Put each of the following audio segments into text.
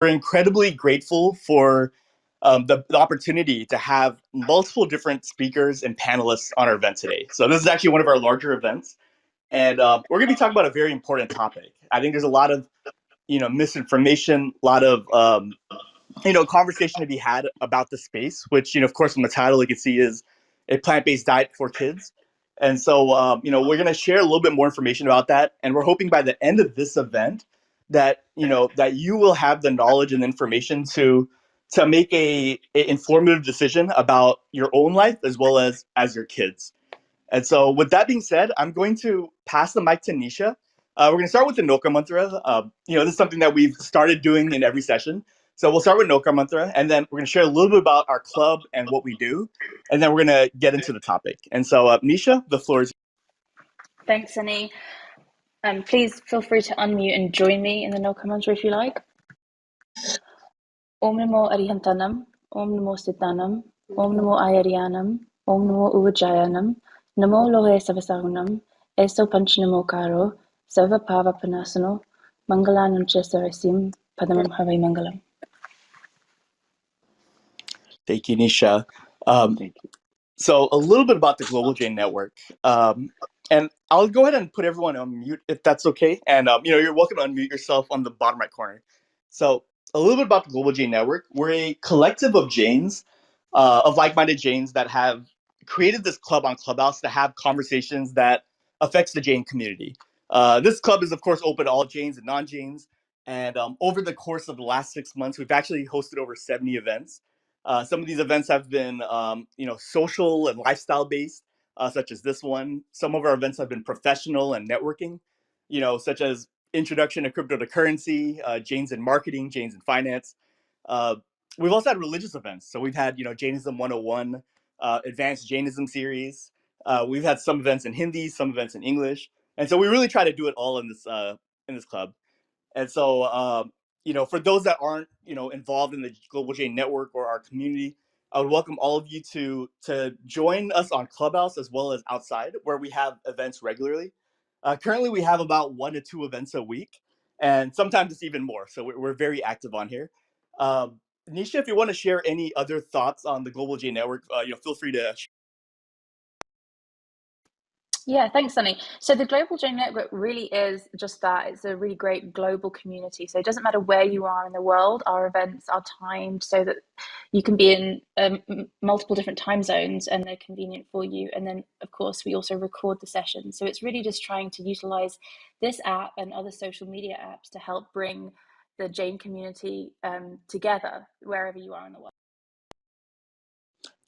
we're incredibly grateful for the opportunity to have multiple different speakers and panelists on our event today. So this is actually one of our larger events, and we're going to be talking about a very important topic. I think there's a lot of misinformation, a lot of conversation to be had about the space, which of course from the title you can see is a plant-based diet for kids. And so we're going to share a little bit more information about that, and we're hoping by the end of this event that that you will have the knowledge and information to make a informative decision about your own life as well as your kids. And so with that being said, I'm going to pass the mic to Nisha. We're going to start with the Noka Mantra. This is something that we've started doing in every session. So we'll start with Noka Mantra, and then we're going to share a little bit about our club and what we do, and then we're going to get into the topic. And so, Nisha, the floor is yours. Thanks, Sunny. Please feel free to unmute and join me in the Noka Mantra if you like. Om Namo Arihantanam, Om Namo Siddhanam, Om Namo Ayariyanam, Om Namo Uvajayanam, Namo Lohe Savasahunam, Eso Panchanamo Karo, Sarva Pava Panasano, Mangalanam Chesarasim, Padamam Hari Mangalam. Thank you, Nisha. Thank you. So a little bit about the Global Jain Network. And I'll go ahead and put everyone on mute if that's okay. And you're welcome to unmute yourself on the bottom right corner. So a little bit about the Global Jain Network. We're a collective of Jains, of like-minded Jains that have created this club on Clubhouse to have conversations that affects the Jain community. This club is of course open to all Jains and non-Jains. And over the course of the last 6 months, we've actually hosted over 70 events. Some of these events have been, social and lifestyle based, such as this one. Some of our events have been professional and networking, such as introduction to crypto to currency, Jains in marketing, Jains in finance. We've also had religious events. So we've had, Jainism 101, advanced Jainism series. We've had some events in Hindi, some events in English. And so we really try to do it all in this club. And so, for those that aren't, involved in the Global Jain Network or our community, I would welcome all of you to join us on Clubhouse as well as outside, where we have events regularly. Currently, we have about 1 to 2 events a week, and sometimes it's even more. So we're very active on here. Nisha, if you want to share any other thoughts on the Global Jain Network, feel free to. Yeah, thanks, Sunny. So the Global Jain Network really is just that. It's a really great global community. So it doesn't matter where you are in the world. Our events are timed so that you can be in multiple different time zones and they're convenient for you. And then, of course, we also record the sessions. So it's really just trying to utilize this app and other social media apps to help bring the Jain community together wherever you are in the world.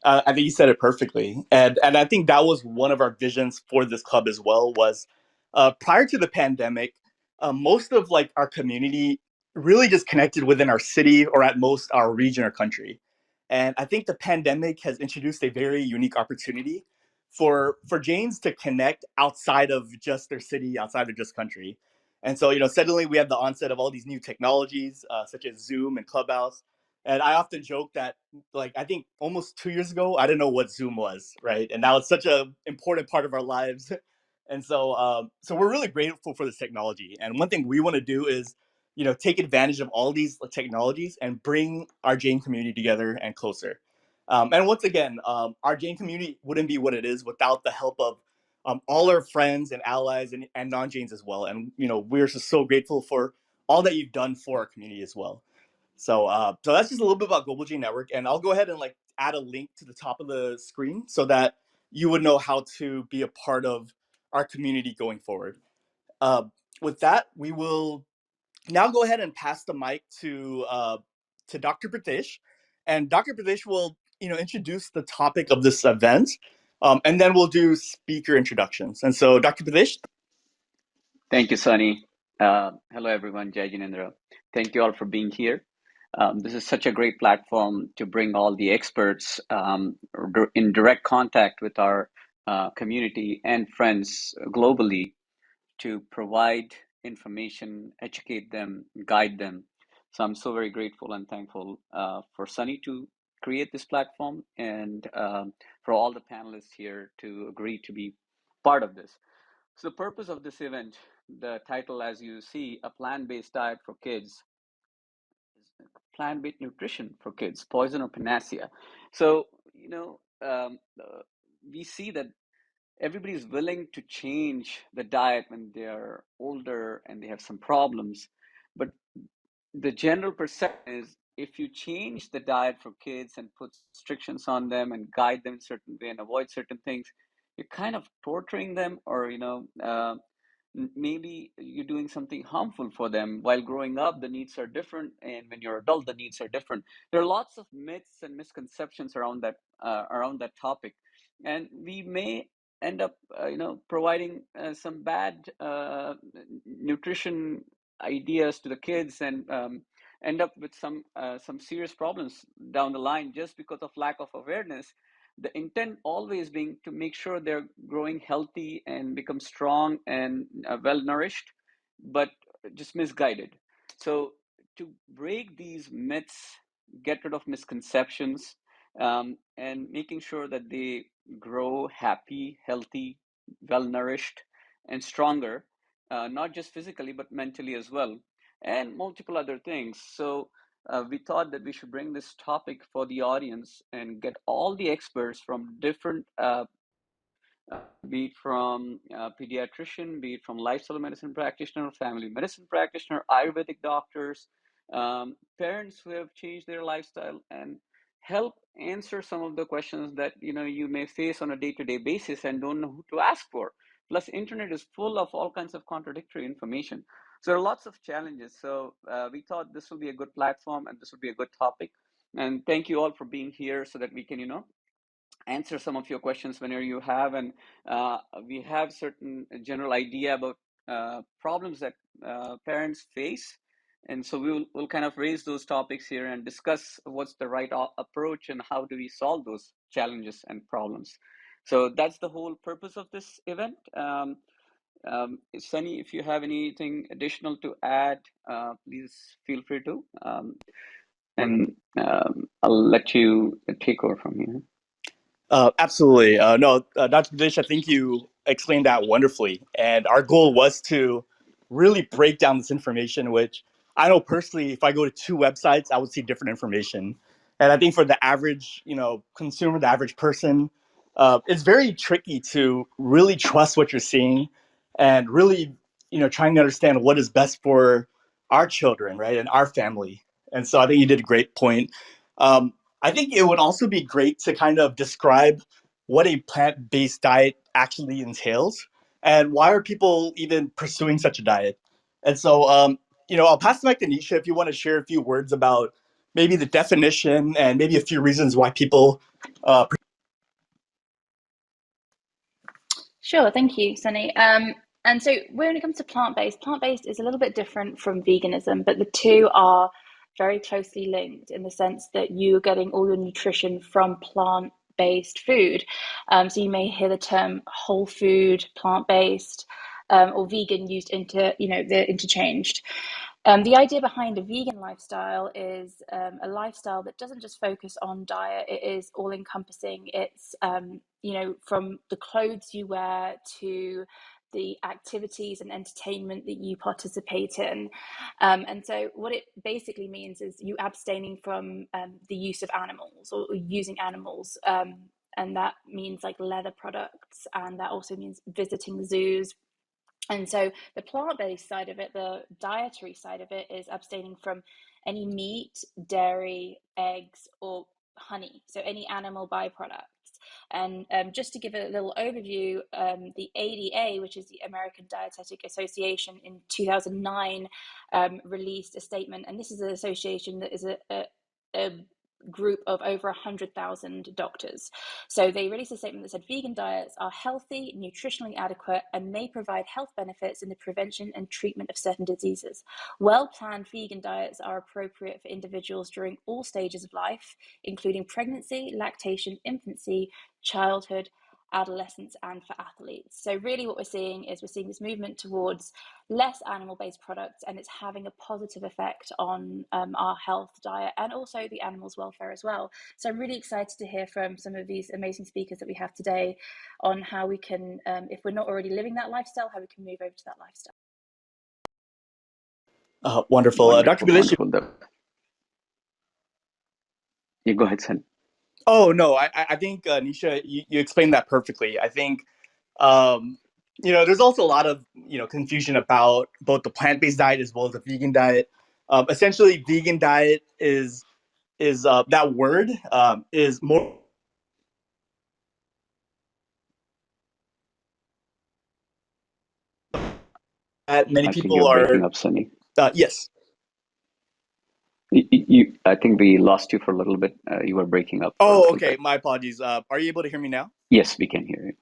I think you said it perfectly, and I think that was one of our visions for this club as well. Was prior to the pandemic, most of our community really just connected within our city or at most our region or country, and I think the pandemic has introduced a very unique opportunity for Jains to connect outside of just their city, outside of just country, and so suddenly we have the onset of all these new technologies such as Zoom and Clubhouse. And I often joke that, I think almost 2 years ago, I didn't know what Zoom was, right? And now it's such an important part of our lives. And so we're really grateful for this technology. And one thing we want to do is, take advantage of all these technologies and bring our Jain community together and closer. And once again, our Jain community wouldn't be what it is without the help of all our friends and allies and non-Jains as well. And, we're just so grateful for all that you've done for our community as well. So that's just a little bit about Global Jain Network, and I'll go ahead and add a link to the top of the screen so that you would know how to be a part of our community going forward. With that, we will now go ahead and pass the mic to Dr. Pritesh, and Dr. Pritesh will introduce the topic of this event, and then we'll do speaker introductions. And so, Dr. Pritesh. Thank you, Sunny. Hello, everyone. Jai Jinendra. Thank you all for being here. This is such a great platform to bring all the experts in direct contact with our community and friends globally to provide information, educate them, guide them. So I'm so very grateful and thankful for Sunny to create this platform and for all the panelists here to agree to be part of this. So the purpose of this event, the title, as you see, A Plant-Based Diet for Kids, plant-based nutrition for kids, poison or panacea. So, we see that everybody's willing to change the diet when they're older and they have some problems. But the general perception is if you change the diet for kids and put restrictions on them and guide them in a certain way and avoid certain things, you're kind of torturing them, or maybe you're doing something harmful for them. While growing up, the needs are different, and when you're adult, the needs are different. There are lots of myths and misconceptions around that topic, and we may end up providing some bad nutrition ideas to the kids, and end up with some serious problems down the line just because of lack of awareness. The intent always being to make sure they're growing healthy and become strong and well nourished, but just misguided. So to break these myths, get rid of misconceptions, and making sure that they grow happy, healthy, well nourished, and stronger, not just physically but mentally as well, and multiple other things. So we thought that we should bring this topic for the audience and get all the experts from different, be it from pediatrician, be it from lifestyle medicine practitioner, family medicine practitioner, Ayurvedic doctors, parents who have changed their lifestyle, and help answer some of the questions that you may face on a day-to-day basis and don't know who to ask for. Plus, internet is full of all kinds of contradictory information. So there are lots of challenges. So we thought this will be a good platform and this would be a good topic. And thank you all for being here so that we can, answer some of your questions whenever you have. And we have certain general idea about problems that parents face. And so we'll kind of raise those topics here and discuss what's the right approach and how do we solve those challenges and problems. So that's the whole purpose of this event. Sunny, if you have anything additional to add, please feel free to. And I'll let you take over from here. Absolutely. No, Dr. Dish, I think you explained that wonderfully. And our goal was to really break down this information, which I know personally, if I go to two websites, I would see different information. And I think for the average, consumer, the average person, it's very tricky to really trust what you're seeing and really, trying to understand what is best for our children, right, and our family. And so I think you did a great point. I think it would also be great to kind of describe what a plant-based diet actually entails and why are people even pursuing such a diet. And so, I'll pass the mic to Nisha if you want to share a few words about maybe the definition and maybe a few reasons why people. Sure, thank you, Sunny. And so when it comes to plant-based is a little bit different from veganism, but the two are very closely linked in the sense that you're getting all your nutrition from plant-based food. So you may hear the term whole food, plant-based, or vegan used they're interchanged. The idea behind a vegan lifestyle is a lifestyle that doesn't just focus on diet, it is all encompassing. It's, from the clothes you wear to the activities and entertainment that you participate in. And so what it basically means is you abstaining from the use of animals or using animals. And that means like leather products, and that also means visiting zoos. And so the plant-based side of it, the dietary side of it, is abstaining from any meat, dairy, eggs, or honey, so any animal byproducts. And just to give a little overview, the ADA, which is the American Dietetic Association, in 2009 released a statement, and this is an association that is a group of over 100,000 doctors. So they released a statement that said vegan diets are healthy, nutritionally adequate, and may provide health benefits in the prevention and treatment of certain diseases. Well-planned vegan diets are appropriate for individuals during all stages of life, including pregnancy, lactation, infancy, childhood, adolescence, and for athletes. So really what we're seeing this movement towards less animal-based products, and it's having a positive effect on our health, diet, and also the animals' welfare as well. So I'm really excited to hear from some of these amazing speakers that we have today on how we can, if we're not already living that lifestyle, how we can move over to that lifestyle. Wonderful. Dr. Bilish. Wonderful. Yeah, go ahead, son. Oh no, I think Nisha, you explained that perfectly. I think um, there's also a lot of confusion about both the plant-based diet as well as the vegan diet. Essentially, vegan diet is that word is more that many I think you're people breaking are. up, Sunny. Yes. I think we lost you for a little bit. You were breaking up for a Oh, little okay. bit. My apologies. Are you able to hear me now? Yes, we can hear you.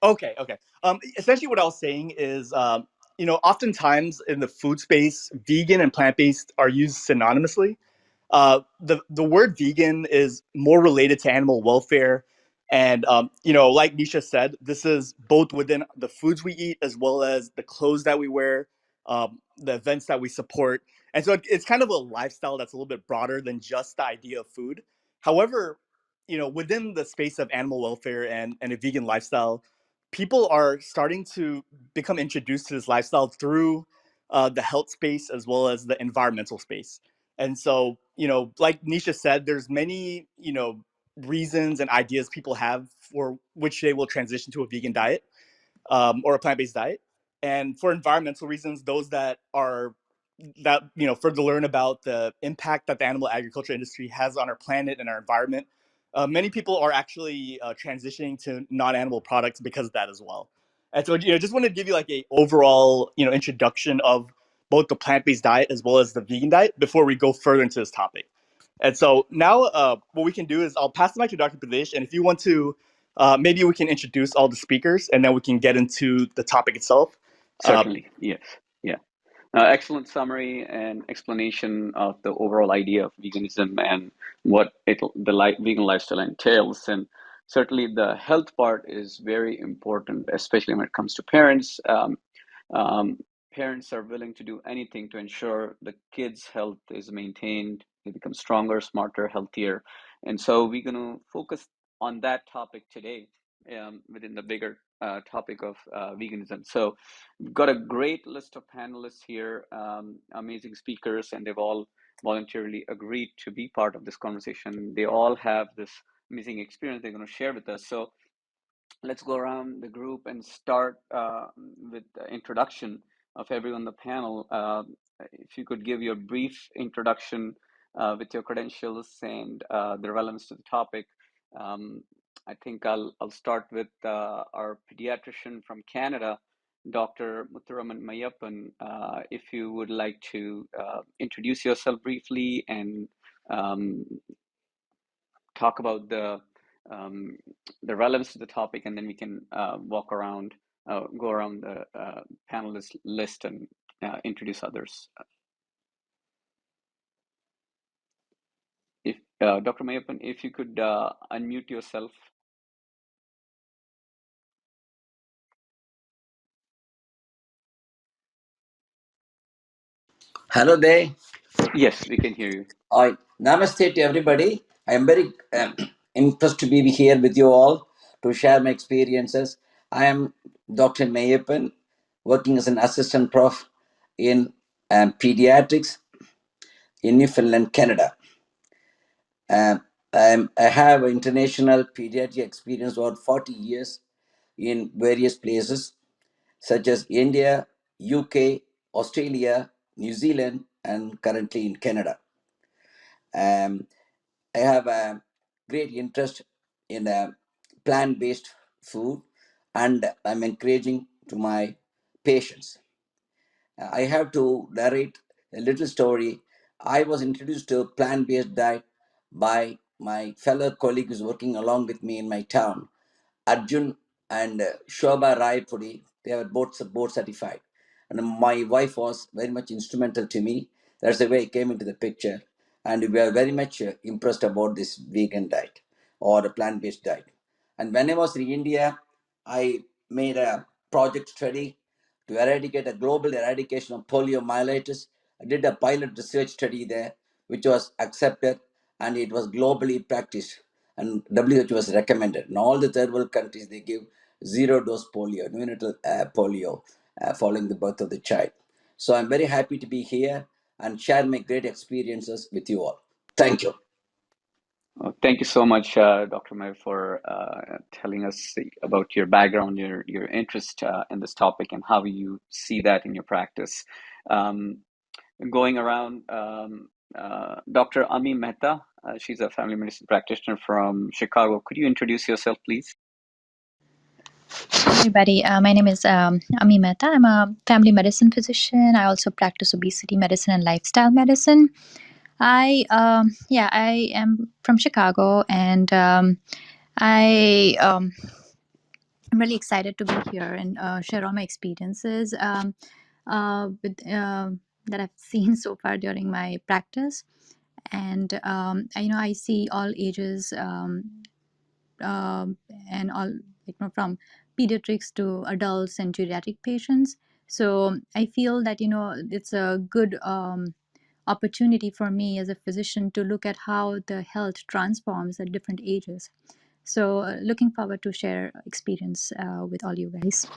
Okay, okay. Essentially, what I was saying is, oftentimes in the food space, vegan and plant-based are used synonymously. The word vegan is more related to animal welfare, and like Nisha said, this is both within the foods we eat as well as the clothes that we wear, the events that we support, and so it's kind of a lifestyle that's a little bit broader than just the idea of food. However, within the space of animal welfare and a vegan lifestyle, people are starting to become introduced to this lifestyle through the health space as well as the environmental space. And so, like Nisha said, there's many, reasons and ideas people have for which they will transition to a vegan diet or a plant-based diet. And for environmental reasons, those that are that further learn about the impact that the animal agriculture industry has on our planet and our environment. Many people are actually transitioning to non-animal products because of that as well. And so, just want to give you like a overall, introduction of both the plant-based diet as well as the vegan diet before we go further into this topic. And so now, what we can do is I'll pass the mic to Dr. Pradesh, and if you want to, maybe we can introduce all the speakers, and then we can get into the topic itself. Uh, Certainly, yes. Yeah. Excellent summary and explanation of the overall idea of veganism and what vegan lifestyle entails. And certainly the health part is very important, especially when it comes to parents. Um, Parents are willing to do anything to ensure the kids' health is maintained, they become stronger, smarter, healthier. And so we're going to focus on that topic today within the bigger topic of veganism. So we've got a great list of panelists here, amazing speakers, and they've all voluntarily agreed to be part of this conversation. They all have this amazing experience they're going to share with us. So let's go around the group and start with the introduction of everyone on the panel. If you could give your brief introduction with your credentials and the relevance to the topic. Um, I think I'll start with our pediatrician from Canada, Dr. Muthuraman Mayappan. If you would like to introduce yourself briefly and um, talk about um, the relevance to the topic, and then we can go around the panelist list and introduce others. If Dr. Mayappan, if you could unmute yourself. Hello there. Yes, we can hear you. Namaste to everybody. I am very impressed to be here with you all to share my experiences. I am Dr. Mayappan, working as an assistant prof in pediatrics in Newfoundland, Canada. I have international pediatric experience over 40 years in various places such as India, UK, Australia, New Zealand, and currently in Canada. I have a great interest in plant-based food, and I'm encouraging to my patients. I have to narrate a little story. I was introduced to plant-based diet by my fellow colleague who's working along with me in my town, Arjun and Shobha Raipuri. They were both board certified. And my wife was very much instrumental to me. That's the way I came into the picture. And we are very much impressed about this vegan diet or a plant-based diet. And when I was in India, I made a project study to eradicate a global eradication of poliomyelitis. I did a pilot research study there, which was accepted and it was globally practiced. And WHO was recommended. In all the third world countries, they give zero dose polio, neonatal polio, following the birth of the child. So I'm very happy to be here and share my great experiences with you all. Thank you. Thank you so much, Dr. May, for telling us about your background, your interest in this topic, and how you see that in your practice. Um, Going around, Dr. Ami Mehta, she's a family medicine practitioner from Chicago. Could you introduce yourself, please? Hi, everybody. My name is Ami Mehta. I'm a family medicine physician. I also practice obesity medicine and lifestyle medicine. I am from Chicago, and I'm really excited to be here and share all my experiences that I've seen so far during my practice. And I see all ages. And all, from pediatrics to adults and geriatric patients. So I feel that it's a good opportunity for me as a physician to look at how the health transforms at different ages. So looking forward to share experience with all you guys.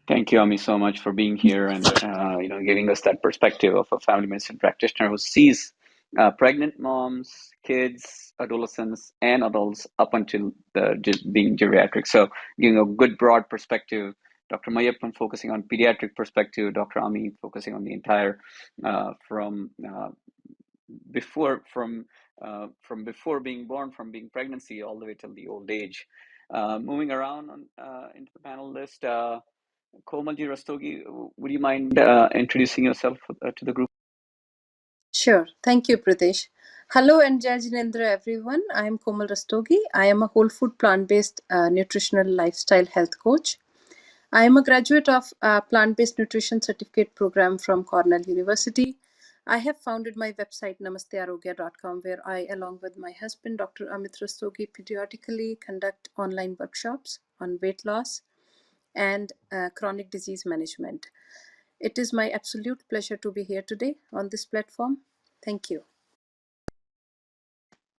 Thank you, Ami, so much for being here and giving us that perspective of a family medicine practitioner who sees pregnant moms, kids, adolescents, and adults up until being geriatric. So, giving a good broad perspective. Dr. Mayappan focusing on pediatric perspective. Dr. Ami focusing on the entire from before being born, from being pregnancy all the way till the old age. Moving around into the panel list. Kumar Rastogi, would you mind introducing yourself to the group? Sure. Thank you, Pradesh. Hello and Jai Jinendra, everyone. I am Kumar Rastogi. I am a whole food plant-based nutritional lifestyle health coach. I am a graduate of plant-based nutrition certificate program from Cornell University. I have founded my website namastearogya.com, where I, along with my husband, Dr. Amit Rastogi, periodically conduct online workshops on weight loss and chronic disease management. It is my absolute pleasure to be here today on this platform. Thank you.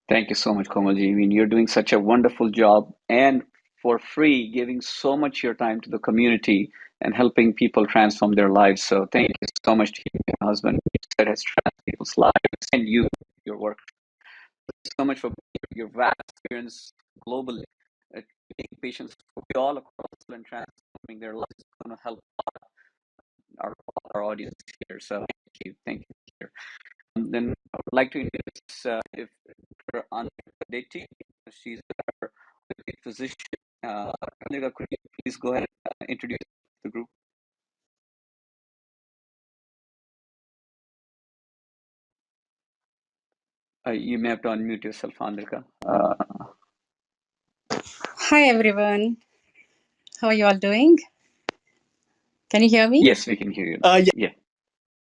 Thank you so much, Komalji. I mean, you're doing such a wonderful job and for free, giving so much of your time to the community and helping people transform their lives. So thank you so much to you, your husband, that has transformed people's lives, and you, your work. Thank you so much for your vast experience globally, treating patients all across and transforming their lives. It's going to help our audience here. So thank you. Then I would like to introduce if Andrika, she's our physician. Andrika, could you please go ahead and introduce the group? You may have to unmute yourself, Andrika. Hi, everyone. How are you all doing? Can you hear me? Yes, we can hear you. Yeah.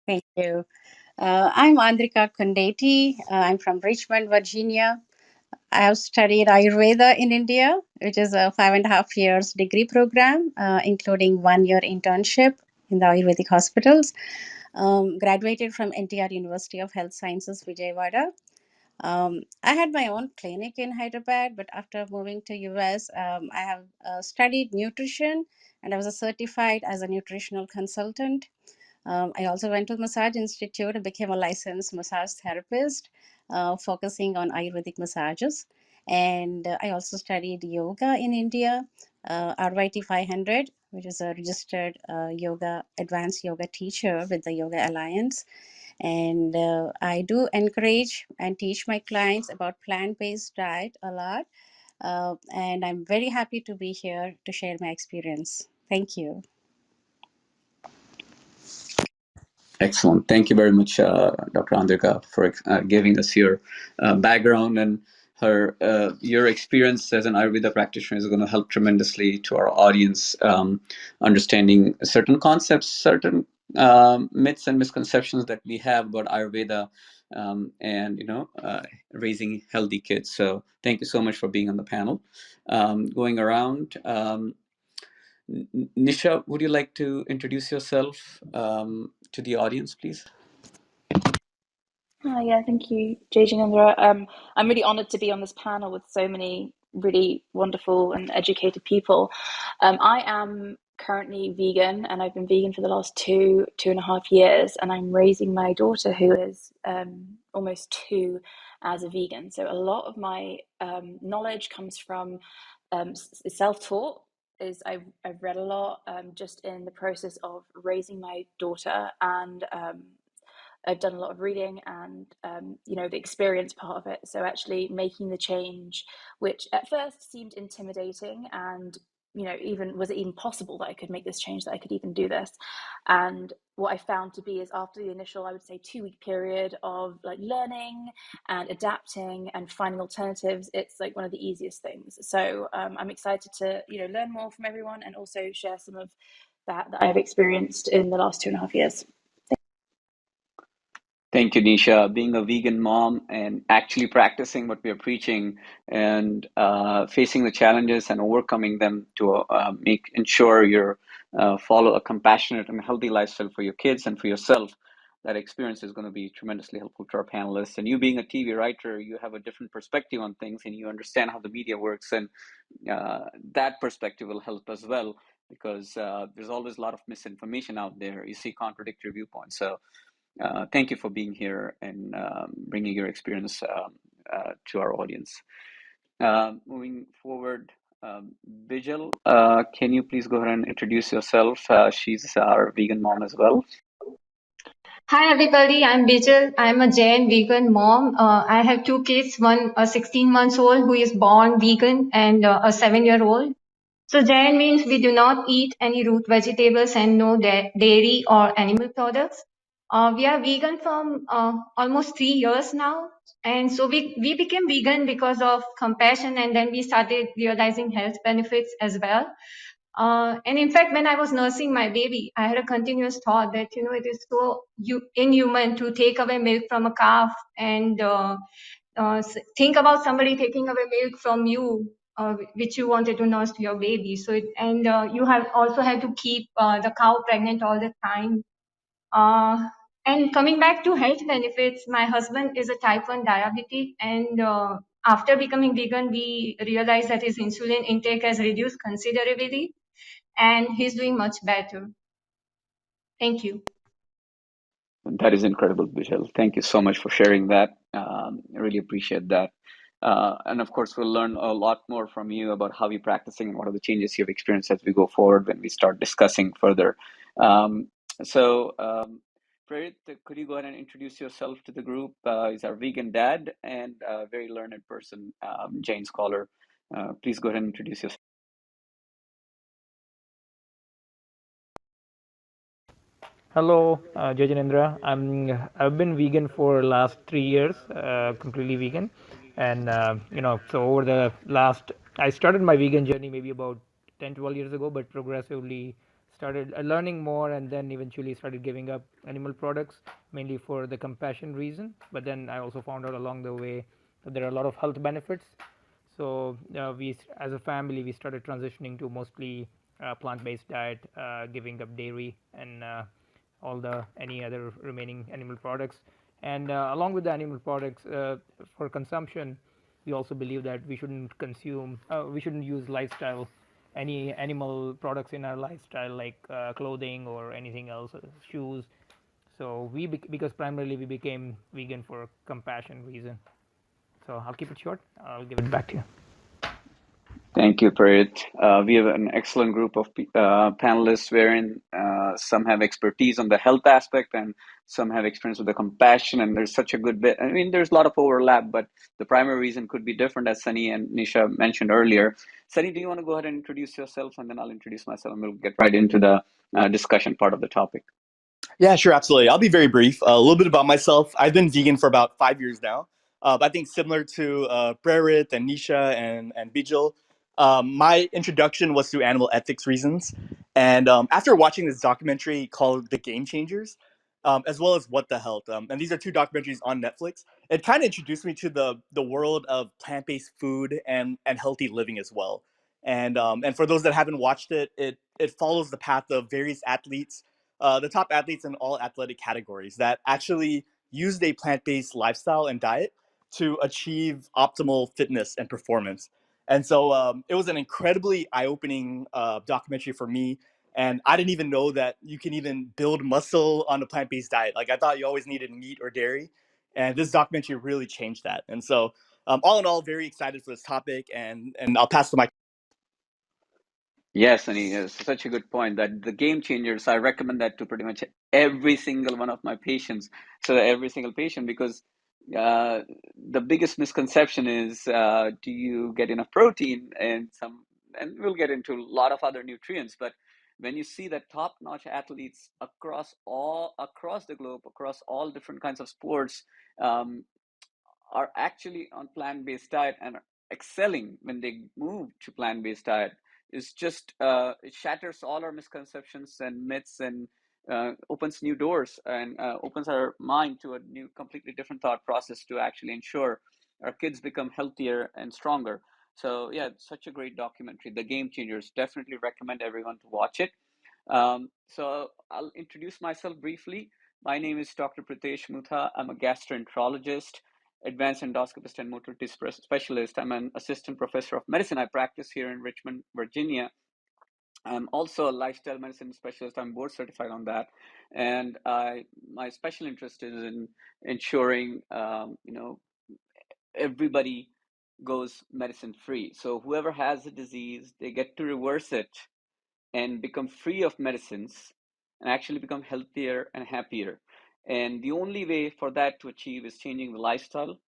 Thank you. I'm Andrika Kundeti. I'm from Richmond, Virginia. I have studied Ayurveda in India, which is a 5.5 years degree program, including 1 year internship in the Ayurvedic hospitals. Graduated from NTR University of Health Sciences, Vijayawada. I had my own clinic in Hyderabad, but after moving to US, I have studied nutrition and I was certified as a nutritional consultant. I also went to Massage Institute and became a licensed massage therapist, focusing on Ayurvedic massages. And I also studied yoga in India, RYT 500, which is a registered advanced yoga teacher with the Yoga Alliance. And I do encourage and teach my clients about plant-based diet a lot. And I'm very happy to be here to share my experience. Thank you. Excellent. Thank you very much, Dr. Andrika, for giving us your background and your experience as an Ayurveda practitioner is going to help tremendously to our audience, understanding certain concepts, certain myths and misconceptions that we have about Ayurveda, and raising healthy kids. So thank you so much for being on the panel. Going around. Nisha, would you like to introduce yourself to the audience, please? Yeah, thank you, Jai Jinendra. I'm really honoured to be on this panel with so many really wonderful and educated people. I am currently vegan, and I've been vegan for the last 2.5 years, and I'm raising my daughter, who is almost 2, as a vegan. So a lot of my knowledge comes from self-taught. I've read a lot just in the process of raising my daughter, and I've done a lot of reading and the experience part of it. So actually making the change, which at first seemed intimidating, and even was it even possible that I could make this change, that I could even do this? And what I found to be is, after the initial, I would say, 2-week period of like learning and adapting and finding alternatives, it's like one of the easiest things. So I'm excited to learn more from everyone, and also share some of that I've experienced in the last 2.5 years. Thank you, Nisha. Being a vegan mom and actually practicing what we are preaching, and facing the challenges and overcoming them to ensure you follow a compassionate and healthy lifestyle for your kids and for yourself. That experience is going to be tremendously helpful to our panelists. And you being a TV writer, you have a different perspective on things, and you understand how the media works, and that perspective will help as well, because there's always a lot of misinformation out there. You see contradictory viewpoints. So thank you for being here and bringing your experience to our audience. Moving forward, Bijal, can you please go ahead and introduce yourself? She's our vegan mom as well. Hi everybody, I'm Bijal. I'm a Jain vegan mom. I have 2 kids, one a 16 months old who is born vegan, and a 7-year-old. So Jain means we do not eat any root vegetables and no dairy or animal products. We are vegan from almost 3 years now. And so we became vegan because of compassion, and then we started realizing health benefits as well. And in fact, when I was nursing my baby, I had a continuous thought that, it is so inhuman to take away milk from a calf, and think about somebody taking away milk from you, which you wanted to nurse to your baby. So, you have also had to keep the cow pregnant all the time. And coming back to health benefits, my husband is a type 1 diabetic, and after becoming vegan, we realized that his insulin intake has reduced considerably, and he's doing much better. Thank you. That is incredible, Bijal. Thank you so much for sharing that. I really appreciate that. And of course, we'll learn a lot more from you about how you're practicing and what are the changes you've experienced as we go forward when we start discussing further. Prerit, could you go ahead and introduce yourself to the group? He's our vegan dad and a very learned person, Jain scholar. Please go ahead and introduce yourself. Hello, Jajanendra. I've been vegan for last 3 years, completely vegan, and so over the last, I started my vegan journey maybe about 10-12 years ago, but progressively started learning more, and then eventually started giving up animal products, mainly for the compassion reason. But then I also found out along the way that there are a lot of health benefits. So we, as a family, we started transitioning to mostly plant-based diet, giving up dairy and any other remaining animal products. And along with the animal products, for consumption, we also believe that we shouldn't use any animal products in our lifestyle, like clothing or anything else, shoes. So because primarily we became vegan for compassion reason. So I'll keep it short. I'll give it back to you. Thank you, Prerit. We have an excellent group of panelists, wherein some have expertise on the health aspect and some have experience with the compassion, and there's such a good bit. I mean, there's a lot of overlap, but the primary reason could be different, as Sunny and Nisha mentioned earlier. Sunny, do you want to go ahead and introduce yourself, and then I'll introduce myself, and we'll get right into the discussion part of the topic. Yeah, sure, absolutely. I'll be very brief. A little bit about myself. I've been vegan for about 5 years now. I think similar to Prerit and Nisha and Bijal, my introduction was through animal ethics reasons. And after watching this documentary called The Game Changers, as well as What the Health, and these are 2 documentaries on Netflix, it kind of introduced me to the world of plant-based food and healthy living as well. And for those that haven't watched it, it follows the path of various athletes, the top athletes in all athletic categories that actually used a plant-based lifestyle and diet to achieve optimal fitness and performance. And so it was an incredibly eye-opening documentary for me, And I didn't even know that you can even build muscle on a plant-based diet. Like I thought you always needed meat or dairy, and this documentary really changed that. And so, all in all, very excited for this topic, and I'll pass the mic. Yes, and it's such a good point that the game changers, I recommend that to pretty much every single one of my patients. So every single patient, because the biggest misconception is, do you get enough protein and we'll get into a lot of other nutrients, but when you see that top-notch athletes across the globe, across all different kinds of sports, um, are actually on plant-based diet and are excelling when they move to plant-based diet is just it shatters all our misconceptions and myths and opens new doors and opens our mind to a new completely different thought process to actually ensure our kids become healthier and stronger. So yeah, such a great documentary, The Game Changers. Definitely recommend everyone to watch it. So I'll introduce myself briefly. My name is Dr. Pritesh Mutha. I'm a gastroenterologist, advanced endoscopist, and motility specialist. I'm an assistant professor of medicine. I practice here in Richmond, Virginia. I'm also a lifestyle medicine specialist. I'm board certified on that, and my special interest is in ensuring everybody goes medicine free. So whoever has a disease, they get to reverse it and become free of medicines and actually become healthier and happier. And the only way for that to achieve is changing the lifestyle,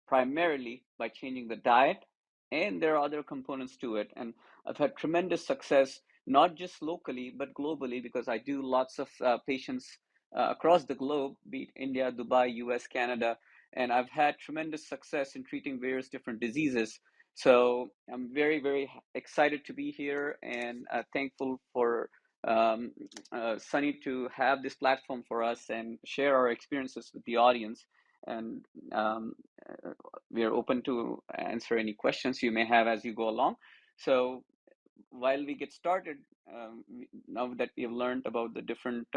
primarily by changing the diet. And there are other components to it. And I've had tremendous success, not just locally, but globally, because I do lots of patients across the globe, be it India, Dubai, US, Canada. And I've had tremendous success in treating various different diseases. So I'm very, very excited to be here and thankful for Sunny to have this platform for us and share our experiences with the audience. And we are open to answer any questions you may have as you go along. So while we get started, now that we've learned about the different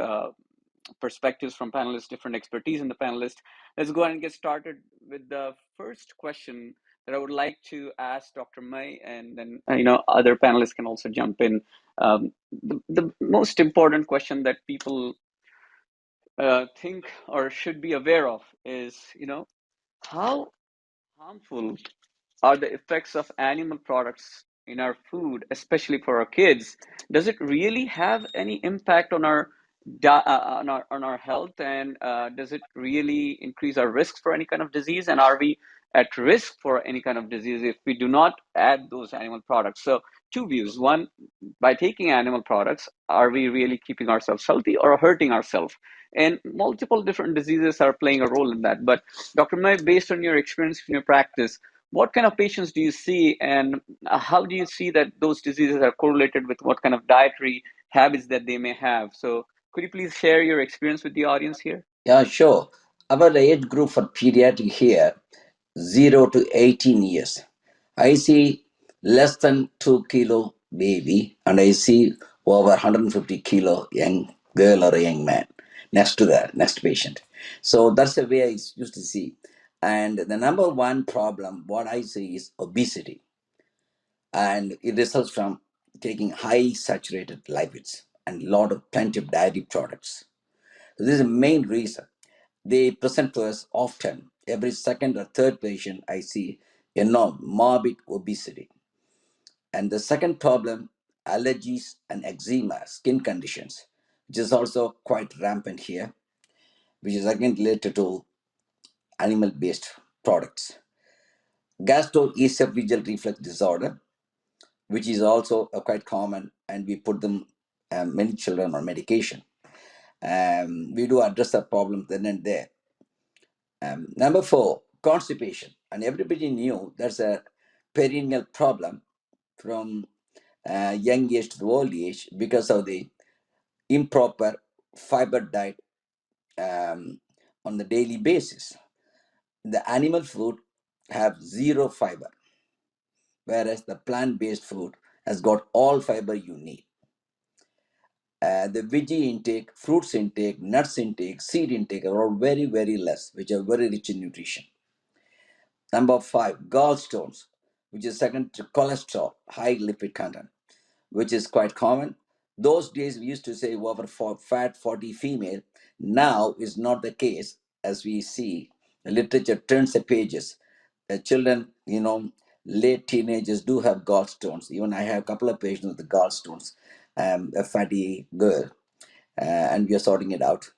perspectives from panelists, different expertise in the panelists, let's go ahead and get started with the first question that I would like to ask Dr. May, and then other panelists can also jump in. The most important question that people think or should be aware of is, how harmful are the effects of animal products in our food, especially for our kids? Does it really have any impact on our on our health, and does it really increase our risks for any kind of disease? And are we at risk for any kind of disease if we do not add those animal products? So two views. One, by taking animal products, are we really keeping ourselves healthy or hurting ourselves? And multiple different diseases are playing a role in that. But Dr. May, based on your experience in your practice, what kind of patients do you see, and how do you see that those diseases are correlated with what kind of dietary habits that they may have? So could you please share your experience with the audience here? Yeah, sure. About the age group for pediatric here, 0 to 18 years. I see less than 2 kilo baby, and I see over 150 kilo young girl or a young man next to the next patient. So that's the way I used to see. And the number one problem, what I see, is obesity. And it results from taking high saturated lipids and a lot of plenty of dairy products. So this is the main reason. They present to us often. Every second or third patient I see, morbid obesity. And the second problem, allergies and eczema, skin conditions, which is also quite rampant here, which is again related to animal-based products. Gastroesophageal reflux disorder, which is also quite common, and we put them, many children on medication. We do address that problem then and there. Number 4, constipation. And everybody knew that's a perennial problem from young age to the old age because of the improper fiber diet on the daily basis. The animal food have zero fiber, whereas the plant-based food has got all fiber you need. The veggie intake, fruits intake, nuts intake, seed intake are all very, very less, which are very rich in nutrition. Number 5, gallstones, which is second to cholesterol, high lipid content, which is quite common. Those days we used to say over fat 40 female. Now is not the case. As we see, the literature turns the pages. Children, late teenagers do have gallstones. Even I have a couple of patients with the gallstones, a fatty girl, and we are sorting it out.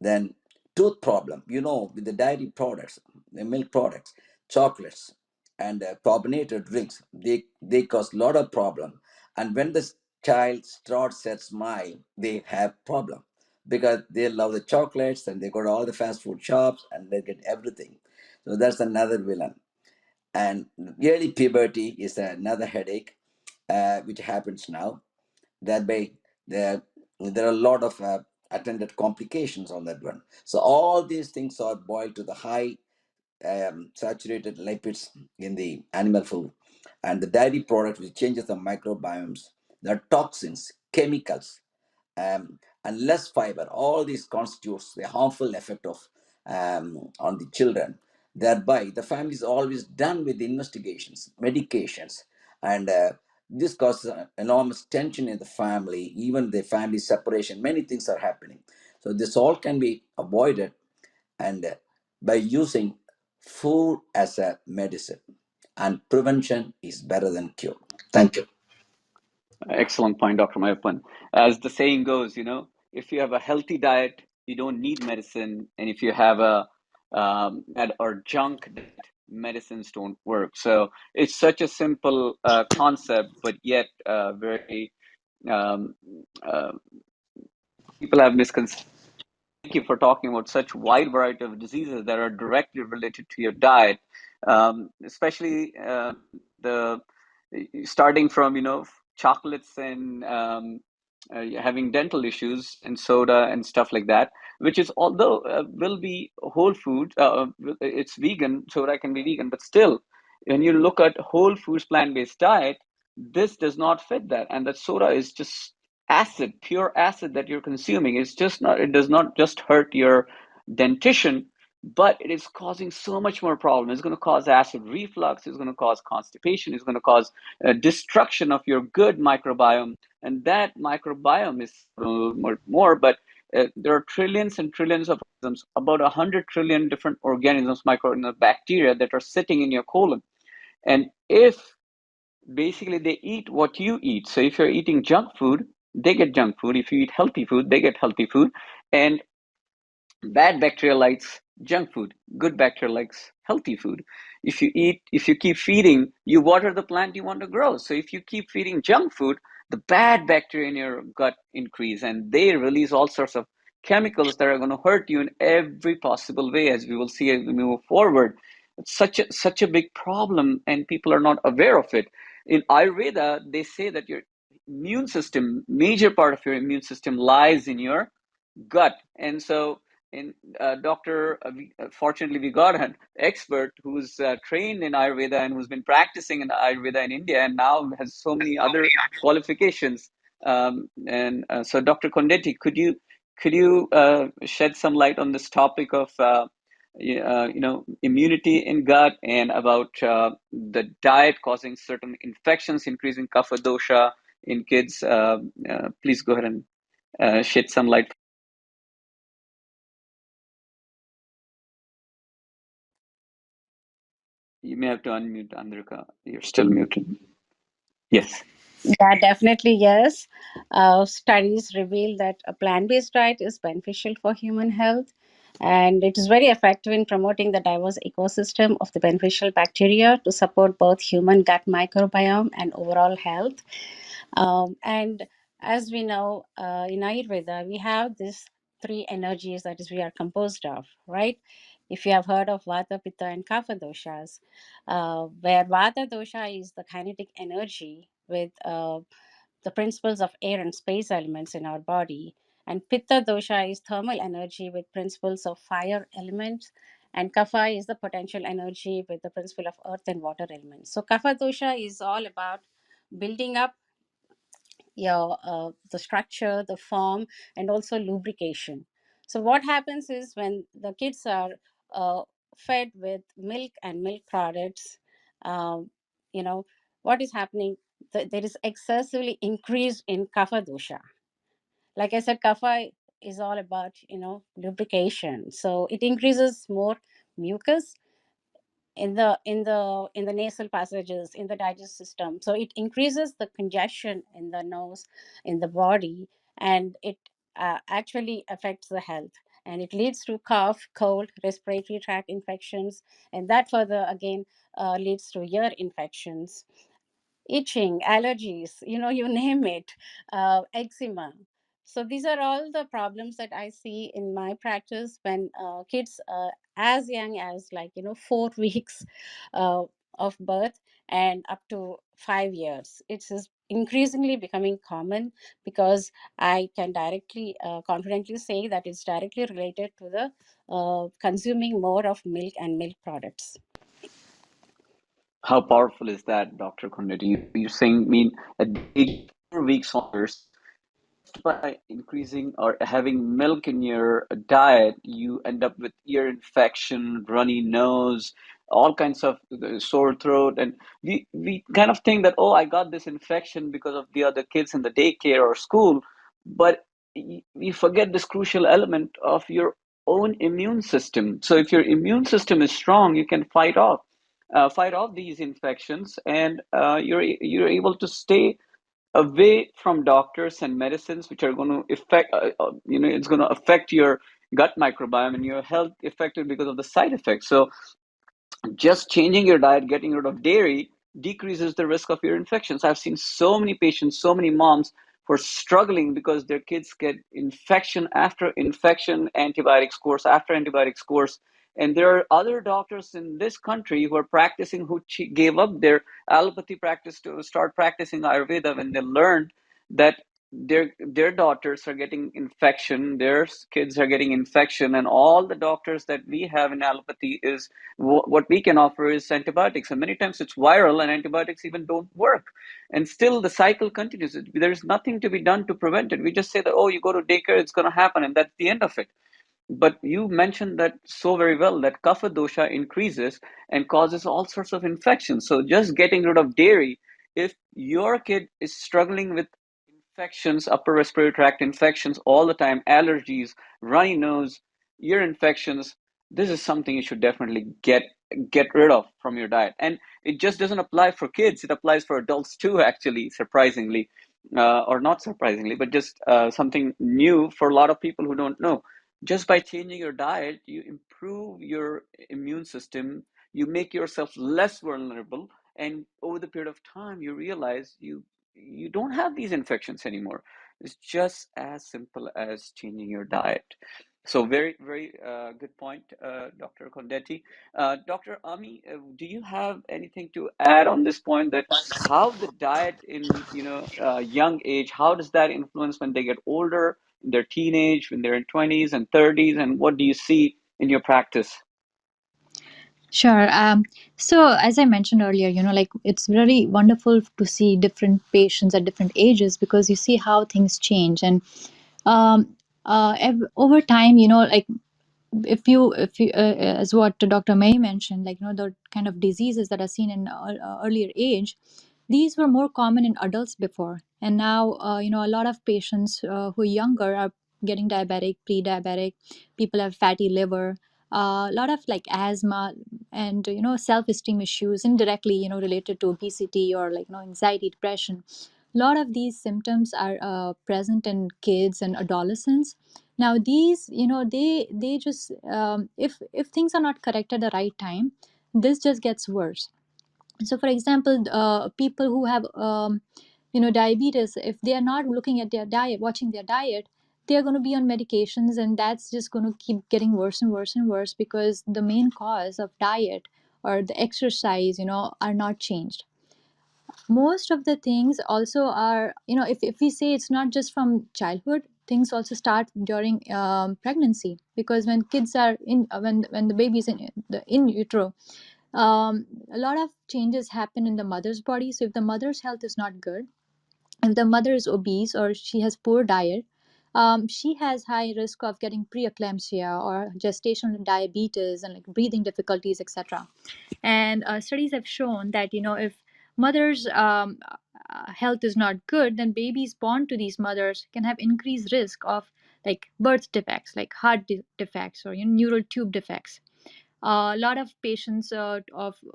Then tooth problem, with the dairy products, the milk products, chocolates, and carbonated drinks, they cause a lot of problem. And when the child starts at smile, they have problem because they love the chocolates and they go to all the fast food shops and they get everything. So that's another villain. And early puberty is another headache, which happens now. Thereby, there are a lot of attended complications on that one. So all these things are boiled to the high saturated lipids in the animal food, and the dairy product which changes the microbiomes, the toxins, chemicals, and less fiber. All these constitutes the harmful effect of on the children. Thereby, the family is always done with investigations, medications, and this causes enormous tension in the family. Even the family separation, many things are happening. So this all can be avoided, and by using food as a medicine, and prevention is better than cure. Thank you. Excellent point, Dr. Mayappan. As the saying goes, if you have a healthy diet, you don't need medicine, and if you have a or junk diet, medicines don't work. So it's such a simple concept, but yet very people have misconceptions. Thank you for talking about such wide variety of diseases that are directly related to your diet, especially the starting from chocolates and having dental issues and soda and stuff like that, which is although will be whole food, it's vegan, soda can be vegan, but still, when you look at whole foods plant-based diet, this does not fit that, and that soda is just acid, pure acid that you're consuming. It does not just hurt your dentition, but it is causing so much more problem. It's going to cause acid reflux, it's going to cause constipation, it's going to cause destruction of your good microbiome, and that microbiome is a little more, but there are trillions and trillions of organisms, about 100 trillion different organisms, bacteria that are sitting in your colon. And if basically they eat what you eat. So if you're eating junk food, they get junk food. If you eat healthy food, they get healthy food. And bad bacteria likes junk food. Good bacteria likes healthy food. If you keep feeding, you water the plant you want to grow. So if you keep feeding junk food, the bad bacteria in your gut increase, and they release all sorts of chemicals that are going to hurt you in every possible way, as we will see as we move forward. It's such a big problem, and people are not aware of it. In Ayurveda, they say that your immune system, major part of your immune system, lies in your gut. And so in fortunately we got an expert who's trained in Ayurveda and who's been practicing in Ayurveda in India and now has so many other qualifications. So Dr. Kondetti, could you shed some light on this topic of immunity in gut and about the diet causing certain infections, increasing kapha dosha in kids? Please go ahead and shed some light. You may have to unmute, Andrika. You're still muted. Yes. Yeah, definitely, yes. Studies reveal that a plant based diet is beneficial for human health, and it is very effective in promoting the diverse ecosystem of the beneficial bacteria to support both human gut microbiome and overall health. And as we know, in Ayurveda, we have these three energies that is we are composed of, right? If you have heard of Vata, Pitta, and Kapha doshas, where Vata dosha is the kinetic energy with the principles of air and space elements in our body, and Pitta dosha is thermal energy with principles of fire elements, and Kapha is the potential energy with the principle of earth and water elements. So Kapha dosha is all about building up your the structure, the form, and also lubrication. So what happens is when the kids are fed with milk and milk products, um, you know what is happening, there is excessively increase in kapha dosha, Like I said, kapha is all about, lubrication. So it increases more mucus in the nasal passages, in the digestive system. So it increases the congestion in the nose, in the body, and it actually affects the health. And it leads to cough, cold, respiratory tract infections, and that further again leads to ear infections, itching, allergies, you name it, eczema. So these are all the problems that I see in my practice when kids as young as 4 weeks uh, of birth and up to 5 years. It's just increasingly becoming common because I can directly, confidently say that it's directly related to the consuming more of milk and milk products. How powerful is that, Dr. Kundati? You're saying, mean, at age 4 weeks onwards, by increasing or having milk in your diet, you end up with ear infection, runny nose, all kinds of sore throat. And we kind of think that, oh, I got this infection because of the other kids in the daycare or school. But we forget this crucial element of your own immune system. So if your immune system is strong, you can fight off these infections, and you're able to stay away from doctors and medicines which are going to affect it's going to affect your gut microbiome and your health affected because of the side effects. So just changing your diet, getting rid of dairy, decreases the risk of ear infections. I've seen so many patients, so many moms who are struggling because their kids get infection after infection, antibiotics course after antibiotics course. And there are other doctors in this country who are practicing who gave up their allopathy practice to start practicing Ayurveda when they learned that their daughters are getting infection, their kids are getting infection, and all the doctors that we have in allopathy is what we can offer is antibiotics, and many times it's viral and antibiotics even don't work, and still the cycle continues. There's nothing to be done to prevent it. We just say that, oh, you go to daycare, it's going to happen, and that's the end of it. But you mentioned that so very well, that kapha dosha increases and causes all sorts of infections. So just getting rid of dairy, if your kid is struggling with infections, upper respiratory tract infections all the time, allergies, runny nose, ear infections, this is something you should definitely get rid of from your diet. And it just doesn't apply for kids; it applies for adults too. Actually, surprisingly, or not surprisingly, but just something new for a lot of people who don't know. Just by changing your diet, you improve your immune system, you make yourself less vulnerable, and over the period of time, you realize you don't have these infections anymore. It's just as simple as changing your diet. So very, very good point, Dr. Kondetti. Dr. Ami, do you have anything to add on this point, that how the diet in young age, how does that influence when they get older, in their teenage, when they're in 20s and 30s, and what do you see in your practice? Sure. So as I mentioned earlier, like it's really wonderful to see different patients at different ages because you see how things change. And over time, like if you as what Dr. May mentioned, like the kind of diseases that are seen in earlier age, these were more common in adults before, and now a lot of patients who are younger are getting diabetic, pre-diabetic. People have fatty liver, a lot of like asthma, and self-esteem issues indirectly related to obesity or like anxiety, depression. A lot of these symptoms are present in kids and adolescents. Now these they just if things are not corrected at the right time, this just gets worse. So for example, people who have diabetes, if they are not looking at their diet, watching their diet, they are going to be on medications, and that's just going to keep getting worse and worse and worse because the main cause of diet or the exercise are not changed. Most of the things also are, if we say it's not just from childhood, things also start during pregnancy, because when kids are in when the baby is in utero, a lot of changes happen in the mother's body. So if the mother's health is not good, if the mother is obese or she has poor diet, she has high risk of getting preeclampsia or gestational diabetes and like breathing difficulties, etc. And studies have shown that if mothers health is not good, then babies born to these mothers can have increased risk of like birth defects, like heart defects or neural tube defects. A lot of patients of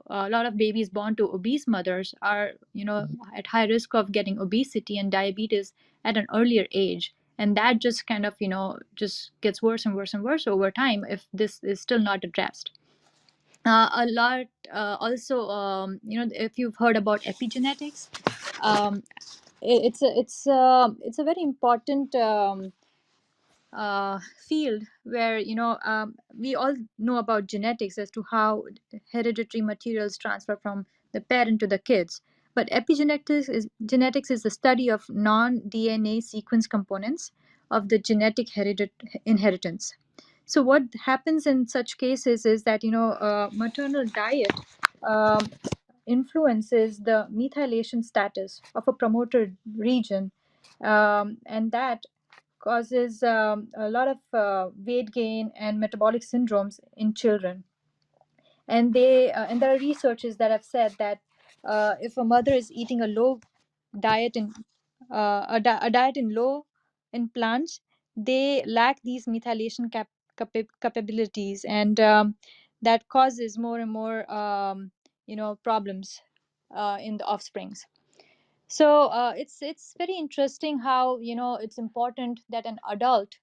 a lot of babies born to obese mothers are at high risk of getting obesity and diabetes at an earlier age, and that just kind of just gets worse and worse and worse over time if this is still not addressed. A lot also if you've heard about epigenetics, um, it's a very important field where we all know about genetics as to how hereditary materials transfer from the parent to the kids. But genetics is the study of non-DNA sequence components of the genetic inheritance. So what happens in such cases is that maternal diet um, influences the methylation status of a promoter region, and that causes a lot of weight gain and metabolic syndromes in children. And there are researches that have said that if a mother is eating a low diet in a diet in low in plants, they lack these methylation capabilities, and that causes more and more problems in the offsprings. So it's very interesting how it's important that an adult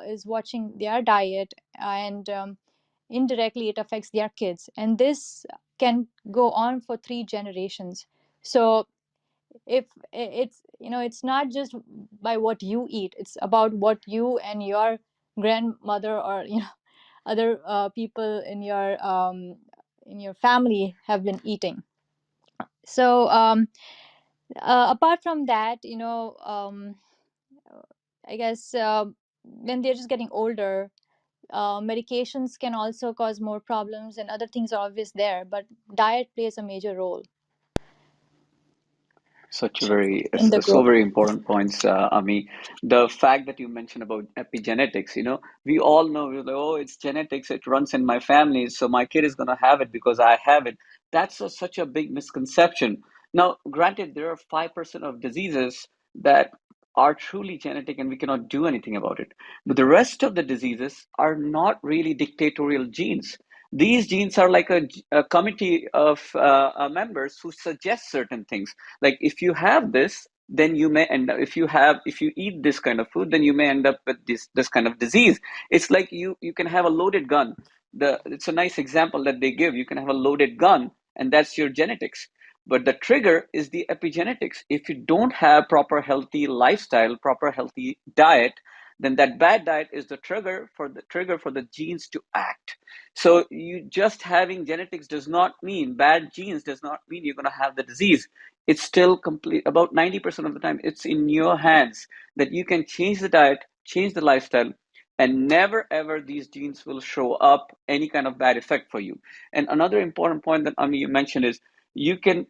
is watching their diet, and indirectly it affects their kids, and this can go on for 3 generations. So if it's not just by what you eat, it's about what you and your grandmother or other people in your family have been eating. So apart from that, I guess when they're just getting older, medications can also cause more problems, and other things are always there, but diet plays a major role in the So growth. very important points, Ami. The fact that you mentioned about epigenetics, we all know, we're like, oh, it's genetics, it runs in my family, so my kid is going to have it because I have it. That's such a big misconception. Now, granted, there are 5% of diseases that are truly genetic and we cannot do anything about it. But the rest of the diseases are not really dictatorial genes. These genes are like a committee of members who suggest certain things, like if you have this, then you may end up, if you eat this kind of food, then you may end up with this kind of disease. It's like you can have a loaded gun. It's a nice example that they give. You can have a loaded gun, and that's your genetics. But the trigger is the epigenetics. If you don't have proper healthy lifestyle, proper healthy diet, then that bad diet is the trigger for the genes to act. So you just having genetics does not mean, bad genes does not mean you're going to have the disease. It's still complete. About 90% of the time, it's in your hands that you can change the diet, change the lifestyle, and never ever these genes will show up any kind of bad effect for you. And another important point that Ami you mentioned is you can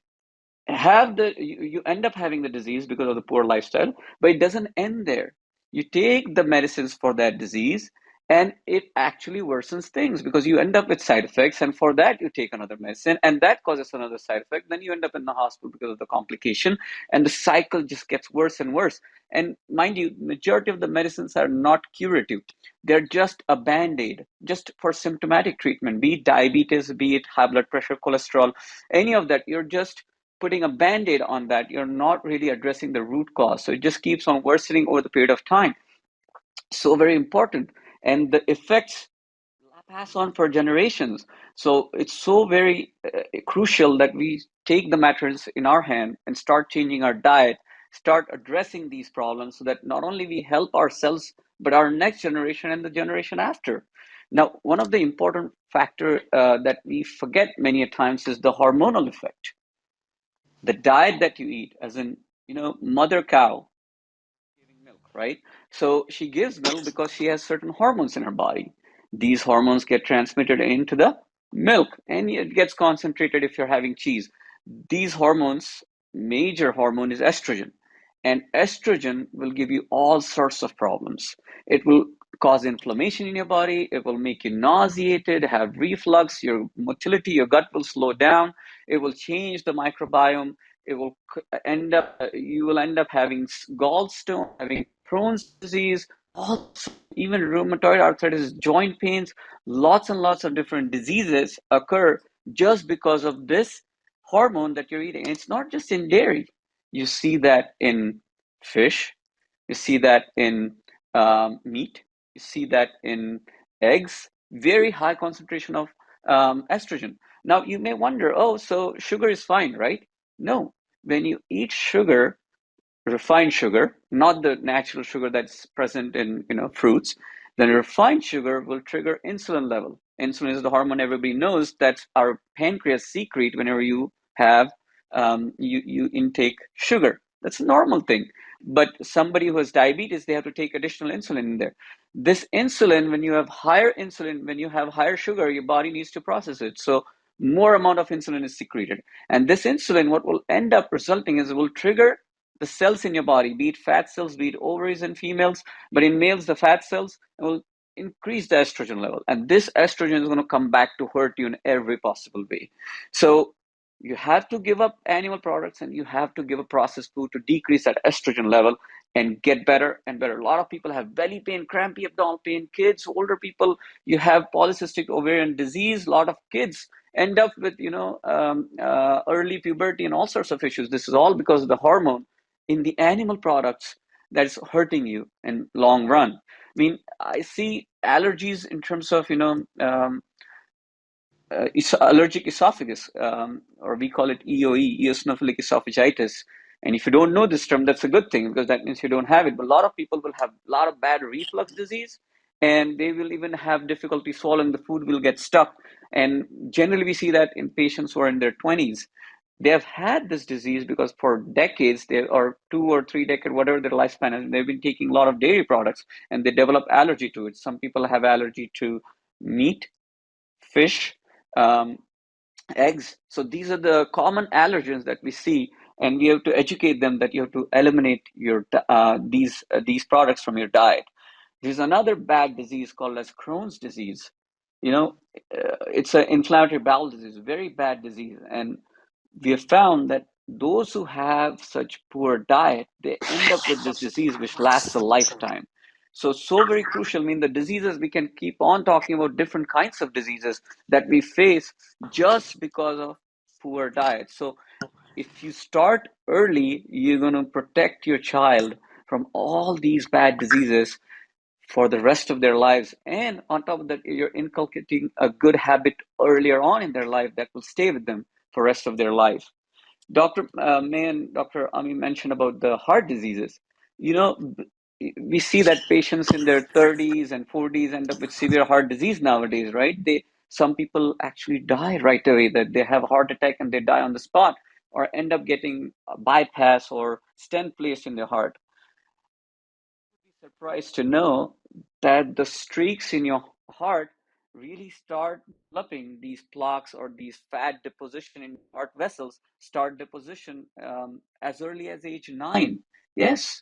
you end up having the disease because of the poor lifestyle, but it doesn't end there. You take the medicines for that disease and it actually worsens things because you end up with side effects, and for that you take another medicine and that causes another side effect, then you end up in the hospital because of the complication, and the cycle just gets worse and worse. And mind you, majority of the medicines are not curative. They're just a band-aid, just for symptomatic treatment, be it diabetes, be it high blood pressure, cholesterol, any of that. You're just putting a band-aid on that. You're not really addressing the root cause, so it just keeps on worsening over the period of time. So very important, and the effects pass on for generations. So it's so very crucial that we take the matters in our hand and start changing our diet, start addressing these problems, so that not only we help ourselves but our next generation and the generation after. Now, one of the important factor that we forget many a times is the hormonal effect. The diet that you eat, as in, mother cow giving milk, right? So she gives milk because she has certain hormones in her body. These hormones get transmitted into the milk and it gets concentrated if you're having cheese. These hormones, major hormone is estrogen. And estrogen will give you all sorts of problems. It will cause inflammation in your body. It will make you nauseated, have reflux, your motility, your gut will slow down. It will change the microbiome. it will end up, you will end up having gallstone, having Crohn's disease, also even rheumatoid arthritis, joint pains, lots and lots of different diseases occur just because of this hormone that you're eating. And it's not just in dairy. You see that in fish, you see that in meat, you see that in eggs, very high concentration of estrogen. Now you may wonder, oh, so sugar is fine, right? No, when you eat sugar, refined sugar, not the natural sugar that's present in fruits, then refined sugar will trigger insulin level. Insulin is the hormone everybody knows that our pancreas secrete whenever you have you intake sugar. That's a normal thing. But somebody who has diabetes, they have to take additional insulin in there. This insulin, when you have higher insulin, when you have higher sugar, your body needs to process it. So more amount of insulin is secreted. And this insulin, what will end up resulting is it will trigger the cells in your body, be it fat cells, be it ovaries in females, but in males, the fat cells will increase the estrogen level. And this estrogen is going to come back to hurt you in every possible way. So you have to give up animal products and you have to give up processed food to decrease that estrogen level and get better and better. A lot of people have belly pain, crampy abdominal pain, kids, older people, you have polycystic ovarian disease. A lot of kids end up with early puberty and all sorts of issues. This is all because of the hormone in the animal products that's hurting you in long run. I mean, I see allergies in terms of allergic esophagus, or we call it EOE, eosinophilic esophagitis. And if you don't know this term, that's a good thing because that means you don't have it. But a lot of people will have a lot of bad reflux disease, and they will even have difficulty swallowing. The food will get stuck. And generally, we see that in patients who are in their 20s. They have had this disease because for decades, or 2 or 3 decades, whatever their lifespan is, they've been taking a lot of dairy products and they develop allergy to it. Some people have allergy to meat, fish, um, eggs. So these are the common allergens that we see, and we have to educate them that you have to eliminate these products from your diet. There's another bad disease called as Crohn's disease. It's an inflammatory bowel disease, very bad disease, and we have found that those who have such poor diet, they end up with this disease which lasts a lifetime. So very crucial. I mean, the diseases, we can keep on talking about different kinds of diseases that we face just because of poor diet. So if you start early, you're going to protect your child from all these bad diseases for the rest of their lives. And on top of that, you're inculcating a good habit earlier on in their life that will stay with them for the rest of their life. Dr. May and Dr. Ami mentioned about the heart diseases. We see that patients in their 30s and 40s end up with severe heart disease nowadays, right? Some people actually die right away, that they have a heart attack and they die on the spot, or end up getting a bypass or stent placed in their heart. You'd be surprised to know that the streaks in your heart really start developing, these plaques or these fat deposition in heart vessels start deposition as early as age 9. Yes,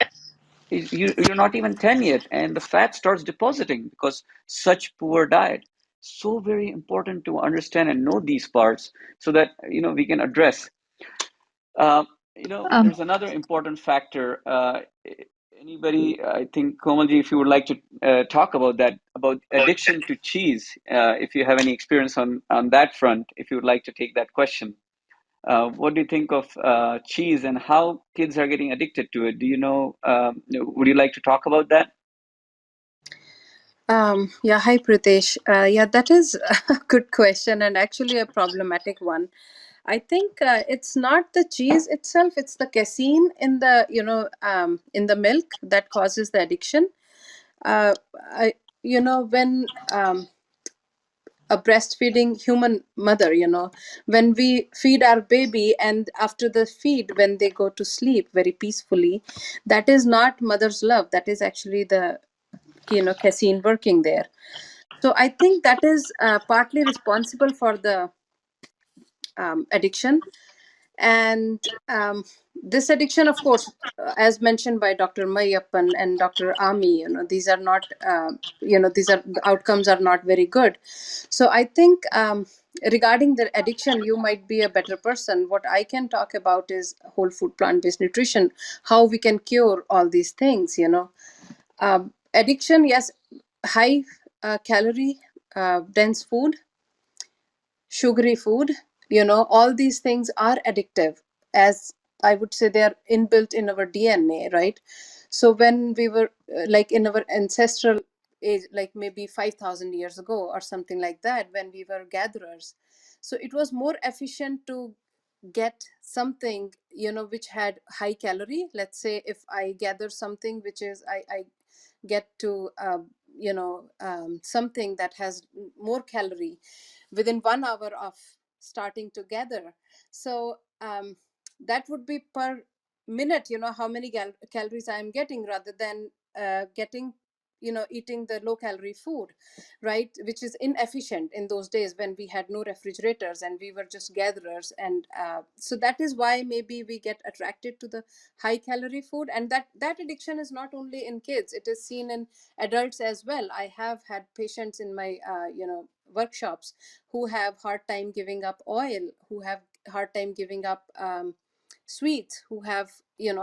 you're not even 10 yet, and the fat starts depositing because such poor diet. So very important to understand and know these parts so that we can address. There's another important factor. Anybody, I think, Komalji, if you would like to talk about that, about addiction to cheese, if you have any experience on that front, if you would like to take that question. What do you think of cheese and how kids are getting addicted to it? Do you know, would you like to talk about that? Yeah, hi Pritesh. Yeah, that is a good question and actually a problematic one. I think it's not the cheese itself; it's the casein in the in the milk that causes the addiction. When a breastfeeding human mother, when we feed our baby and after the feed, when they go to sleep very peacefully, that is not mother's love. That is actually the casein working there. So I think that is partly responsible for the addiction. And this addiction, of course, as mentioned by Dr. Mayappan and Dr. Ami, these are not, the outcomes are not very good. So I think regarding the addiction, you might be a better person. What I can talk about is whole food, plant-based nutrition, how we can cure all these things, addiction, yes, high calorie, dense food, sugary food, all these things are addictive, as I would say they are inbuilt in our DNA, right? So when we were like in our ancestral age, like maybe 5,000 years ago or something like that, when we were gatherers, so it was more efficient to get something which had high calorie. Let's say if I gather something which is I get to something that has more calorie within 1 hour of starting to gather. So that would be per minute, how many calories I am getting, rather than getting eating the low calorie food, right, which is inefficient in those days when we had no refrigerators and we were just gatherers. And so that is why maybe we get attracted to the high calorie food. And that addiction is not only in kids, it is seen in adults as well. I have had patients in my workshops who have hard time giving up oil, who have hard time giving up sweets, who have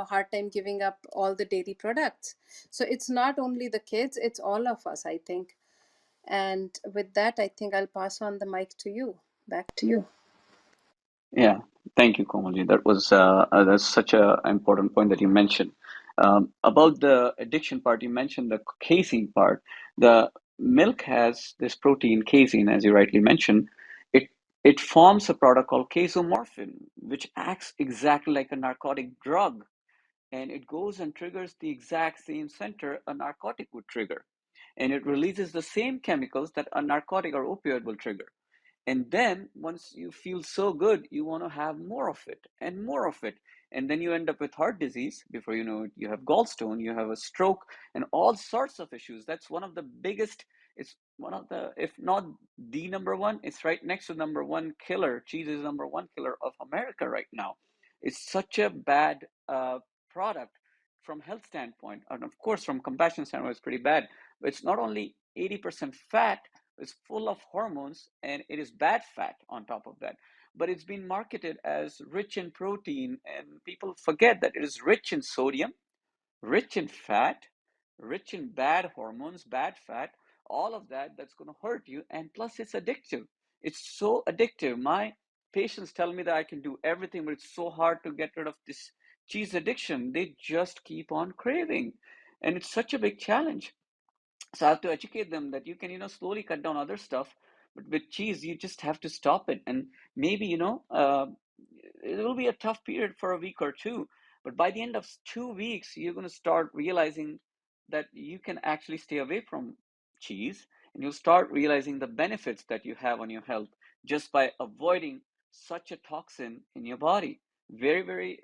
hard time giving up all the dairy products. So it's not only the kids, it's all of us, I think. And with that, I think I'll pass on the mic to you. Back to you. Yeah, thank you, Komalji. That's such a important point that you mentioned. About the addiction part, you mentioned the casein part. The milk has this protein casein, as you rightly mentioned. It it forms a product called casomorphin, which acts exactly like a narcotic drug, and it goes and triggers the exact same center a narcotic would trigger, and it releases the same chemicals that a narcotic or opioid will trigger. And then once you feel so good, you want to have more of it and more of it. And then you end up with heart disease. Before you know it, you have gallstone, you have a stroke, and all sorts of issues. That's one of the biggest, it's one of the, if not the number one, it's right next to number one killer. Cheese is number one killer of America right now. It's such a bad product from health standpoint. And of course, from compassion standpoint, it's pretty bad. But it's not only 80% fat, it's full of hormones, and it is bad fat on top of that. But it's been marketed as rich in protein, and people forget that it is rich in sodium, rich in fat, rich in bad hormones, bad fat, all of that that's going to hurt you. And plus, it's addictive. It's so addictive. My patients tell me that I can do everything, but it's so hard to get rid of this cheese addiction. They just keep on craving. And it's such a big challenge. So I have to educate them that you can, slowly cut down other stuff, but with cheese, you just have to stop it. And maybe, it will be a tough period for a week or two, but by the end of 2 weeks, you're going to start realizing that you can actually stay away from cheese, and you'll start realizing the benefits that you have on your health just by avoiding such a toxin in your body. Very, very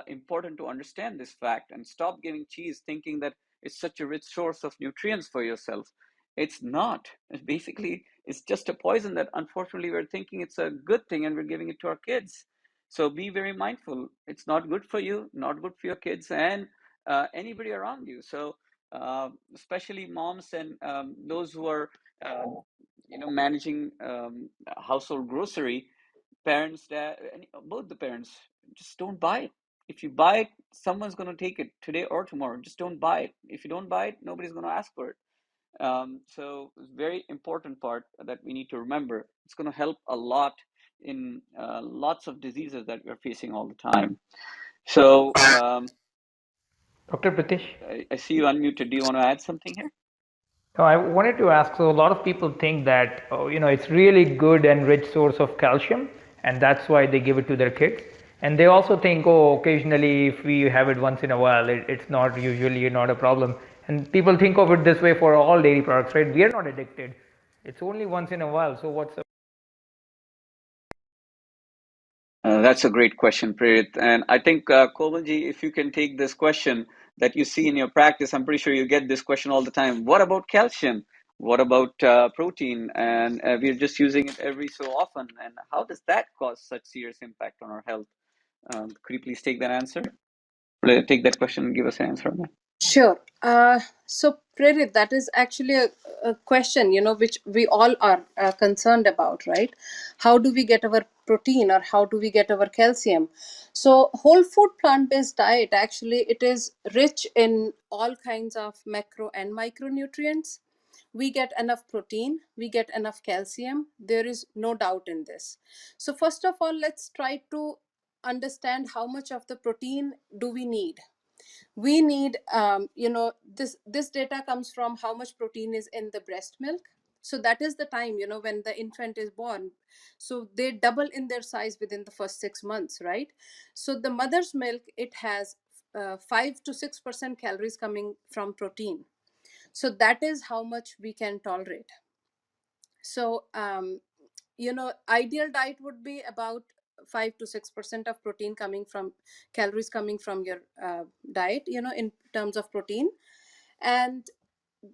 important to understand this fact and stop giving cheese thinking that it's such a rich source of nutrients for yourself. It's not. Basically, it's just a poison that unfortunately we're thinking it's a good thing and we're giving it to our kids. So be very mindful. It's not good for you, not good for your kids, and anybody around you. So especially moms and those who are, managing household grocery, parents, dad, both the parents, just don't buy it. If you buy it, someone's going to take it today or tomorrow. Just don't buy it. If you don't buy it, nobody's going to ask for it. So it's very important part that we need to remember. It's going to help a lot in lots of diseases that we're facing all the time. So Dr. Pritish? I see you unmuted. Do you want to add something here? No, I wanted to ask, so a lot of people think that, it's really good and rich source of calcium, and that's why they give it to their kids. And they also think, occasionally if we have it once in a while, it's not usually not a problem. And people think of it this way for all dairy products, right? We are not addicted. It's only once in a while. So what's the... That's a great question, Prerit. And I think, Kovalji, if you can take this question that you see in your practice, I'm pretty sure you get this question all the time. What about calcium? What about protein? And we're just using it every so often. And how does that cause such serious impact on our health? Could you please take that answer? Take that question and give us an answer on that. Sure. So, Prerit, that is actually a question, which we all are concerned about, right? How do we get our protein, or how do we get our calcium? So, whole food plant-based diet, actually, it is rich in all kinds of macro and micronutrients. We get enough protein, we get enough calcium. There is no doubt in this. So, first of all, let's try to understand how much of the protein do we need. We need, this data comes from how much protein is in the breast milk. So that is the time, when the infant is born. So they double in their size within the first 6 months, right? So the mother's milk, it has 5 to 6% calories coming from protein. So that is how much we can tolerate. So ideal diet would be about 5 to 6% of protein coming from calories coming from your diet, in terms of protein. And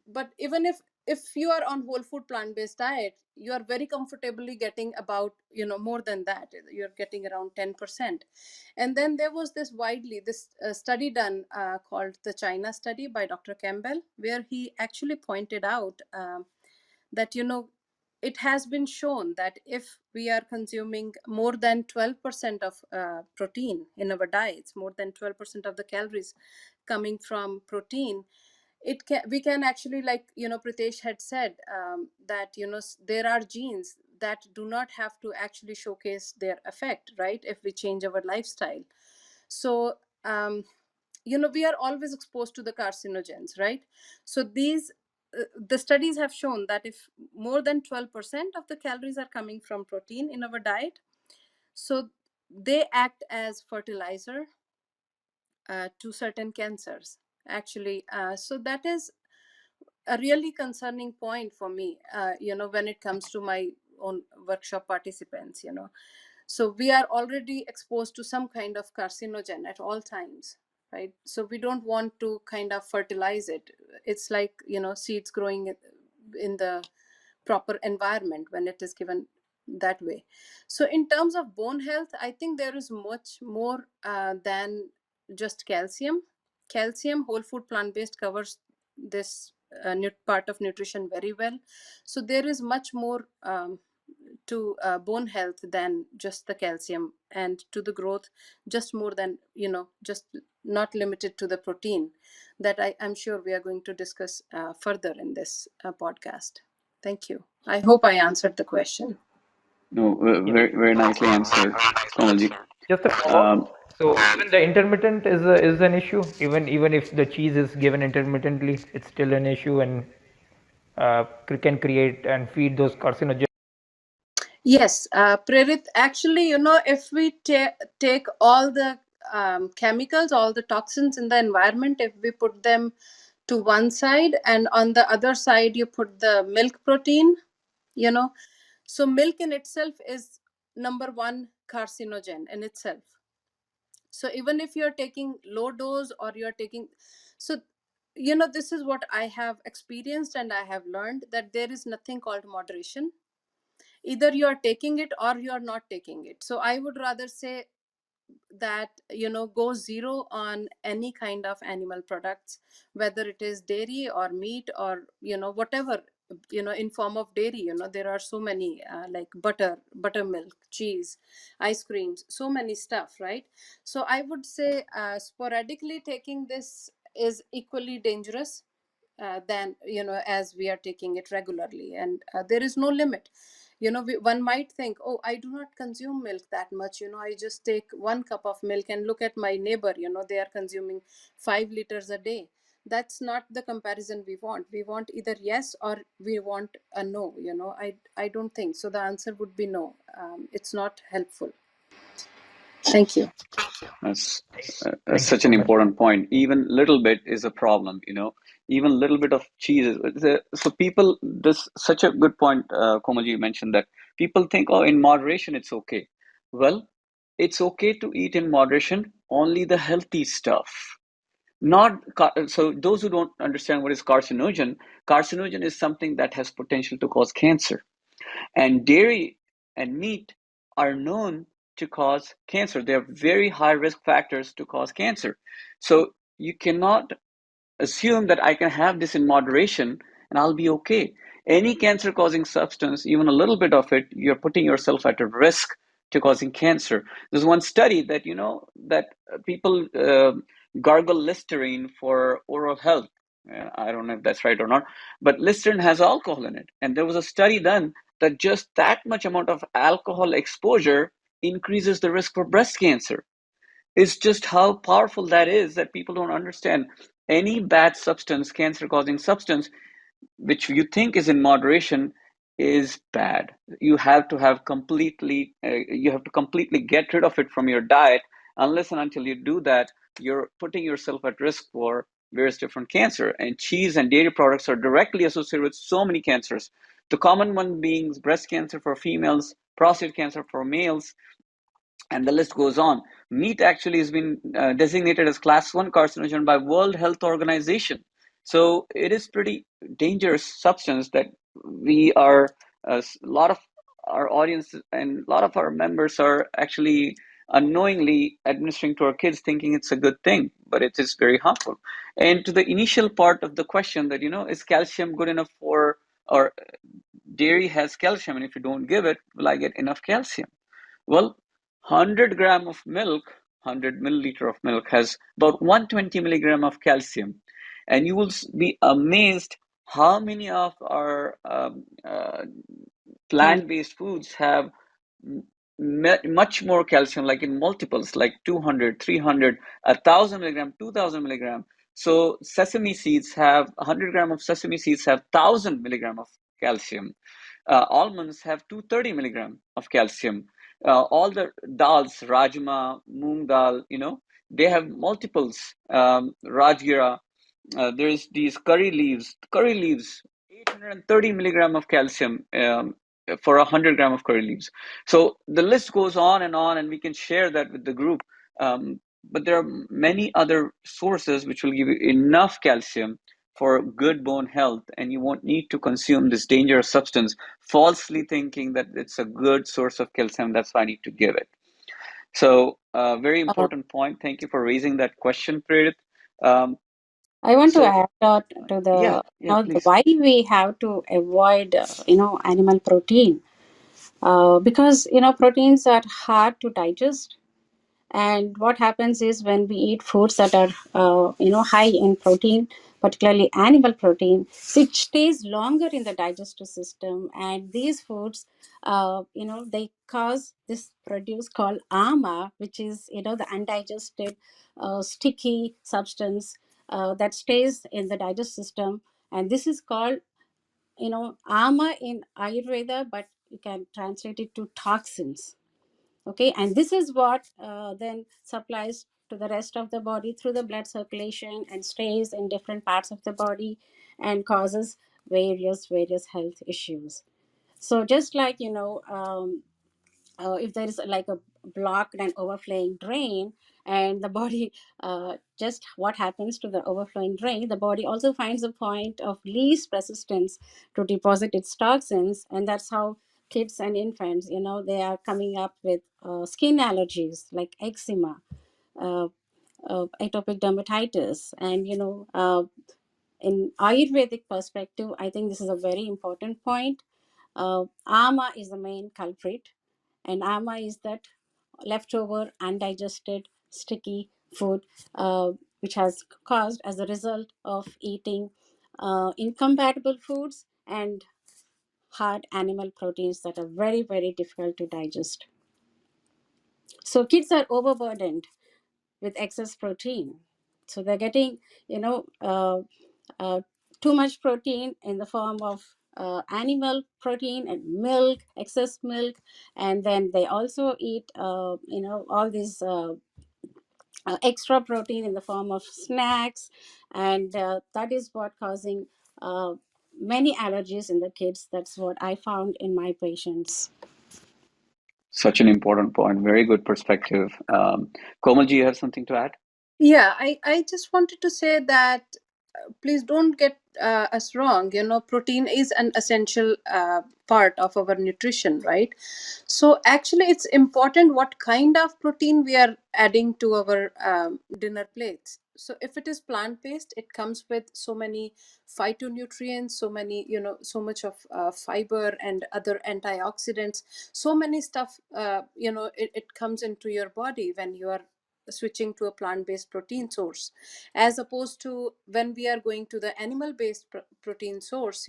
but even if you are on whole food plant-based diet, you are very comfortably getting about, more than that. You're getting around 10%. And then there was this study done called the China study by Dr. Campbell, where he actually pointed out that it has been shown that if we are consuming more than 12% of protein in our diets, more than 12% of the calories coming from protein, we can actually, like Pritesh had said, that there are genes that do not have to actually showcase their effect, right, if we change our lifestyle. So we are always exposed to the carcinogens, right? So the studies have shown that if more than 12% of the calories are coming from protein in our diet, so they act as fertilizer to certain cancers, actually. So that is a really concerning point for me, when it comes to my own workshop participants. So we are already exposed to some kind of carcinogen at all times, right? So we don't want to kind of fertilize it. It's like, seeds growing in the proper environment when it is given that way. So in terms of bone health, I think there is much more than just calcium. Calcium, whole food plant-based covers this part of nutrition very well. So there is much more to bone health than just the calcium, and to the growth, just more than, just not limited to the protein, that I'm sure we are going to discuss further in this podcast. Thank you. I hope I answered the question. No, very, very nicely answered, Komalji. Just a follow-up. So even the intermittent is an issue. Even if the cheese is given intermittently, it's still an issue, and can create and feed those carcinogens. Yes, Prerit, actually, if we take all the chemicals, all the toxins in the environment, if we put them to one side, and on the other side you put the milk protein, so milk in itself is number one carcinogen in itself. So even if you're taking low dose, or you're taking, so this is what I have experienced, and I have learned that there is nothing called moderation. Either you are taking it or you are not taking it. So I would rather say that go zero on any kind of animal products, whether it is dairy or meat, or whatever, in form of dairy. There are so many, like buttermilk, cheese, ice creams, so many stuff, right? So I would say sporadically taking this is equally dangerous than as we are taking it regularly. And there is no limit. One might think, oh, I do not consume milk that much, I just take 1 cup of milk, and look at my neighbor, they are consuming 5 liters a day. That's not the comparison we want. We want either yes, or we want a no. I don't think so. The answer would be no. It's not helpful. Thank you. That's Thank you such so an much. important point. Even little bit is a problem, even little bit of cheese. So people, this such a good point, Komalji mentioned that people think, oh, in moderation, it's okay. Well, it's okay to eat in moderation, only the healthy stuff. So those who don't understand what is carcinogen is something that has potential to cause cancer. And dairy and meat are known to cause cancer. They are very high risk factors to cause cancer. So you cannot assume that I can have this in moderation and I'll be okay. Any cancer causing substance, even a little bit of it, you're putting yourself at a risk to causing cancer. There's one study that, that people gargle Listerine for oral health. I don't know if that's right or not, but Listerine has alcohol in it. And there was a study done that just that much amount of alcohol exposure increases the risk for breast cancer. It's just how powerful that is that people don't understand. Any bad substance, cancer causing substance, which you think is in moderation, is bad. You have to completely get rid of it from your diet. Unless and until you do that, you're putting yourself at risk for various different cancer. And cheese and dairy products are directly associated with so many cancers. The common one being breast cancer for females, prostate cancer for males, and the list goes on. Meat actually has been designated as class 1 carcinogen by World Health Organization. So it is pretty dangerous substance that we are, a lot of our audience and a lot of our members are actually unknowingly administering to our kids thinking it's a good thing, but it is very harmful. And to the initial part of the question that, is calcium good enough for, or dairy has calcium, and if you don't give it, will I get enough calcium? Well, 100 gram of milk, 100 milliliter of milk has about 120 milligram of calcium. And you will be amazed how many of our plant-based foods have much more calcium, like in multiples, like 200, 300, 1,000 milligram, 2,000 milligram. So sesame seeds have 100 gram of sesame seeds have 1,000 milligram of calcium. Almonds have 230 milligram of calcium. All the dals, rajma, moong dal, they have multiples. Rajgira, there's these curry leaves, 830 milligram of calcium for 100 gram of curry leaves. So the list goes on, and we can share that with the group. But there are many other sources which will give you enough calcium for good bone health, and you won't need to consume this dangerous substance falsely thinking that it's a good source of calcium, that's why I need to give it. So very Uh, important point. Thank you for raising that question, Prerit. I want to So add to the, please. why we have to avoid animal protein, because proteins are hard to digest. And what happens is when we eat foods that are, high in protein, particularly animal protein, it stays longer in the digestive system. And these foods, they cause this produce called AMA, which is, the undigested, sticky substance that stays in the digestive system. And this is called, AMA in Ayurveda, but you can translate it to toxins. Okay, and this is what then supplies to the rest of the body through the blood circulation and stays in different parts of the body and causes various health issues. So just like if there is like a blocked and overflowing drain, and the body, just what happens to the overflowing drain, the body also finds a point of least resistance to deposit its toxins. And that's how kids and infants, they are coming up with skin allergies like eczema, uh, atopic dermatitis. And in Ayurvedic perspective, I think this is a very important point. AMA is the main culprit, and AMA is that leftover, undigested, sticky food, which has caused as a result of eating incompatible foods and hard animal proteins that are very difficult to digest. So kids are overburdened with excess protein. So they're getting, uh, too much protein in the form of animal protein and milk, excess milk, and then they also eat, all these extra protein in the form of snacks, and that is what causing uh, many allergies in the kids. That's what I found in my patients. Such an important point. Very good perspective. Komal, do you have something to add? Yeah, I just wanted to say that please don't get us wrong. Protein is an essential part of our nutrition, right? So actually, it's important what kind of protein we are adding to our dinner plates. So if it is plant-based, it comes with so many phytonutrients, so many, so much of fiber and other antioxidants, so many stuff, it comes into your body when you are switching to a plant-based protein source, as opposed to when we are going to the animal-based protein source,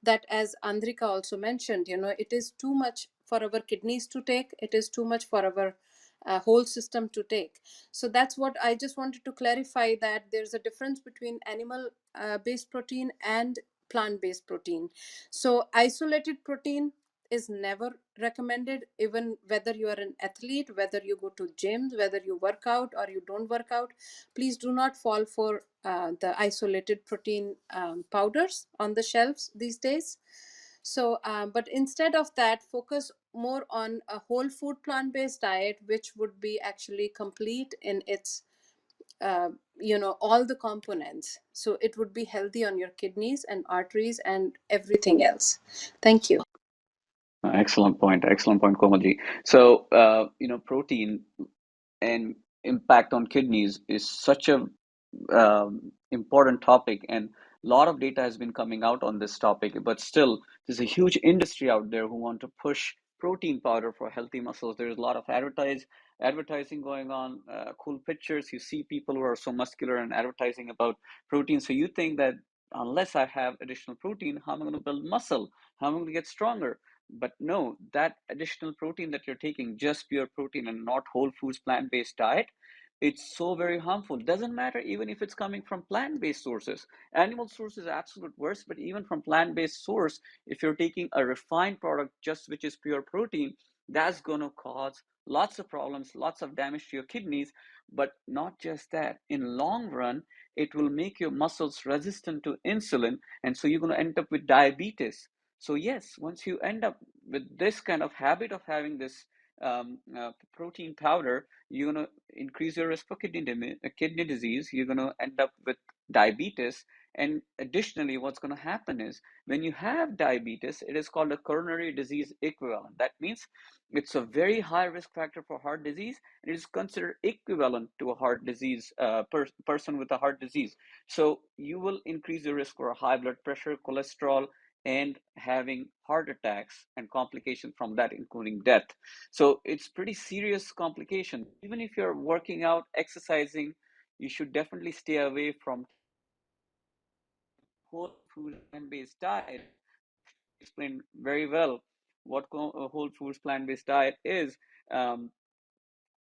that, as Andrika also mentioned, it is too much for our kidneys to take, it is too much for our whole system to take. So that's what I just wanted to clarify, that there's a difference between animal based protein and plant-based protein. So isolated protein is never recommended, even whether you are an athlete, whether you go to gyms, whether you work out or you don't work out. Please do not fall for the isolated protein powders on the shelves these days. So but instead of that, focus more on a whole food plant-based diet, which would be actually complete in its all the components, so it would be healthy on your kidneys and arteries and everything else. Thank you. Excellent point, Komalji. So, protein and impact on kidneys is such a important topic, and a lot of data has been coming out on this topic, but still there's a huge industry out there who want to push protein powder for healthy muscles. There's a lot of advertising going on, cool pictures. You see people who are so muscular and advertising about protein. So you think that unless I have additional protein, how am I going to build muscle? How am I going to get stronger? But no, that additional protein that you're taking, just pure protein and not whole foods, plant-based diet, it's so very harmful. Doesn't matter even if it's coming from plant-based sources. Animal source is absolute worst, but even from plant-based source, if you're taking a refined product just which is pure protein, that's going to cause lots of problems, lots of damage to your kidneys. But not just that, in long run, it will make your muscles resistant to insulin, and so you're going to end up with diabetes. So yes, once you end up with this kind of habit of having this protein powder, you're going to increase your risk for kidney disease. You're going to end up with diabetes. And additionally, what's going to happen is when you have diabetes, it is called a coronary disease equivalent. That means it's a very high risk factor for heart disease, and it is considered equivalent to a heart disease person with a heart disease. So you will increase your risk for high blood pressure, cholesterol, and having heart attacks and complications from that, including death. So it's pretty serious complication. Even if you're working out, exercising, you should definitely stay away from whole food plant-based diet. Explained very well what whole foods plant-based diet is. Um,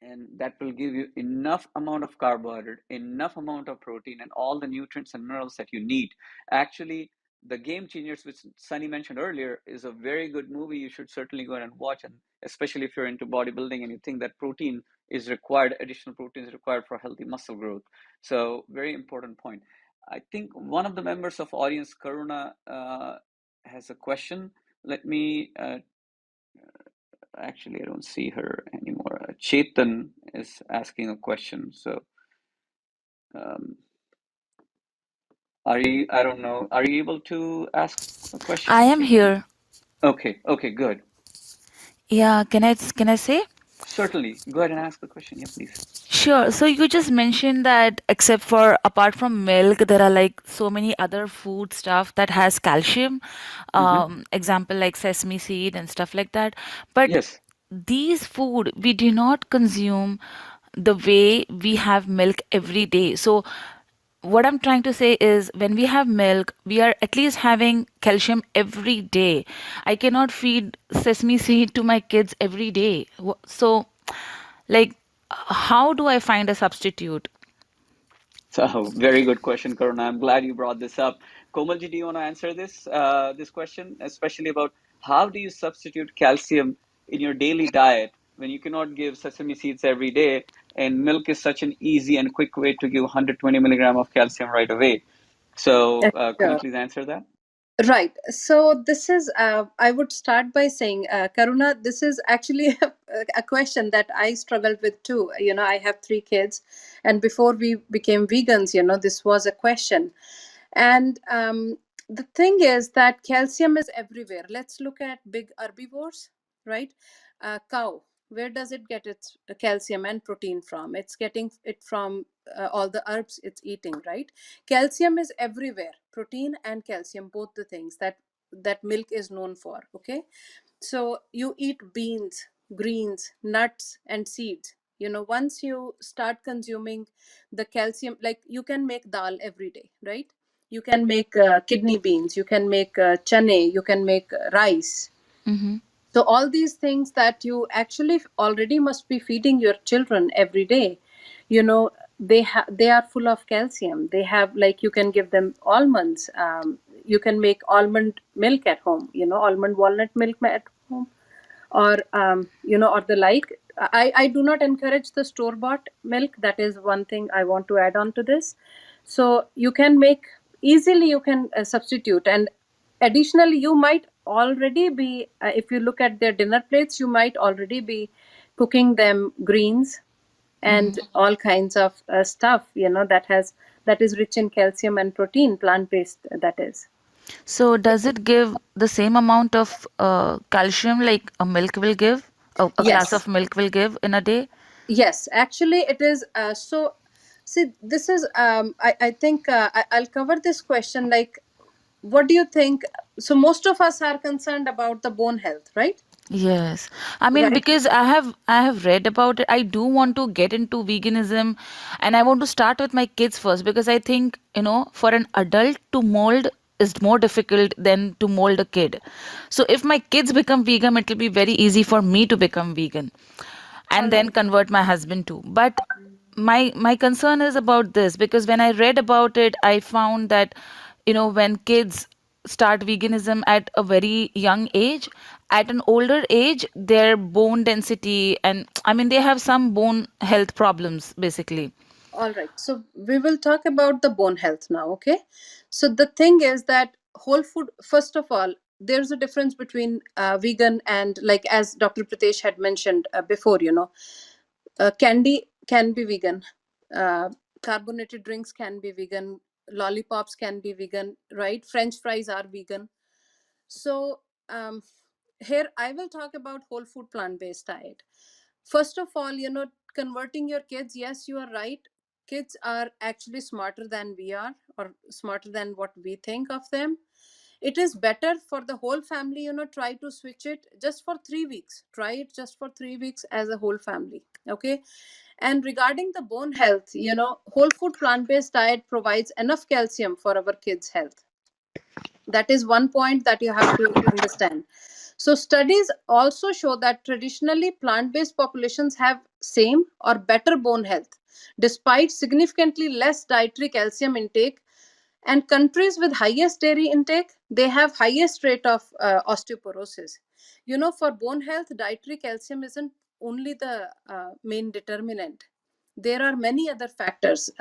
and that will give you enough amount of carbohydrate, enough amount of protein, and all the nutrients and minerals that you need. Actually, the Game Changers, which Sunny mentioned earlier, is a very good movie. You should certainly go and watch, and especially if you're into bodybuilding and you think that protein is required, additional protein is required for healthy muscle growth. So very important point. I think one of the members of audience, Karuna, has a question. Let me actually, I don't see her anymore. Chetan is asking a question. So, are you, I don't know, are you able to ask a question, I am Chetan? here. Okay, good. Yeah, can I say? Certainly. Go ahead and ask the question. Yeah, please. Sure. So you just mentioned that except for apart from milk, there are like so many other food stuff that has calcium. Mm-hmm. Example like sesame seed and stuff like that. But Yes. these food we do not consume the way we have milk every day. So what I'm trying to say is when we have milk, we are at least having calcium every day. I cannot feed sesame seed to my kids every day. So, like, how do I find a substitute? So very good question, Karuna. I'm glad you brought this up. Komalji, do you want to answer this question, especially about how do you substitute calcium in your daily diet when you cannot give sesame seeds every day, and milk is such an easy and quick way to give 120 milligram of calcium right away. So could you Sure. please answer that? Right. So this is, I would start by saying, Karuna, this is actually a question that I struggled with too. I have 3 kids, and before we became vegans, this was a question. And the thing is that calcium is everywhere. Let's look at big herbivores, right? Cow, where does it get its calcium and protein from? It's getting it from all the herbs it's eating, right? Calcium is everywhere. Protein and calcium, both the things that milk is known for. Okay, so you eat beans, greens, nuts, and seeds. Once you start consuming the calcium, like you can make dal every day, right? You can make kidney beans, you can make chane, you can make rice. Mm-hmm. So all these things that you actually already must be feeding your children every day, they are full of calcium. They have, like, you can give them almonds. You can make almond milk at home. Almond walnut milk at home, or or the like. I do not encourage the store bought milk. That is one thing I want to add on to this. So you can make easily, you can substitute. And additionally, you might already be, if you look at their dinner plates, you might already be cooking them greens and all kinds of stuff, that is rich in calcium and protein, plant based, that is. So does it give the same amount of calcium like a milk will give, a glass Yes. of milk will give in a day? Yes, actually it is. So see, this is, I think I'll cover this question, like, what do you think? So most of us are concerned about the bone health, right? Yes. I mean, Right. because I have read about it. I do want to get into veganism, and I want to start with my kids first, because I think, for an adult to mold is more difficult than to mold a kid. So if my kids become vegan, it will be very easy for me to become vegan All and then right. convert my husband too. But my concern is about this, because when I read about it, I found that, when kids start veganism at a very young age, at an older age their bone density, and I mean they have some bone health problems basically. All right. So we will talk about the bone health now. Okay. So the thing is that whole food, first of all, there's a difference between vegan and, like, as Dr. Pritesh had mentioned before, candy can be vegan, uh, carbonated drinks can be vegan, lollipops can be vegan, right? French fries are vegan. So here I will talk about whole food plant-based diet. First of all, converting your kids, yes, you are right. Kids are actually smarter than we are, or smarter than what we think of them. It is better for the whole family, try to switch it just for 3 weeks. Try it just for 3 weeks as a whole family. Okay. And regarding the bone health, whole food plant-based diet provides enough calcium for our kids' health. That is one point that you have to understand. So studies also show that traditionally plant-based populations have same or better bone health despite significantly less dietary calcium intake. And countries with highest dairy intake, they have highest rate of osteoporosis. For bone health, dietary calcium isn't only the main determinant. There are many other factors,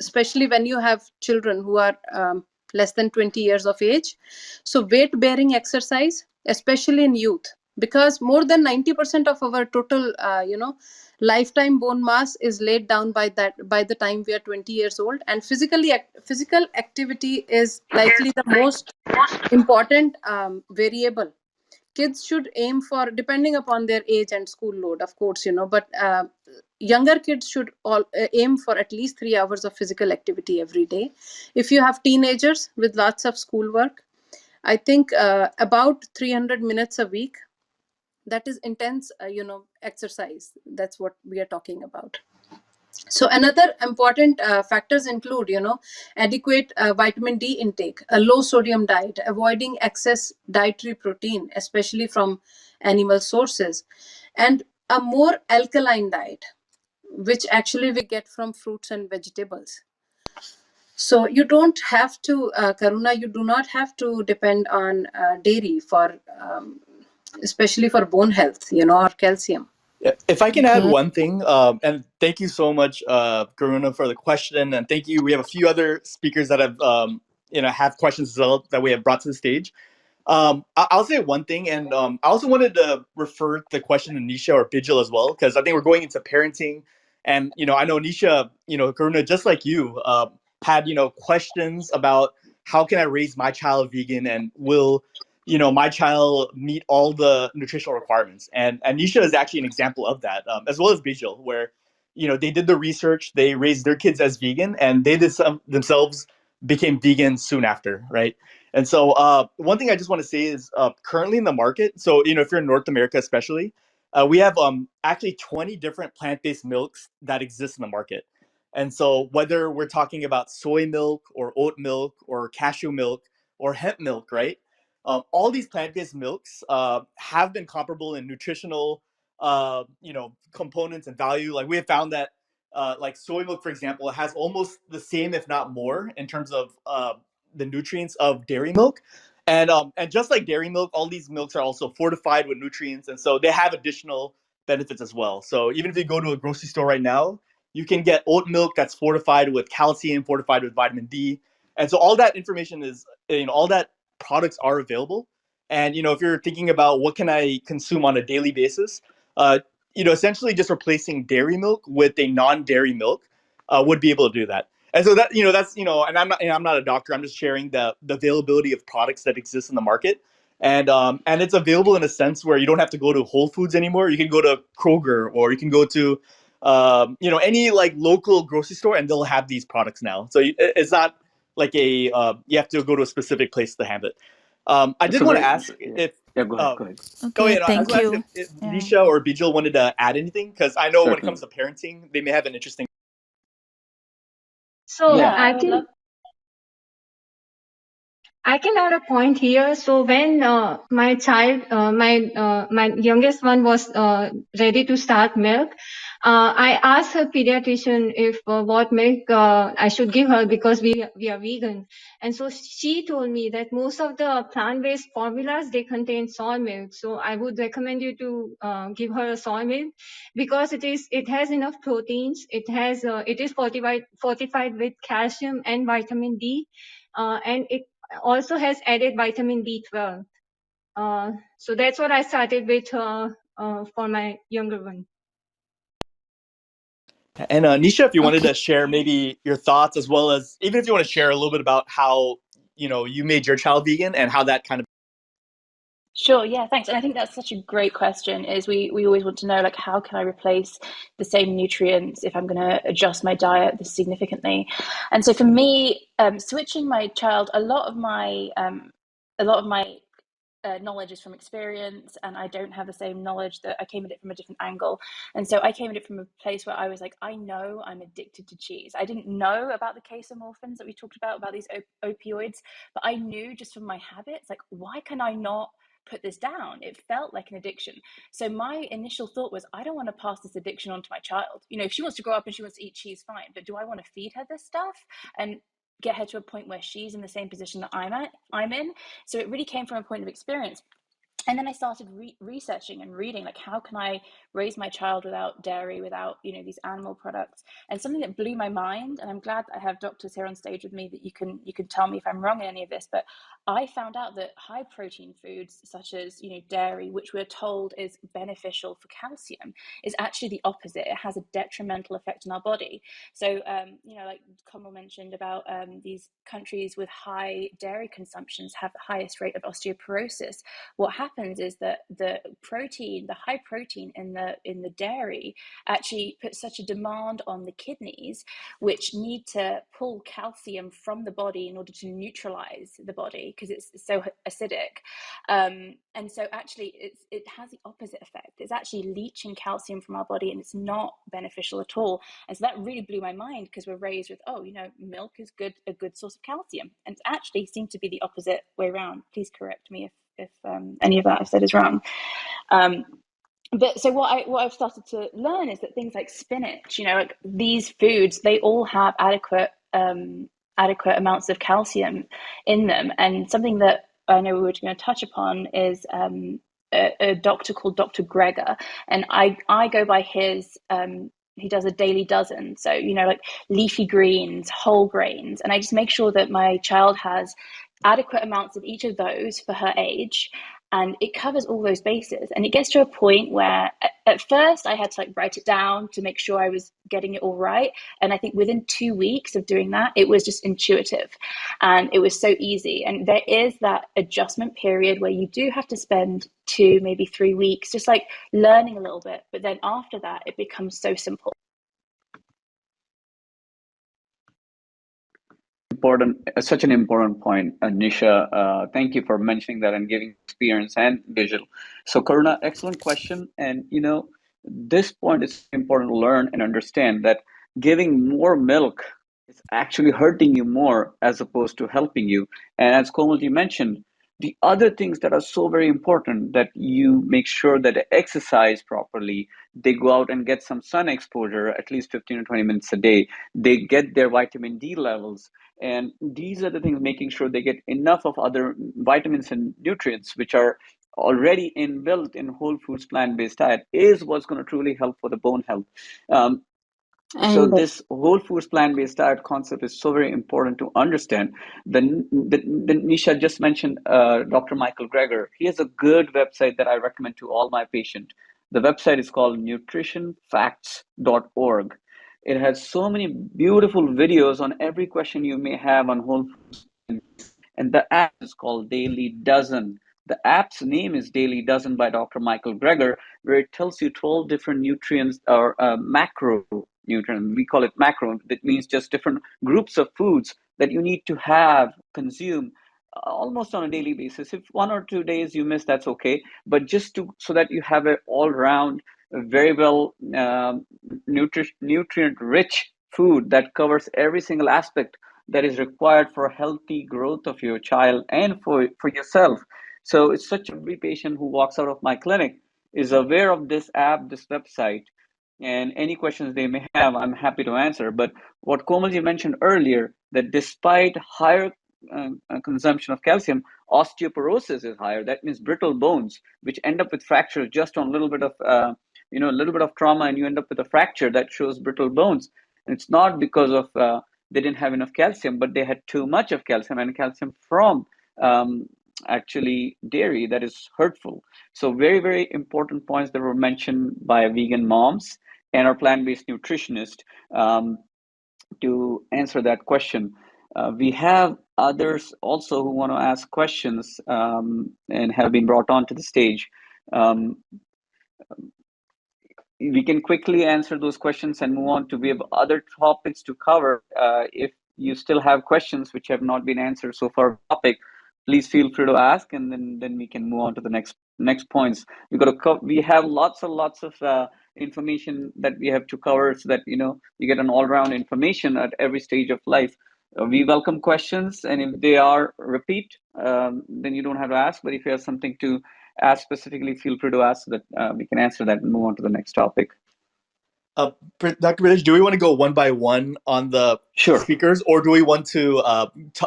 especially when you have children who are less than 20 years of age. So weight bearing exercise, especially in youth, because more than 90% of our total lifetime bone mass is laid down by the time we are 20 years old. And physical activity is likely the most important variable. Kids should aim for, depending upon their age and school load, of course, but younger kids should all aim for at least 3 hours of physical activity every day. If you have teenagers with lots of schoolwork, I think about 300 minutes a week, that is intense exercise. That's what we are talking about. So another important factors include, adequate vitamin D intake, a low sodium diet, avoiding excess dietary protein, especially from animal sources, and a more alkaline diet, which actually we get from fruits and vegetables. So you don't have to, Karuna, you do not have to depend on dairy for, especially for bone health, or calcium. If I can add Okay. one thing, and thank you so much, Karuna, for the question, and thank you. We have a few other speakers that have have questions as well that we have brought to the stage. I'll say one thing, and I also wanted to refer the question to Nisha or Bijal as well, because I think we're going into parenting, and I know Nisha, Karuna, just like you, had questions about how can I raise my child vegan, and will my child meet all the nutritional requirements, and Nisha is actually an example of that, as well as Bijal, where they did the research, they raised their kids as vegan, and they themselves became vegan soon after, right? And so one thing I just want to say is currently in the market, so if you're in North America especially, we have actually 20 different plant-based milks that exist in the market. And so whether we're talking about soy milk or oat milk or cashew milk or hemp milk, right? All these plant-based milks have been comparable in nutritional components and value. Like we have found that like soy milk, for example, has almost the same, if not more, in terms of the nutrients of dairy milk. And just like dairy milk, all these milks are also fortified with nutrients, and so they have additional benefits as well. So even if you go to a grocery store right now, you can get oat milk that's fortified with calcium, fortified with vitamin D, and so all that information is, all that products are available. And if you're thinking about what can I consume on a daily basis, essentially just replacing dairy milk with a non-dairy milk would be able to do that. And so that that's and I'm not a doctor. I'm just sharing the availability of products that exist in the market, and it's available in a sense where you don't have to go to Whole Foods anymore. You can go to Kroger, or you can go to any like local grocery store, and they'll have these products now. So it's not like a you have to go to a specific place to have it. I did want to ask if go ahead. Go ahead. Okay, I was thank going to you. ask if Yeah. Nisha or Bijal wanted to add anything, because I know when it Certainly. comes to parenting, they may have an interesting. So Yeah, I I would love. can add a point here. So when my youngest one was ready to start milk, I asked her pediatrician if what milk I should give her, because we are vegan. And so she told me that most of the plant-based formulas, they contain soy milk. So I would recommend you to give her a soy milk, because it has enough proteins. It is fortified with calcium and vitamin D, and it also has added vitamin B12. So that's what I started with for my younger one. And Nisha, if you wanted Okay. to share maybe your thoughts, as well as even if you want to share a little bit about how you made your child vegan and how that kind of. Sure, yeah, thanks. And I think that's such a great question, is we always want to know, like, how can I replace the same nutrients if I'm going to adjust my diet this significantly? And so for me, switching my child, a lot of my knowledge is from experience, and I don't have the same knowledge. That I came at it from a different angle. And so I came at it from a place where I was like, I know I'm addicted to cheese. I didn't know about the casomorphins that we talked about these opioids, but I knew just from my habits, like, why can I not put this down? It felt like an addiction. So my initial thought was, I don't want to pass this addiction on to my child. If she wants to grow up and she wants to eat cheese, fine, but do I want to feed her this stuff and get her to a point where she's in the same position that I'm in? So it really came from a point of experience. And then I started researching and reading, like, how can I raise my child without dairy, without these animal products? And something that blew my mind, and I'm glad that I have doctors here on stage with me that you can tell me if I'm wrong in any of this, but I found out that high protein foods such as dairy, which we're told is beneficial for calcium, is actually the opposite. It has a detrimental effect on our body. So like Kamal mentioned about these countries with high dairy consumptions have the highest rate of osteoporosis. What happens is that the high protein in the dairy actually puts such a demand on the kidneys, which need to pull calcium from the body in order to neutralize the body because it's so acidic. And so actually it has the opposite effect. It's actually leaching calcium from our body, and it's not beneficial at all. And so that really blew my mind, because we're raised with, milk is a good source of calcium, and it actually seemed to be the opposite way around. Please correct me if any of that I've said is wrong. But so what I've started to learn is that things like spinach, like these foods, they all have adequate amounts of calcium in them. And something that I know we were going to touch upon is a doctor called Dr. Greger, and I go by his he does a daily dozen. So, like leafy greens, whole grains. And I just make sure that my child has adequate amounts of each of those for her age. And it covers all those bases. And it gets to a point where at first I had to write it down to make sure I was getting it all right. And I think within 2 weeks of doing that, it was just intuitive and it was so easy. And there is that adjustment period where you do have to spend 2, maybe 3 weeks, just learning a little bit. But then after that, it becomes so simple. Such an important point, Nisha. Thank you for mentioning that and giving experience and visual. So, Karuna, excellent question. And this point is important to learn and understand that giving more milk is actually hurting you more as opposed to helping you. And as Komalji mentioned, the other things that are so very important, that you make sure that they exercise properly, they go out and get some sun exposure at least 15 to 20 minutes a day, they get their vitamin D levels. And these are the things, making sure they get enough of other vitamins and nutrients, which are already inbuilt in whole foods plant-based diet, is what's going to truly help for the bone health. So And this whole foods plant-based diet concept is so very important to understand. The Nisha just mentioned Dr. Michael Greger. He has a good website that I recommend to all my patients. The website is called nutritionfacts.org. It has so many beautiful videos on every question you may have on whole foods. And the app is called Daily Dozen. The app's name is Daily Dozen by Dr. Michael Greger, where it tells you 12 different nutrients or macro nutrients. We call it macro. That means just different groups of foods that you need to have, consume almost on a daily basis. If 1 or 2 days you miss, that's okay. But just so that you have an all-round, very well nutrient-rich food that covers every single aspect that is required for healthy growth of your child and for yourself. So it's such every patient who walks out of my clinic is aware of this app, this website, and any questions they may have, I'm happy to answer. But what Komalji mentioned earlier, that despite higher consumption of calcium, osteoporosis is higher. That means brittle bones, which end up with fractures just on a little bit of a little bit of trauma, and you end up with a fracture that shows brittle bones. And it's not because of they didn't have enough calcium, but they had too much of calcium, and calcium from actually dairy that is hurtful. So very, very important points that were mentioned by vegan moms and our plant-based nutritionist to answer that question. We have others also who want to ask questions and have been brought onto the stage. We can quickly answer those questions and move on to, we have other topics to cover. If you still have questions which have not been answered so far topic, please feel free to ask, and then we can move on to the next points. We have lots and lots of information that we have to cover, so that you get an all-round information at every stage of life. We welcome questions, and if they are repeat, then you don't have to ask. But if you have something to ask specifically, feel free to ask, so that we can answer that and move on to the next topic. Dr. British, do we want to go one by one on the Sure. speakers, or do we want to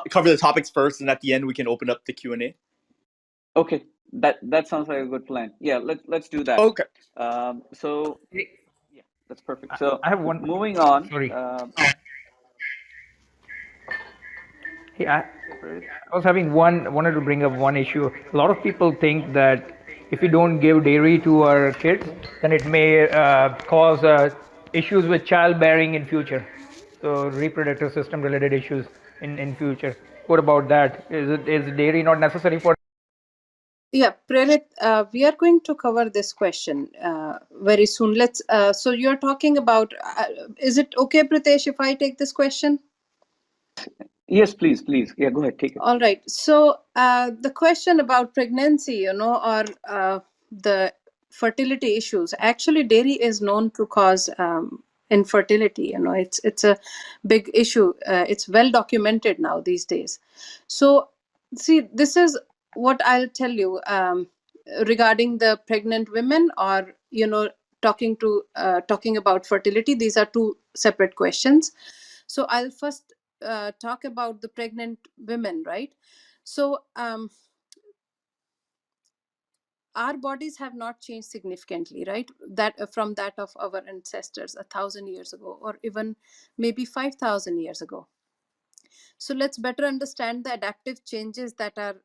cover the topics first, and at the end we can open up the Q&A? Okay, that sounds like a good plan. Yeah, let's do that. Okay. So yeah, that's perfect. So I have one. Moving on. Sorry. Hey, I was wanted to bring up one issue. A lot of people think that if we don't give dairy to our kids, then it may cause issues with childbearing in future. So reproductive system related issues in future. What about that? Is dairy not necessary for? Yeah, Prerit, we are going to cover this question very soon. Let's. So you're talking about. Is it okay, Pritesh, if I take this question? Yes, please. Yeah, go ahead, take it. All right. So the question about pregnancy, or the fertility issues. Actually, dairy is known to cause infertility. It's a big issue. It's well documented now these days. So, see, this is what I'll tell you regarding the pregnant women, or talking about fertility. These are two separate questions. So I'll first talk about the pregnant women, right? So our bodies have not changed significantly, right? That from that of our ancestors 1,000 years ago, or even maybe 5,000 years ago. So let's better understand the adaptive changes that are,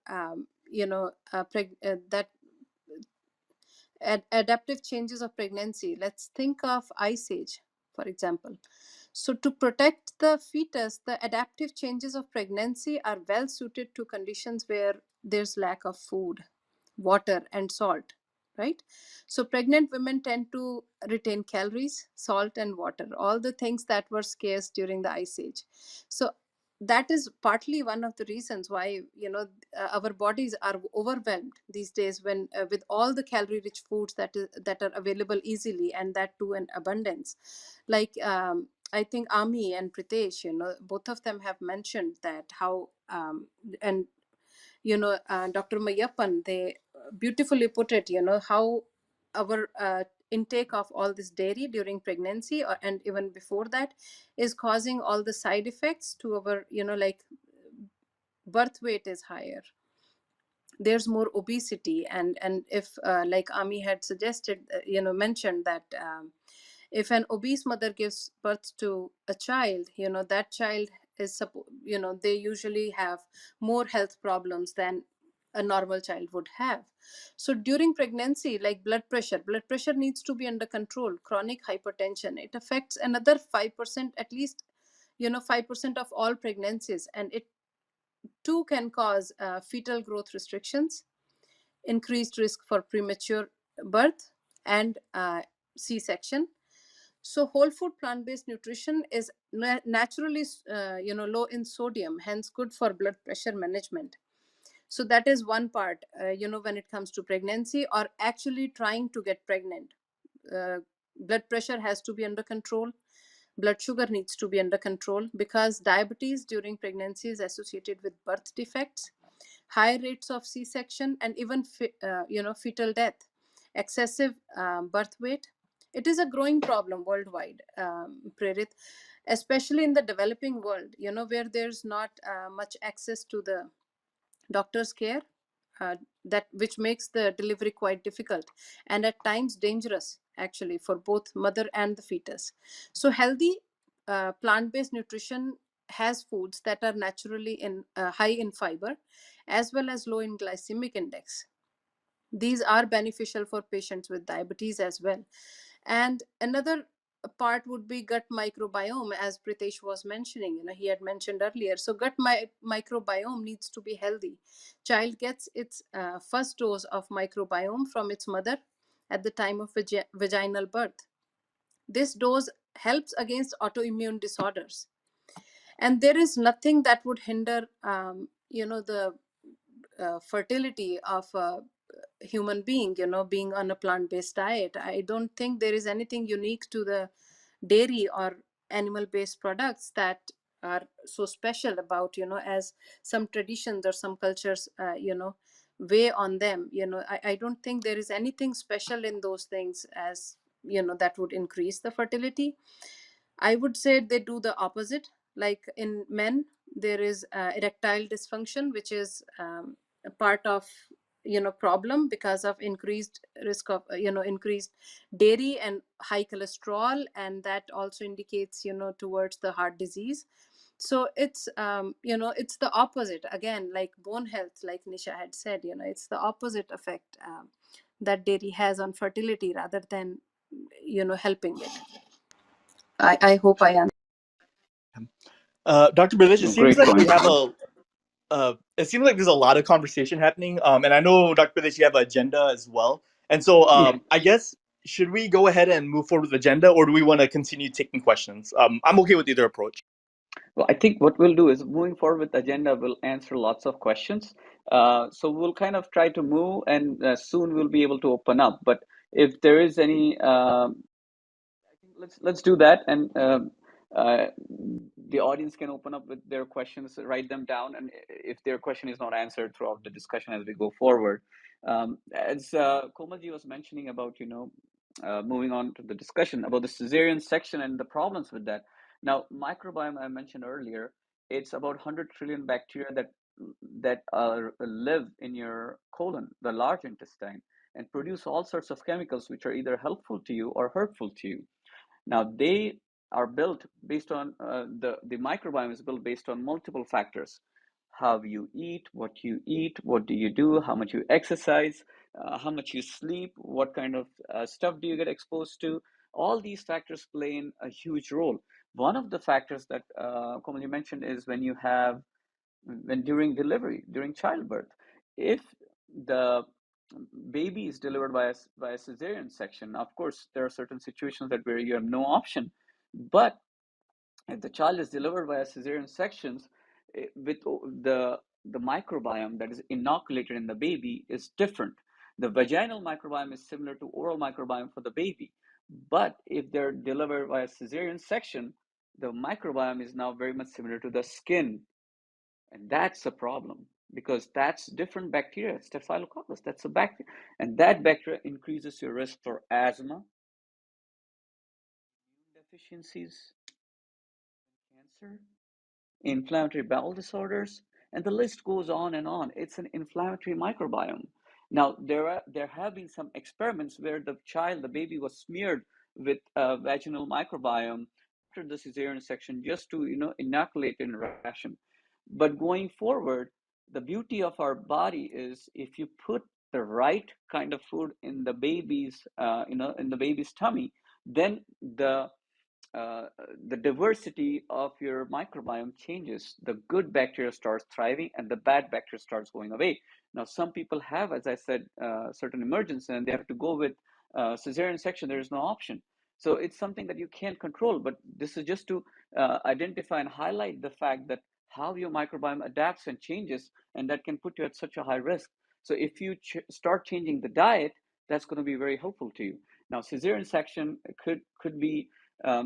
that adaptive changes of pregnancy. Let's think of Ice Age, for example. So to protect the fetus, the adaptive changes of pregnancy are well suited to conditions where there's lack of food, water, and salt, right? So pregnant women tend to retain calories, salt, and water, all the things that were scarce during the Ice Age. So that is partly one of the reasons why, our bodies are overwhelmed these days, when with all the calorie rich foods that are available easily, and that too in abundance. Like I think Ami and Pritesh, both of them have mentioned that how and Dr. Mayappan, they beautifully put it, how our intake of all this dairy during pregnancy, and even before that, is causing all the side effects to our, like birth weight is higher, there's more obesity, and if like Ami had suggested, mentioned that if an obese mother gives birth to a child, that child is they usually have more health problems than a normal child would have. So during pregnancy, like blood pressure needs to be under control. Chronic hypertension, it affects another 5%, at least 5% of all pregnancies, and it too can cause fetal growth restrictions, increased risk for premature birth, and C-section. So whole food plant-based nutrition is naturally low in sodium, hence good for blood pressure management. So that is one part, when it comes to pregnancy or actually trying to get pregnant. Blood pressure has to be under control. Blood sugar needs to be under control, because diabetes during pregnancy is associated with birth defects, high rates of C-section, and even fetal death. Excessive birth weight, it is a growing problem worldwide, Prerit, especially in the developing world, where there's not much access to the doctor's care, that which makes the delivery quite difficult and at times dangerous, actually, for both mother and the fetus. So healthy plant-based nutrition has foods that are naturally high in fiber, as well as low in glycemic index. These are beneficial for patients with diabetes as well. And another part would be gut microbiome, as Pritesh was mentioning, he had mentioned earlier. So gut microbiome needs to be healthy. Child gets its first dose of microbiome from its mother at the time of vaginal birth. This dose helps against autoimmune disorders, and there is nothing that would hinder the fertility of a human being, being on a plant-based diet. I don't think there is anything unique to the dairy or animal-based products that are so special about, as some traditions or some cultures weigh on them. I don't think there is anything special in those things, as that would increase the fertility. I would say they do the opposite. Like in men, there is erectile dysfunction, which is a part of problem because of increased risk of increased dairy and high cholesterol, and that also indicates towards the heart disease. So it's it's the opposite again, like bone health, like Nisha had said, it's the opposite effect that dairy has on fertility rather than helping it. I hope I answered. Dr. British, it No, seems great like we point. have it seems like there's a lot of conversation happening. And I know, Dr. British, you have an agenda as well. And so Yeah. I guess, should we go ahead and move forward with the agenda, or do we want to continue taking questions? I'm okay with either approach. Well, I think what we'll do is, moving forward with the agenda, we'll answer lots of questions. So we'll kind of try to move, and soon we'll be able to open up. But if there is any, I think let's do that, and uh, the audience can open up with their questions, write them down, and if their question is not answered throughout the discussion as we go forward, as Komalji was mentioning about, moving on to the discussion about the cesarean section and the problems with that. Now, microbiome, I mentioned earlier, it's about 100 trillion bacteria that live in your colon, the large intestine. and produce all sorts of chemicals which are either helpful to you or hurtful to you. Now, they are built based on the microbiome is built based on multiple factors: how you eat, what do you do, how much you exercise, how much you sleep, what kind of stuff do you get exposed to. All these factors play in a huge role. One of the factors that Komal, you mentioned is when during delivery, during childbirth, if the baby is delivered by a cesarean section, of course there are certain situations that where you have no option, but if the child is delivered by a cesarean sections, with the microbiome that is inoculated in the baby is different. The vaginal microbiome is similar to oral microbiome for the baby, but if they're delivered by a cesarean section, the microbiome is now very much similar to the skin, and that's a problem because that's different bacteria. Staphylococcus, that's a bacteria, and that bacteria increases your risk for asthma, immune deficiencies, cancer, inflammatory bowel disorders, and the list goes on and on. It's an inflammatory microbiome. Now, there have been some experiments where the baby was smeared with a vaginal microbiome after the cesarean section just to inoculate in ration. But going forward, the beauty of our body is if you put the right kind of food in the baby's in the baby's tummy, then uh, the diversity of your microbiome changes. The good bacteria starts thriving and the bad bacteria starts going away. Now, some people have, as I said, certain emergencies and they have to go with cesarean section. There is no option. So it's something that you can't control, but this is just to identify and highlight the fact that how your microbiome adapts and changes, and that can put you at such a high risk. So if you start changing the diet, that's going to be very helpful to you. Now, cesarean section could be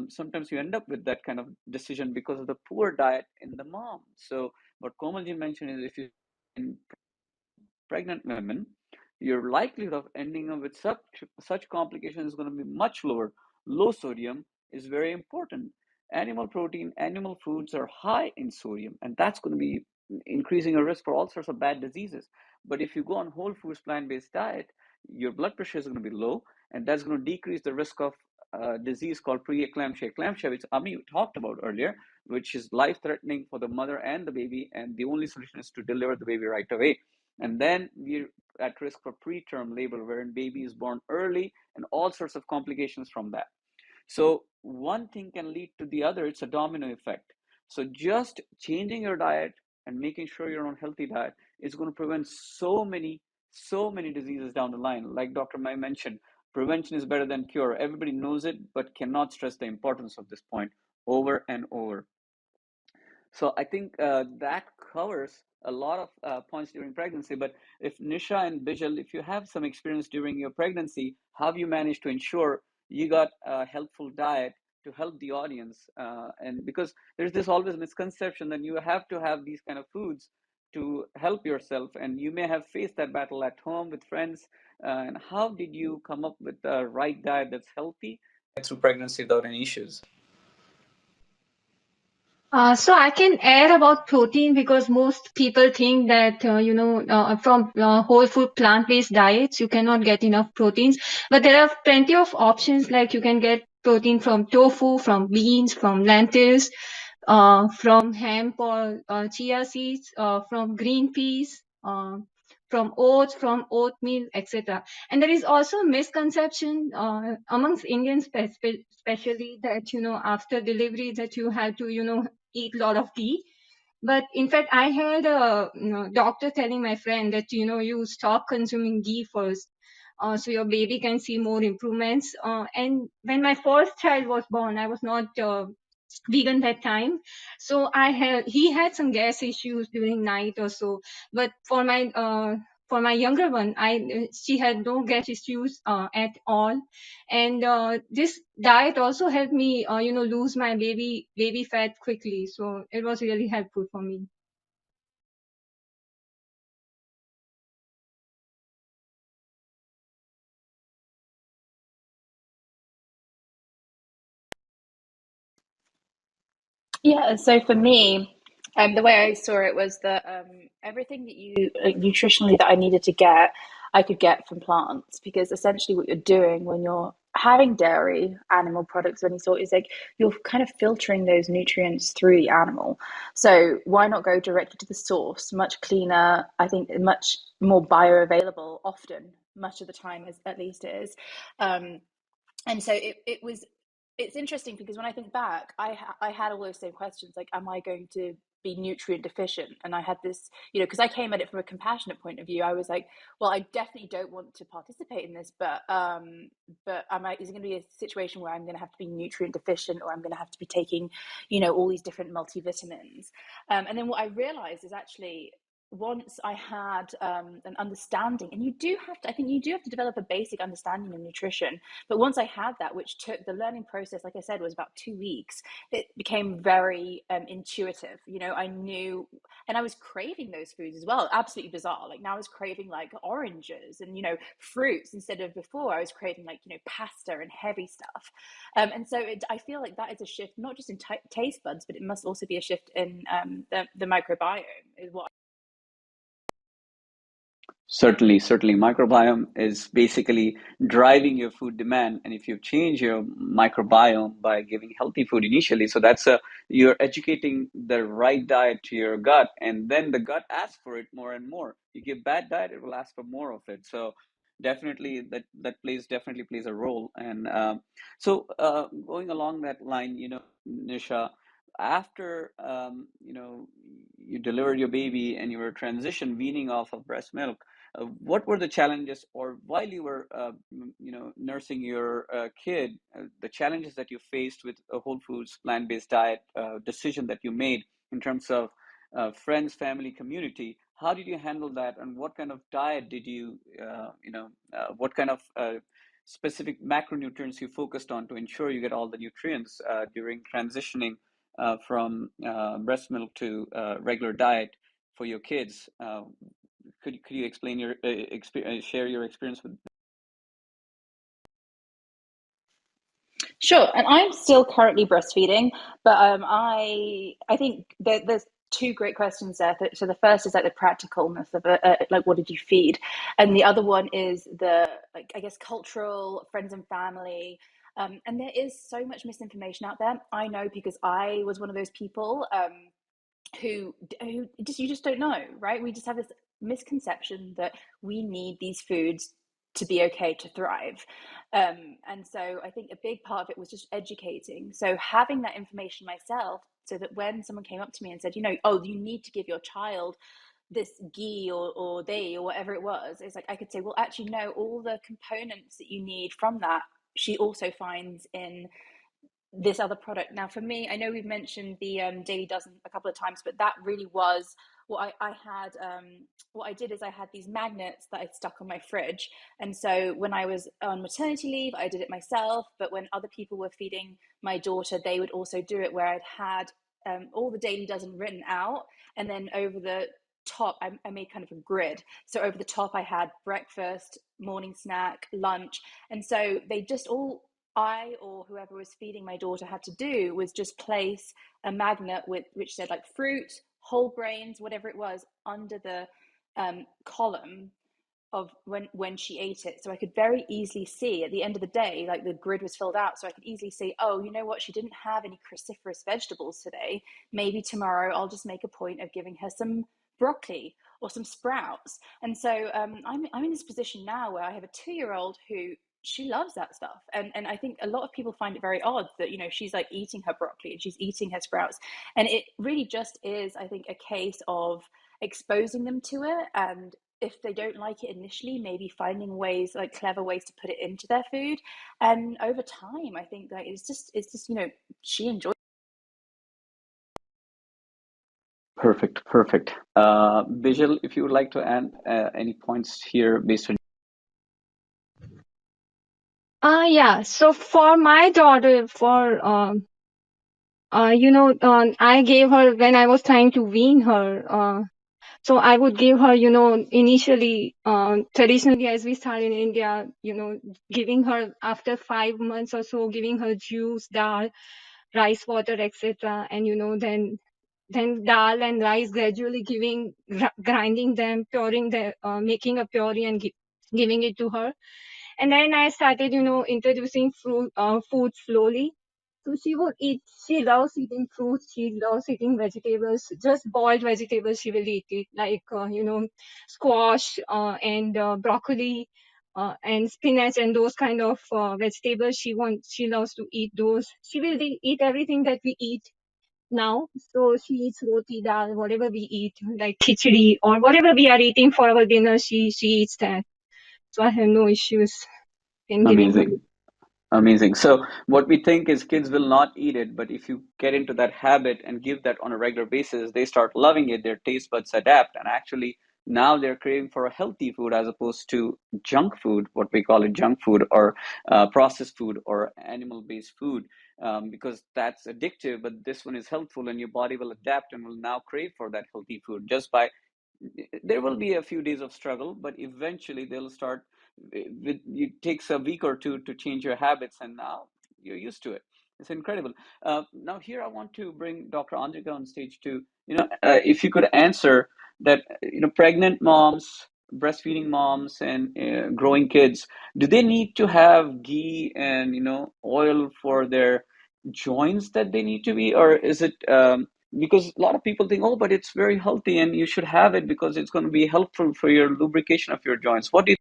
sometimes you end up with that kind of decision because of the poor diet in the mom. So what Komalji mentioned is if you in pregnant women, your likelihood of ending up with such complications is going to be much lower. Low sodium is very important. Animal protein, animal foods are high in sodium, and that's going to be increasing your risk for all sorts of bad diseases. But if you go on whole foods, plant-based diet, your blood pressure is going to be low, and that's going to decrease the risk of a disease called preeclampsia, which Ami talked about earlier, which is life-threatening for the mother and the baby, and the only solution is to deliver the baby right away. And then we're at risk for preterm labor, wherein baby is born early and all sorts of complications from that. So one thing can lead to the other. It's a domino effect. So just changing your diet and making sure you're on a healthy diet is going to prevent so many diseases down the line. Like Dr. Mai mentioned, prevention is better than cure. Everybody knows it, but cannot stress the importance of this point over and over. So I think that covers a lot of points during pregnancy. But if Nisha and Bijal, if you have some experience during your pregnancy, how have you managed to ensure you got a helpful diet to help the audience? And because there's this always misconception that you have to have these kind of foods to help yourself, and you may have faced that battle at home with friends. And how did you come up with the right diet that's healthy through pregnancy without any issues? So I can add about protein because most people think that from whole food plant-based diets you cannot get enough proteins, but there are plenty of options. Like you can get protein from tofu, from beans, from lentils, from hemp or chia seeds, from green peas, from oats, from oatmeal, etc. And there is also a misconception amongst Indians, especially, that after delivery that you have to eat a lot of ghee. But in fact, I had a doctor telling my friend that you stop consuming ghee first, so your baby can see more improvements. And when my first child was born, I was not vegan that time, so he had some gas issues during night or so. But for my younger one, she had no gas issues at all. And this diet also helped me lose my baby fat quickly, so it was really helpful for me. Yeah, so for me, the way I saw it was that everything that nutritionally that I needed to get, I could get from plants, because essentially what you're doing when you're having dairy animal products of any sort is like you're kind of filtering those nutrients through the animal. So why not go directly to the source? Much cleaner, I think, much more bioavailable often, much of the time, as at least it is. And so it's interesting, because when I think back, I had all those same questions, like, am I going to be nutrient deficient? And I had this, because I came at it from a compassionate point of view. I was like, well, I definitely don't want to participate in this, but is it going to be a situation where I'm going to have to be nutrient deficient, or I'm going to have to be taking, all these different multivitamins? And then what I realized is, actually, once I had an understanding, and I think you do have to develop a basic understanding of nutrition. But once I had that, which took the learning process, like I said, was about 2 weeks, it became very intuitive. I knew, and I was craving those foods as well. Absolutely bizarre. Like, now I was craving like oranges and, fruits, instead of before I was craving like, pasta and heavy stuff. And so I feel like that is a shift, not just in taste buds, but it must also be a shift in the microbiome, is what. Certainly, certainly. Microbiome is basically driving your food demand. And if you change your microbiome by giving healthy food initially, so you're educating the right diet to your gut, and then the gut asks for it more and more. You give bad diet, it will ask for more of it. So definitely that definitely plays a role. And going along that line, Nisha, after you delivered your baby and you were weaning off of breast milk, what were the challenges, or while you were nursing your kid, the challenges that you faced with a whole foods plant-based diet decision that you made in terms of friends, family, community? How did you handle that, and what kind of diet did you what kind of specific macronutrients you focused on to ensure you get all the nutrients during transitioning from breast milk to regular diet for your kids? Could you explain your share your experience with? Sure, and I'm still currently breastfeeding, but I think there's two great questions there. So the first is like the practicalness of it, like, what did you feed, and the other one is the, like, I guess, cultural, friends and family. And there is so much misinformation out there. I know, because I was one of those people who you just don't know, right? We just have this misconception that we need these foods to be okay to thrive. And so I think a big part of it was just educating. So having that information myself, so that when someone came up to me and said, oh, you need to give your child this ghee or they or whatever it was, it's like I could say, well, actually, no, all the components that you need from that, she also finds in this other product. Now, for me, I know we've mentioned the Daily Dozen a couple of times, but that really was what I had. What I did is I had these magnets that I stuck on my fridge. And so when I was on maternity leave, I did it myself. But when other people were feeding my daughter, they would also do it, where I'd had all the Daily Dozen written out. And then over the top, I made kind of a grid. So over the top, I had breakfast, morning snack, lunch. And so they just all, I or whoever was feeding my daughter had to do was just place a magnet which said like fruit, whole grains, whatever it was, under the column of when she ate it. So I could very easily see at the end of the day, like, the grid was filled out, so I could easily see, oh, you know what, she didn't have any cruciferous vegetables today. Maybe tomorrow I'll just make a point of giving her some broccoli or some sprouts. And so I'm in this position now where I have a 2-year-old who, she loves that stuff, and I think a lot of people find it very odd that she's like eating her broccoli and she's eating her sprouts, and it really just is, I think, a case of exposing them to it, and if they don't like it initially, maybe finding ways, like clever ways, to put it into their food, and over time, I think that it's just she enjoys. Perfect, perfect. Visual, if you would like to add any points here based on. Yeah. So for my daughter, I gave her, when I was trying to wean her. So I would give her, initially, traditionally, as we start in India, giving her after 5 months or so, giving her juice, dal, rice water, etc. And then dal and rice, gradually grinding them, making a puree and giving it to her. And then I started, introducing food slowly. So she would eat, she loves eating fruits, she loves eating vegetables, just boiled vegetables, she will eat it, like, squash and broccoli and spinach and those kind of vegetables. She loves to eat those. She will eat everything that we eat now. So she eats roti dal, whatever we eat, like khichdi or whatever we are eating for our dinner, she eats that. So I have no issues in giving her. Amazing. Amazing. So what we think is kids will not eat it, but if you get into that habit and give that on a regular basis, they start loving it. Their taste buds adapt, and actually now they're craving for a healthy food as opposed to junk food, what we call it junk food, or processed food or animal-based food, because that's addictive. But this one is helpful, and your body will adapt and will now crave for that healthy food just by there will be a few days of struggle, but eventually they'll start it takes a week or two to change your habits, and now you're used to it. It's incredible. Now here I want to bring Dr. Andrika on stage to, if you could answer that, pregnant moms, breastfeeding moms, and growing kids, do they need to have ghee and, oil for their joints that they need to be, or is it because a lot of people think, oh, but it's very healthy and you should have it because it's going to be helpful for your lubrication of your joints. What do you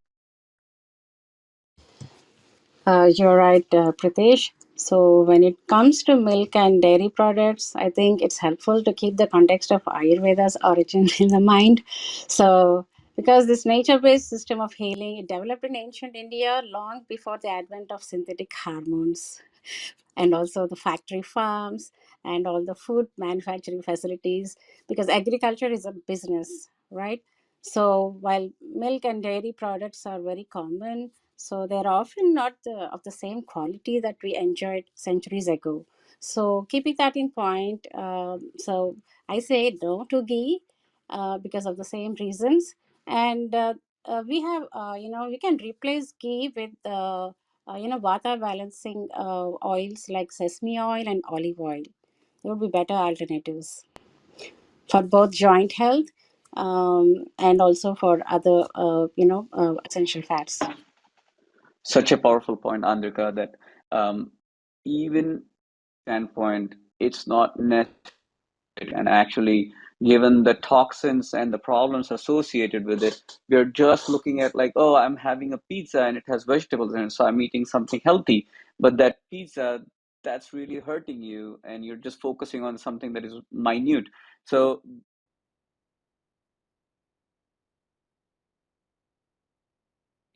You're right, Pritesh. So, when it comes to milk and dairy products, I think it's helpful to keep the context of Ayurveda's origin in the mind. So, because this nature based system of healing, it developed in ancient India long before the advent of synthetic hormones and also the factory farms and all the food manufacturing facilities, because agriculture is a business, right? So while milk and dairy products are very common, so they're often not of the same quality that we enjoyed centuries ago. So keeping that in point, so I say no to ghee because of the same reasons. And we have, we can replace ghee with vata balancing oils like sesame oil and olive oil. They would be better alternatives for both joint health and also for other, essential fats. such a powerful point, Andrika, that even standpoint, it's not necessary. And actually, given the toxins and the problems associated with it, we're just looking at like, oh, I'm having a pizza and it has vegetables in it, so I'm eating something healthy. But that pizza, that's really hurting you, and you're just focusing on something that is minute. So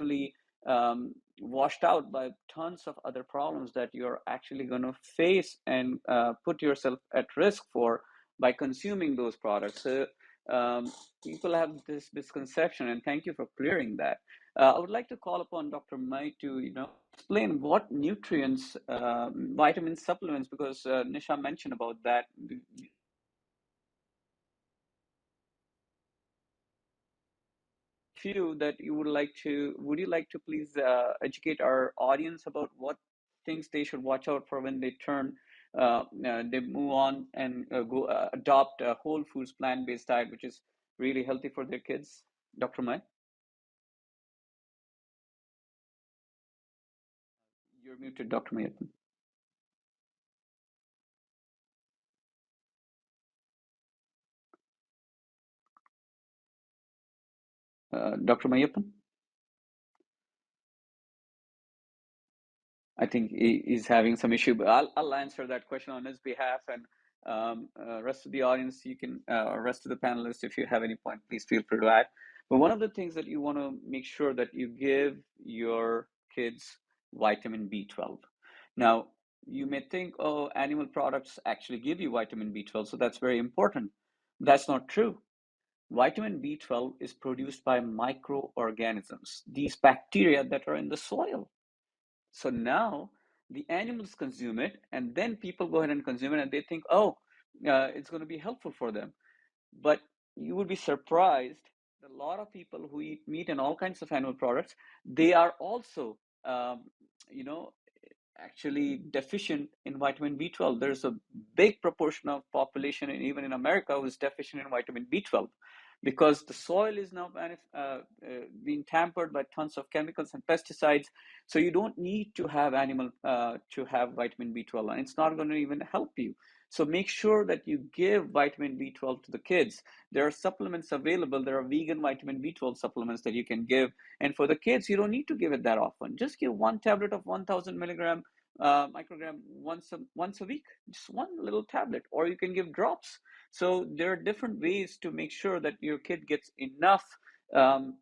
really washed out by tons of other problems that you're actually going to face and put yourself at risk for by consuming those products. So people have this misconception, and thank you for clearing that. I would like to call upon Dr. Mai to, explain what nutrients, vitamin supplements, because Nisha mentioned about that. Few that you would you like to please educate our audience about what things they should watch out for when they move on and go adopt a whole foods plant-based diet, which is really healthy for their kids? Dr. Mai, you're muted, Dr. Mai. Dr. Mayappan? I think he's having some issue, but I'll answer that question on his behalf. And rest of the audience, you can, rest of the panelists, if you have any point, please feel free to add. But one of the things that you want to make sure that you give your kids vitamin B12. Now, you may think, oh, animal products actually give you vitamin B12, so that's very important. That's not true. Vitamin B12 is produced by microorganisms, these bacteria that are in the soil. So now the animals consume it, and then people go ahead and consume it, and they think, oh, it's going to be helpful for them. But you would be surprised that a lot of people who eat meat and all kinds of animal products, they are also, you know, actually deficient in vitamin B12. There's a big proportion of population, and even in America, who is deficient in vitamin B12. because the soil is now being tampered by tons of chemicals and pesticides. So you don't need to have animal to have vitamin B12, and it's not going to even help you. So make sure that you give vitamin B12 to the kids. There are supplements available. There are vegan vitamin B12 supplements that you can give. And for the kids, you don't need to give it that often. Just give one tablet of 1000 milligram microgram once a week, just one little tablet, or you can give drops. So there are different ways to make sure that your kid gets enough um,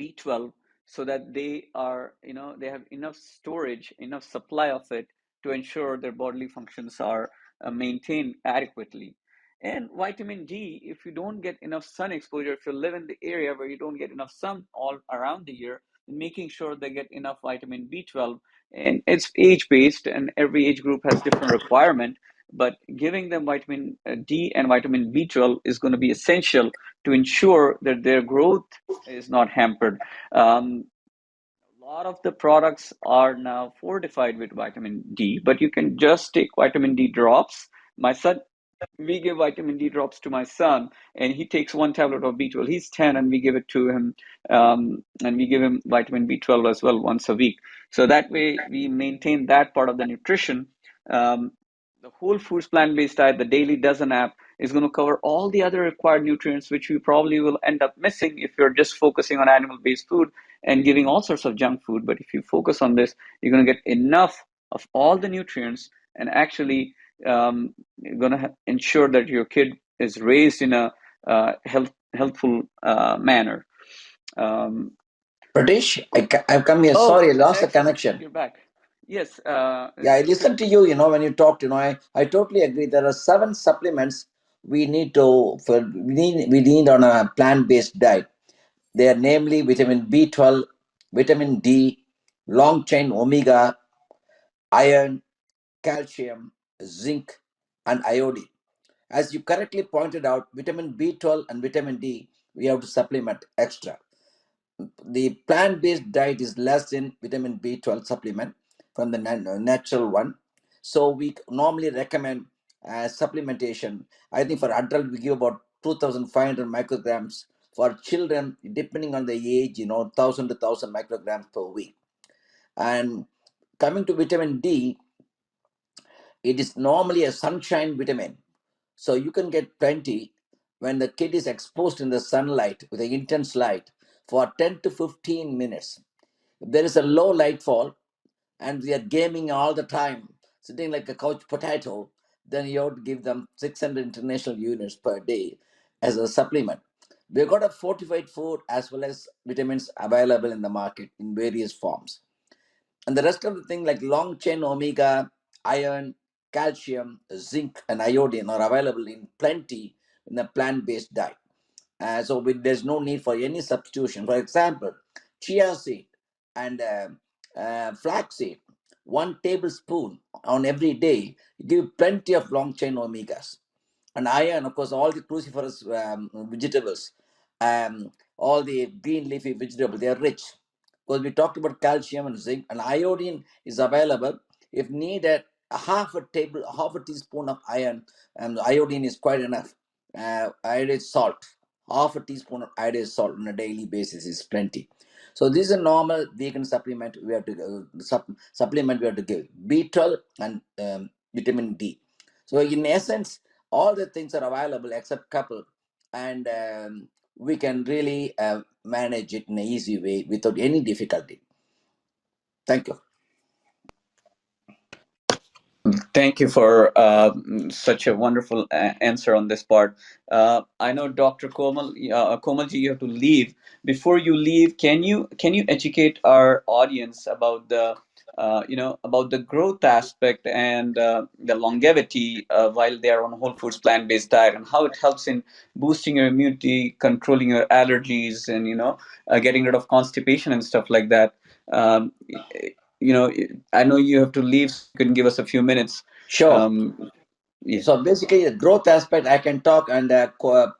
B12, so that they are, they have enough storage, enough supply of it to ensure their bodily functions are maintained adequately. And vitamin D, if you don't get enough sun exposure, if you live in the area where you don't get enough sun all around the year, making sure they get enough vitamin B12. And it's age based, and every age group has different requirement, but giving them vitamin D and vitamin B12 is going to be essential to ensure that their growth is not hampered. A lot of the products are now fortified with vitamin D, but you can just take vitamin D drops. My son, we give vitamin D drops to my son, and he takes one tablet of B12. He's 10, and we give it to him, and we give him vitamin B12 as well once a week. So that way, we maintain that part of the nutrition. Um, the Whole Foods plant-based diet, the Daily Dozen app, is going to cover all the other required nutrients, which we probably will end up missing if you're just focusing on animal-based food and giving all sorts of junk food. But if you focus on this, you're going to get enough of all the nutrients, and actually you're going to ensure that your kid is raised in a healthful manner. Pradesh, I've come here. Oh, Sorry, I lost the excellent. connection. You're back. Yes. Yeah, I listened to you, when you talked, I totally agree. There are 7 supplements we need on a plant-based diet. They are namely vitamin B12, vitamin D, long chain omega, iron, calcium, zinc, and iodine. As you correctly pointed out, vitamin B12 and vitamin D, we have to supplement extra. The plant-based diet is less in vitamin B12 supplement from the natural one. So we normally recommend supplementation. I think for adult, we give about 2,500 micrograms. For children, depending on the age, 1,000 to 1,000 micrograms per week. And coming to vitamin D, it is normally a sunshine vitamin. So you can get plenty when the kid is exposed in the sunlight with the intense light for 10 to 15 minutes. If there is a low light fall and we are gaming all the time, sitting like a couch potato, then you have to give them 600 international units per day as a supplement. We've got a fortified food as well as vitamins available in the market in various forms. And the rest of the thing like long chain omega, iron, calcium, zinc, and iodine are available in plenty in a plant-based diet. There's no need for any substitution. For example, chia seed and flax seed, 1 tablespoon on every day, give plenty of long chain omegas. And iron, of course, all the cruciferous vegetables, all the green leafy vegetables, they are rich. Because we talked about calcium and zinc, and iodine is available. If needed, half a teaspoon of iron, and iodine is quite enough. Iodine salt, half a teaspoon of iodine salt on a daily basis is plenty. So this is a normal vegan supplement we have to supplement we have to give B12 and vitamin D. So in essence, all the things are available except couple, and we can really manage it in an easy way without any difficulty. Thank you. Thank you for such a wonderful answer on this part. I know Dr. Komalji, you have to leave. Before you leave, can you educate our audience about the growth aspect and the longevity while they are on whole foods plant-based diet, and how it helps in boosting your immunity, controlling your allergies, and getting rid of constipation and stuff like that. Um, I know you have to leave, so you can give us a few minutes. Sure. Yeah. So basically, the growth aspect I can talk, and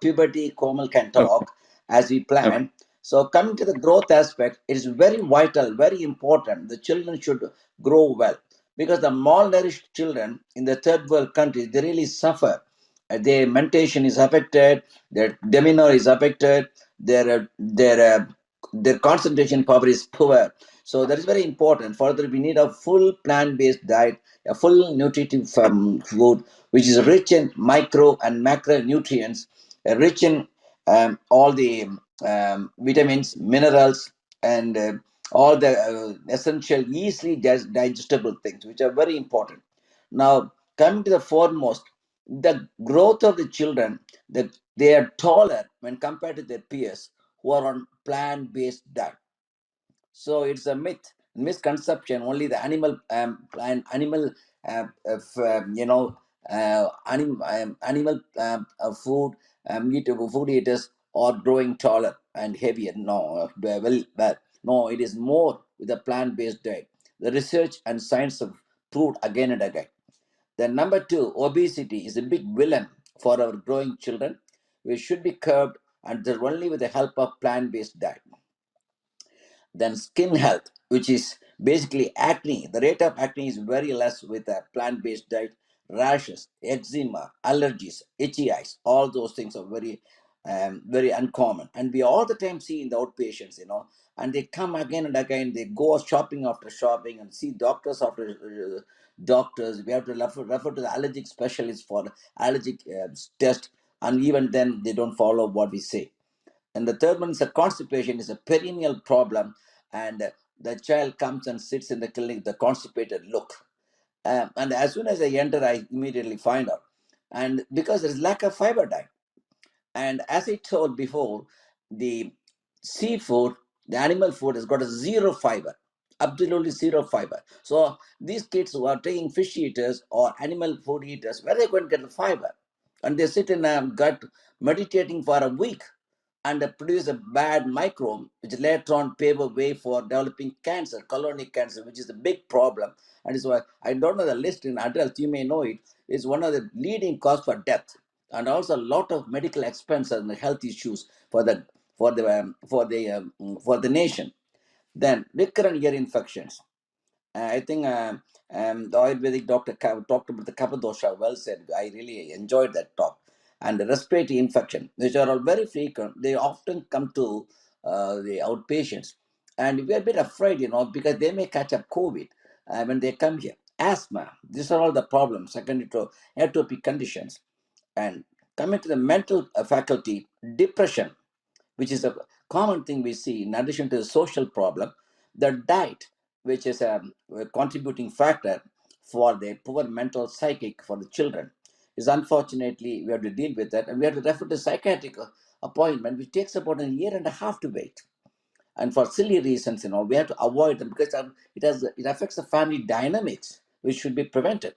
puberty Komal can talk as we plan. Okay. So coming to the growth aspect, it is very vital, very important. The children should grow well, because the malnourished children in the third world countries, they really suffer their mentation is affected, their demeanor is affected, their concentration power is poor. So that is very important. Further, we need a full plant-based diet, a full nutritive food, which is rich in micro and macronutrients, rich in all the vitamins, minerals, and all the essential, easily digestible things, which are very important. Now, coming to the foremost, the growth of the children, that they are taller when compared to their peers who are on plant-based diet. So it's a myth, misconception. Only the animal, you know, animal food, food eaters are growing taller and heavier. No, no, it is more with a plant-based diet. The research and science have proved again and again. Then number two, obesity is a big villain for our growing children. We should be curbed, and they're only with the help of plant-based diet. Then skin health, which is basically acne. The rate of acne is very less with a plant-based diet. Rashes, eczema, allergies, itchy eyes, all those things are very uncommon. And we all the time see in the outpatients, and they come again and again. They go shopping after shopping and see doctors after doctors. We have to refer to the allergic specialist for allergic test, and even then they don't follow what we say. And the third one is a constipation is a perennial problem, and the child comes and sits in the clinic, the constipated look. And as soon as I enter, I immediately find out. And because there is lack of fiber diet. And as I told before, the seafood, the animal food has got a zero fiber, absolutely zero fiber. So these kids who are taking fish eaters or animal food eaters, where are they going to get the fiber? And they sit in a gut meditating for a week and produce a bad microbe, which later on pave a way for developing cancer, colonic cancer, which is a big problem. And it's why I don't know the list in adults, you may know it, is one of the leading cause for death, and also a lot of medical expenses and health issues for the nation. Then recurrent ear infections. I think the Ayurvedic doctor talked about the Kapha dosha. Well said. I really enjoyed that talk. And the respiratory infection, which are all very frequent, they often come to the outpatients. And we are a bit afraid, because they may catch up COVID when they come here. Asthma, these are all the problems, secondary to atopic conditions. And coming to the mental faculty, depression, which is a common thing we see in addition to the social problem. The diet, which is a contributing factor for the poor mental psychic for the children, is unfortunately we have to deal with that, and we have to refer to psychiatric appointment, which takes about a year and a half to wait. And for silly reasons, we have to avoid them because it affects the family dynamics, which should be prevented.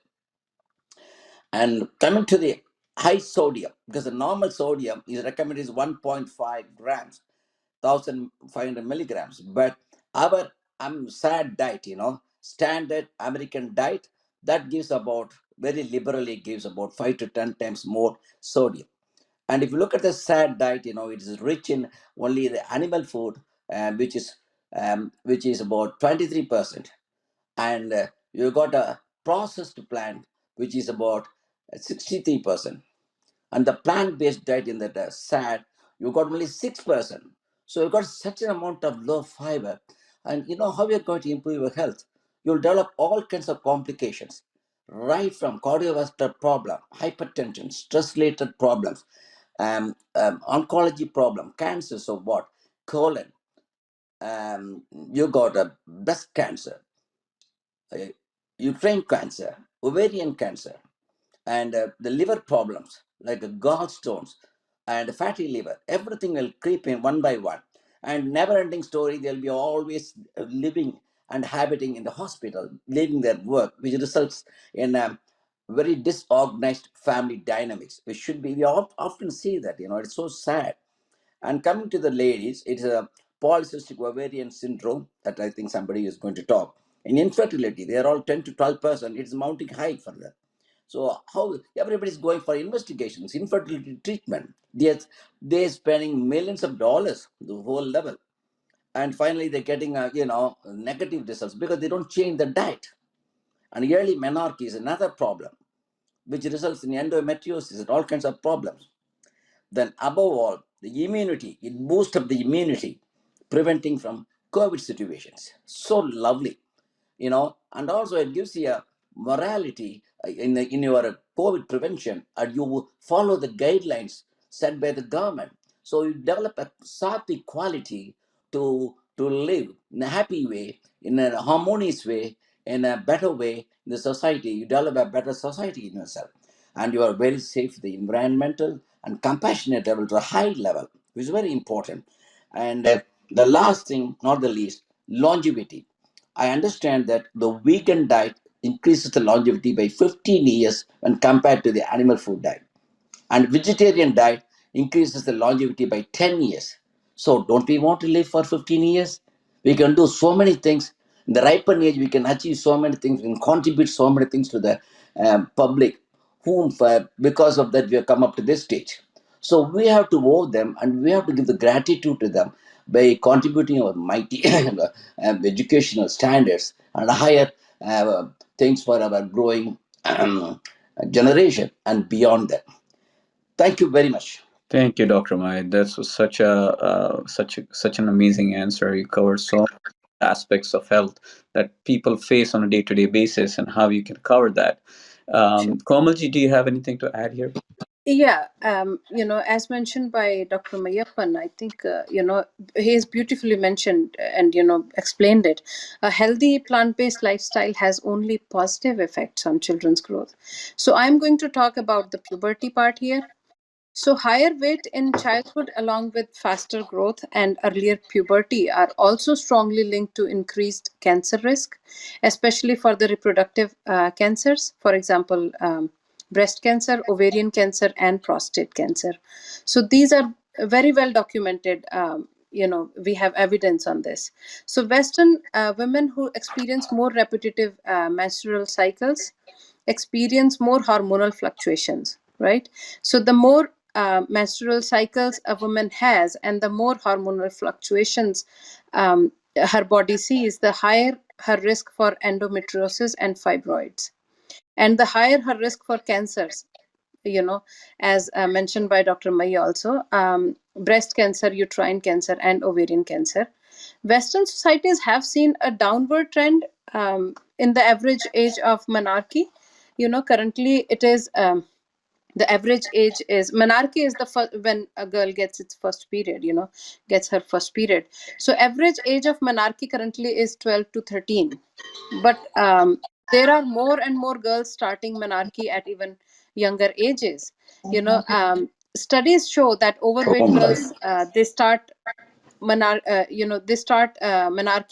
And coming to the high sodium, because the normal sodium is recommended is 1.5 grams, 1500 milligrams. But our sad diet, standard American diet, that gives about, very liberally gives about 5 to 10 times more sodium. And if you look at the sad diet, it is rich in only the animal food, which is about 23%. And you got a processed plant, which is about 63%. And the plant-based diet in that SAD, you got only 6%. So you got such an amount of low fiber. And how you're going to improve your health? You'll develop all kinds of complications, right from cardiovascular problem, hypertension, stress-related problems, oncology problem, cancers of what? Colon, you got a breast cancer, uterine cancer, ovarian cancer, and the liver problems like gallstones and fatty liver, everything will creep in one by one. And never ending story, they'll be always living and habiting in the hospital, leaving their work, which results in very disorganized family dynamics. We often see that, it's so sad. And coming to the ladies, it's a polycystic ovarian syndrome that I think somebody is going to talk. In infertility, they are all 10 to 12%. It's mounting high for them. So how everybody's going for investigations, infertility treatment. They're spending millions of dollars, the whole level. And finally, they're getting, negative results because they don't change the diet. And early menarche is another problem. which results in endometriosis and all kinds of problems. Then above all, the immunity, it boosts up the immunity, preventing from COVID situations. So lovely, and also it gives you a morality in your COVID prevention, and you follow the guidelines set by the government. So you develop a sattvic quality to live in a happy way, in a harmonious way, in a better way in the society. You develop a better society in yourself, and you are very safe, the environmental and compassionate level to a high level, which is very important. And the last thing, not the least, longevity. I understand that the vegan diet increases the longevity by 15 years when compared to the animal food diet. And vegetarian diet increases the longevity by 10 years. So don't we want to live for 15 years? We can do so many things. In the ripen age, we can achieve so many things. We can contribute so many things to the public, whom because of that we have come up to this stage. So we have to owe them, and we have to give the gratitude to them by contributing our mighty educational standards and higher things for our growing generation and beyond that. Thank you very much. Thank you, Dr. Mai. That was such an amazing answer. You covered so many aspects of health that people face on a day-to-day basis and how you can cover that. Komalji, do you have anything to add here? Yeah, as mentioned by Dr. Mayappan, I think, he has beautifully mentioned and, explained it. A healthy plant-based lifestyle has only positive effects on children's growth. So I'm going to talk about the puberty part here. So higher weight in childhood along with faster growth and earlier puberty are also strongly linked to increased cancer risk, especially for the reproductive cancers, for example, breast cancer, ovarian cancer, and prostate cancer. So these are very well documented. We have evidence on this. So Western women who experience more repetitive menstrual cycles experience more hormonal fluctuations, right? So the more menstrual cycles a woman has and the more hormonal fluctuations her body sees, the higher her risk for endometriosis and fibroids, and the higher her risk for cancers, as mentioned by Dr. Mai also, breast cancer, uterine cancer, and ovarian cancer. Western societies have seen a downward trend in the average age of menarche. Currently it is the average age is menarche is the first when a girl gets its first period, gets her first period. So average age of menarche currently is 12 to 13, but there are more and more girls starting menarche at even younger ages. Studies show that overweight girls they start menarche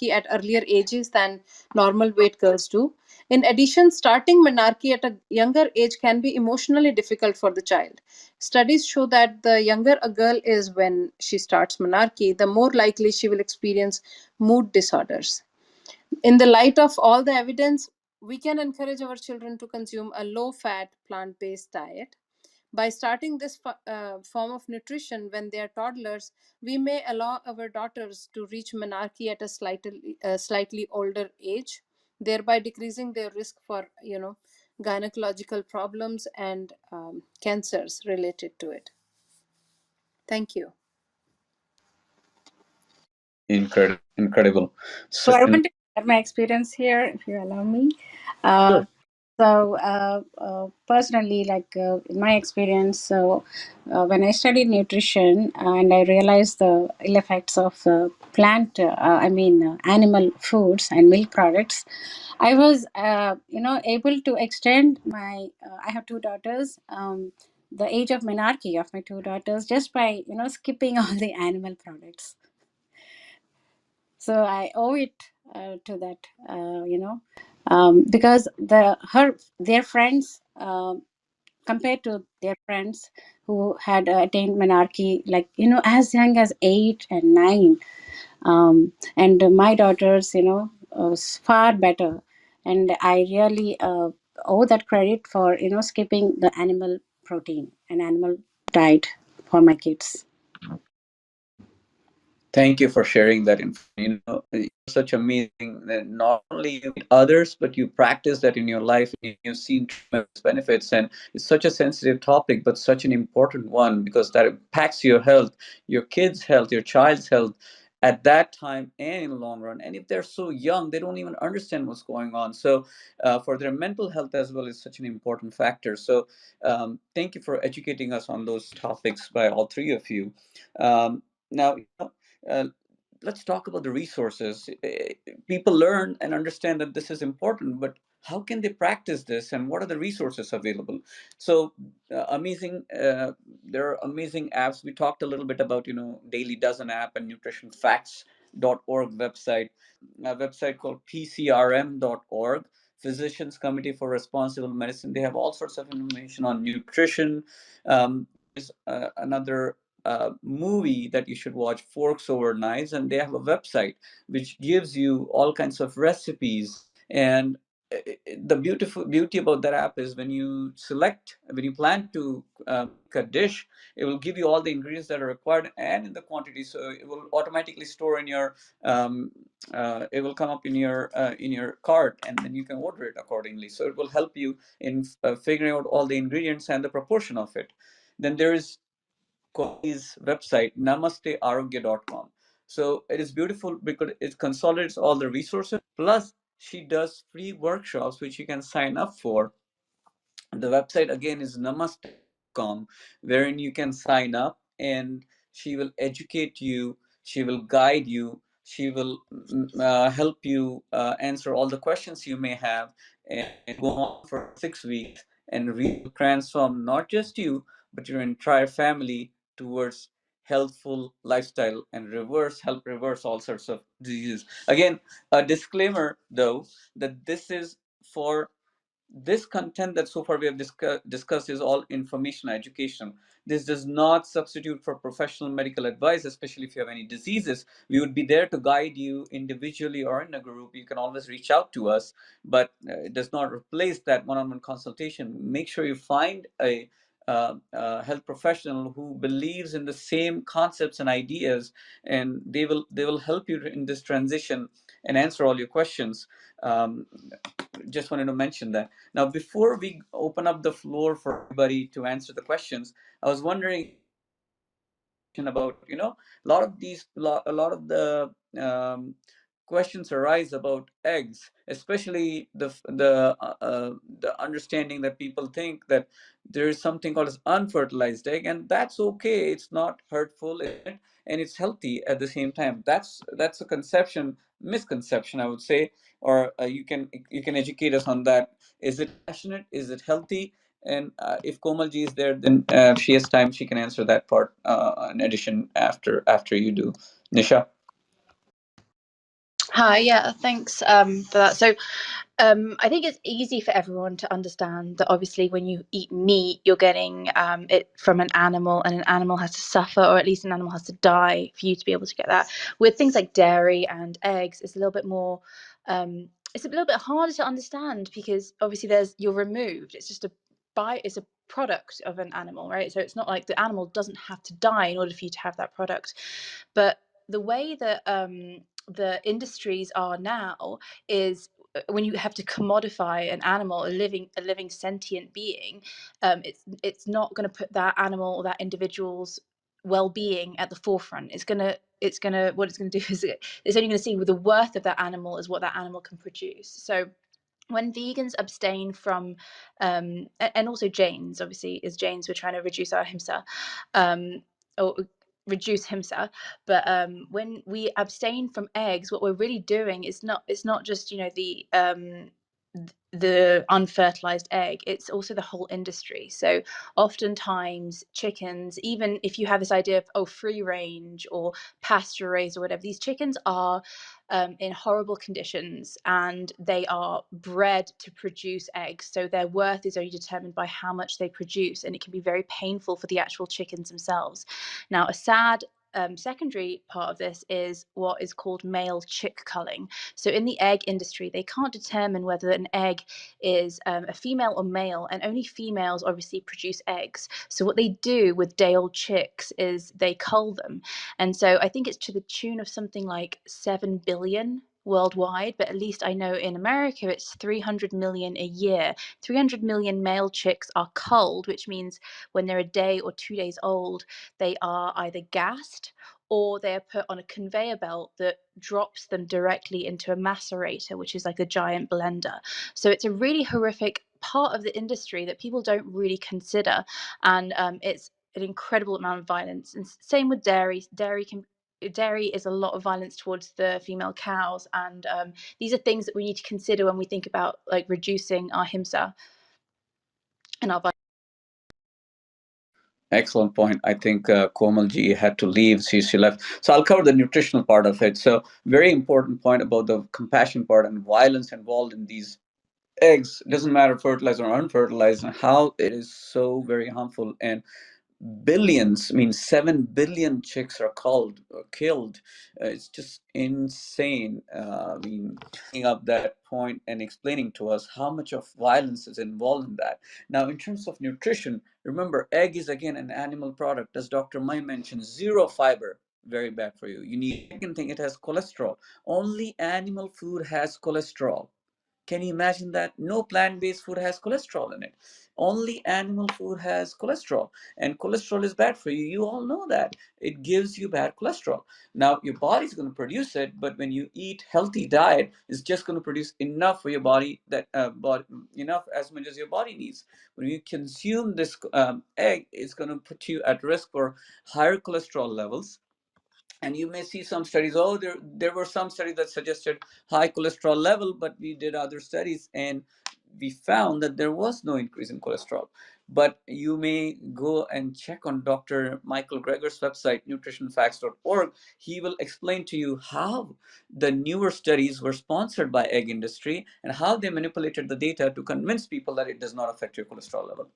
at earlier ages than normal weight girls do. In addition, starting menarche at a younger age can be emotionally difficult for the child. Studies show that the younger a girl is when she starts menarche, the more likely she will experience mood disorders. In the light of all the evidence, we can encourage our children to consume a low fat, plant based diet. By starting this form of nutrition when they are toddlers, we may allow our daughters to reach menarche at a slightly older age, thereby decreasing their risk for, gynecological problems and cancers related to it. Thank you. Incredible. So I want to share my experience here, if you allow me. Sure. Personally, in my experience, when I studied nutrition and I realized the ill effects of animal foods and milk products, I was, able to extend my. I have two daughters. The age of menarche of my two daughters just by skipping all the animal products. So I owe it to that, because their friends, compared to their friends who had attained menarche, as young as 8 and 9, and my daughters, was far better, and I really owe that credit for skipping the animal protein and animal diet for my kids. Thank you for sharing that information. You're such amazing that not only you meet others, but you practice that in your life and you've seen tremendous benefits. And it's such a sensitive topic, but such an important one because that impacts your health, your kids' health, your child's health at that time and in the long run. And if they're so young, they don't even understand what's going on. So for their mental health as well is such an important factor. So thank you for educating us on those topics by all three of you. Now, uh, let's talk about the resources. People learn and understand that this is important, but how can they practice this, and what are the resources available? So, amazing. There are amazing apps. We talked a little bit about, Daily Dozen app and nutritionfacts.org website, a website called pcrm.org. Physicians Committee for Responsible Medicine. They have all sorts of information on nutrition. There's another movie that you should watch, Forks Over Knives, and they have a website which gives you all kinds of recipes. And the beauty about that app is when you plan to make a dish, it will give you all the ingredients that are required and in the quantity. So it will automatically store in your it will come up in your cart, and then you can order it accordingly. So it will help you in figuring out all the ingredients and the proportion of it. Then there is Koi's website, namastearogya.com. So it is beautiful because it consolidates all the resources. Plus, she does free workshops which you can sign up for. The website again is namaste.com, wherein you can sign up and she will educate you, she will guide you, she will help you answer all the questions you may have, and go on for 6 weeks and really transform not just you, but your entire family towards healthful lifestyle and help reverse all sorts of diseases. Again, a disclaimer though, that this content that so far we have discussed is all information education. This does not substitute for professional medical advice, especially if you have any diseases. We would be there to guide you individually or in a group. You can always reach out to us, but it does not replace that one-on-one consultation. Make sure you find a health professional who believes in the same concepts and ideas, and they will help you in this transition and answer all your questions. Just wanted to mention that. Now, before we open up the floor for everybody to answer the questions, I was wondering about, a lot of the questions arise about eggs, especially the understanding that people think that there is something called as unfertilized egg, and that's okay. It's not hurtful, and it's healthy at the same time. That's a misconception, I would say. Or you can educate us on that. Is it passionate? Is it healthy? And if Komalji is there, then she has time. She can answer that part in addition after you do. Nisha. Hi, yeah, thanks for that. So I think it's easy for everyone to understand that obviously when you eat meat, you're getting it from an animal, and an animal has to suffer, or at least an animal has to die for you to be able to get that. With things like dairy and eggs, it's a little bit more, it's a little bit harder to understand because obviously you're removed. It's just it's a product of an animal, right? So it's not like the animal doesn't have to die in order for you to have that product. But the way that the industries are now is when you have to commodify an animal, a living sentient being, it's not going to put that animal or that individual's well-being at the forefront. What it's going to do is it's only going to see the worth of that animal as what that animal can produce. So when vegans abstain from and also Jains, obviously as Jains we're trying to reduce our himsa, or reduce himsa, but when we abstain from eggs, what we're really doing is it's not just the unfertilized egg, it's also the whole industry. So oftentimes chickens, even if you have this idea of free range or pasture raised or whatever, these chickens are in horrible conditions and they are bred to produce eggs. So their worth is only determined by how much they produce, and it can be very painful for the actual chickens themselves. Now, a sad secondary part of this is what is called male chick culling. So in the egg industry, they can't determine whether an egg is a female or male, and only females obviously produce eggs. So what they do with day-old chicks is they cull them. And so I think it's to the tune of something like 7 billion worldwide, but at least I know in America it's 300 million a year. 300 million male chicks are culled, which means when they're a day or 2 days old, they are either gassed or they are put on a conveyor belt that drops them directly into a macerator, which is like a giant blender. So it's a really horrific part of the industry that people don't really consider, and it's an incredible amount of violence. And same with dairy. Dairy is a lot of violence towards the female cows, and these are things that we need to consider when we think about like reducing our himsa and our violence. Excellent point. I think Komalji had to leave. She left. So I'll cover the nutritional part of it. So very important point about the compassion part and violence involved in these eggs. It doesn't matter fertilized or unfertilized, and how it is so very harmful. And billions, I mean 7 billion chicks are killed. It's just insane. I mean, bringing up that point and explaining to us how much of violence is involved in that. Now, in terms of nutrition, remember, egg is again an animal product. As Dr. Mai mentioned, zero fiber, very bad for you. You need, second thing, it has cholesterol. Only animal food has cholesterol. Can you imagine that? No plant-based food has cholesterol in it. Only animal food has cholesterol, and cholesterol is bad for you. You all know that. It gives you bad cholesterol. Now, your body's going to produce it, but when you eat healthy diet, it's just going to produce enough for your body, that enough as much as your body needs. When you consume this egg, it's going to put you at risk for higher cholesterol levels. And you may see some studies, there were some studies that suggested high cholesterol level, but we did other studies and we found that there was no increase in cholesterol. But you may go and check on Dr. Michael Greger's website, nutritionfacts.org. He will explain to you how the newer studies were sponsored by egg industry and how they manipulated the data to convince people that it does not affect your cholesterol level.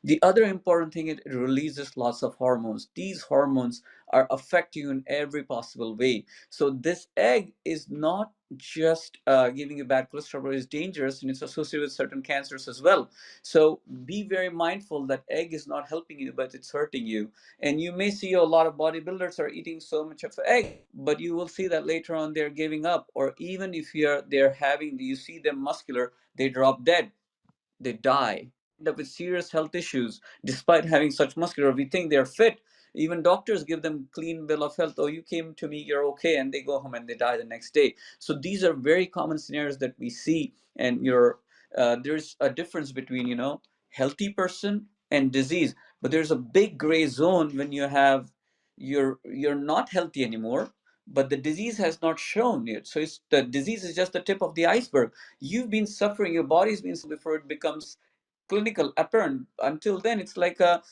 The other important thing, it releases lots of hormones. These hormones are affecting you in every possible way. So this egg is not just giving you bad cholesterol, but it's dangerous, and it's associated with certain cancers as well. So be very mindful that egg is not helping you, but it's hurting you. And you may see a lot of bodybuilders are eating so much of egg, but you will see that later on they're giving up, or even if you see them muscular, they drop dead, they die, end up with serious health issues despite having such muscular. We think they're fit. Even doctors give them clean bill of health. Oh, you came to me, you're okay, and they go home and they die the next day. So these are very common scenarios that we see, and there's a difference between healthy person and disease, but there's a big gray zone when you're not healthy anymore, but the disease has not shown yet. So the disease is just the tip of the iceberg. You've been suffering, your body's been suffering before it becomes clinical apparent. Until then, it's like a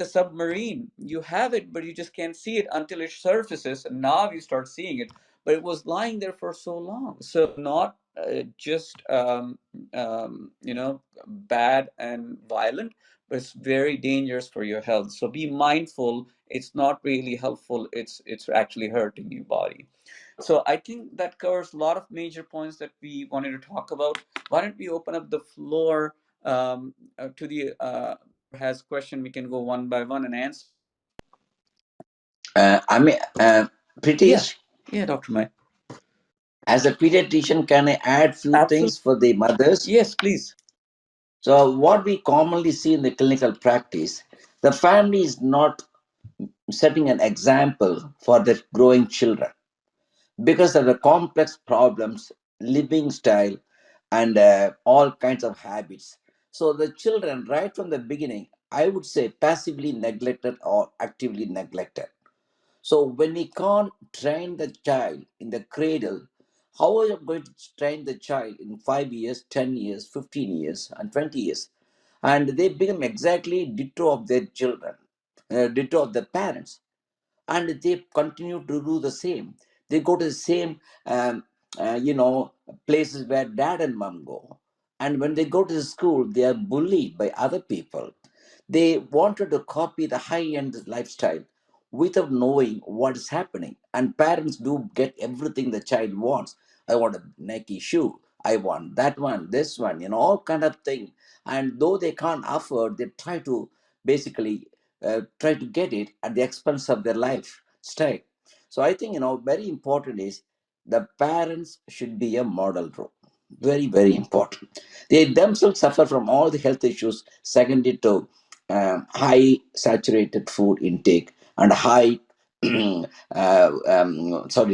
submarine. You have it, but you just can't see it until it surfaces, and now you start seeing it. But it was lying there for so long. So not just bad and violent, but it's very dangerous for your health. So be mindful. It's not really helpful. It's actually hurting your body. So I think that covers a lot of major points that we wanted to talk about. Why don't we open up the floor to the has question? We can go one by one and answer. I mean, Pritesh, Yeah, Dr. May. as a pediatrician, can I add few Absolutely. things for the mothers? Yes, please. So what we commonly see in the clinical practice, the family is not setting an example for their growing children because of the complex problems, living style, and all kinds of habits. So the children, right from the beginning, I would say passively neglected or actively neglected. So when we can't train the child in the cradle, how are you going to train the child in 5 years, 10 years, 15 years, and 20 years? And they become exactly ditto of their children, ditto of the parents. And they continue to do the same. They go to the same, places where dad and mom go. And when they go to the school, they are bullied by other people. They wanted to copy the high-end lifestyle. without knowing what is happening. And parents do get everything the child wants. I want a Nike shoe. I want that one, this one, all kind of thing. And though they can't afford, they try to basically try to get it at the expense of their lifestyle. So I think, very important is the parents should be a model role. Very, very important. They themselves suffer from all the health issues secondary to high saturated food intake and high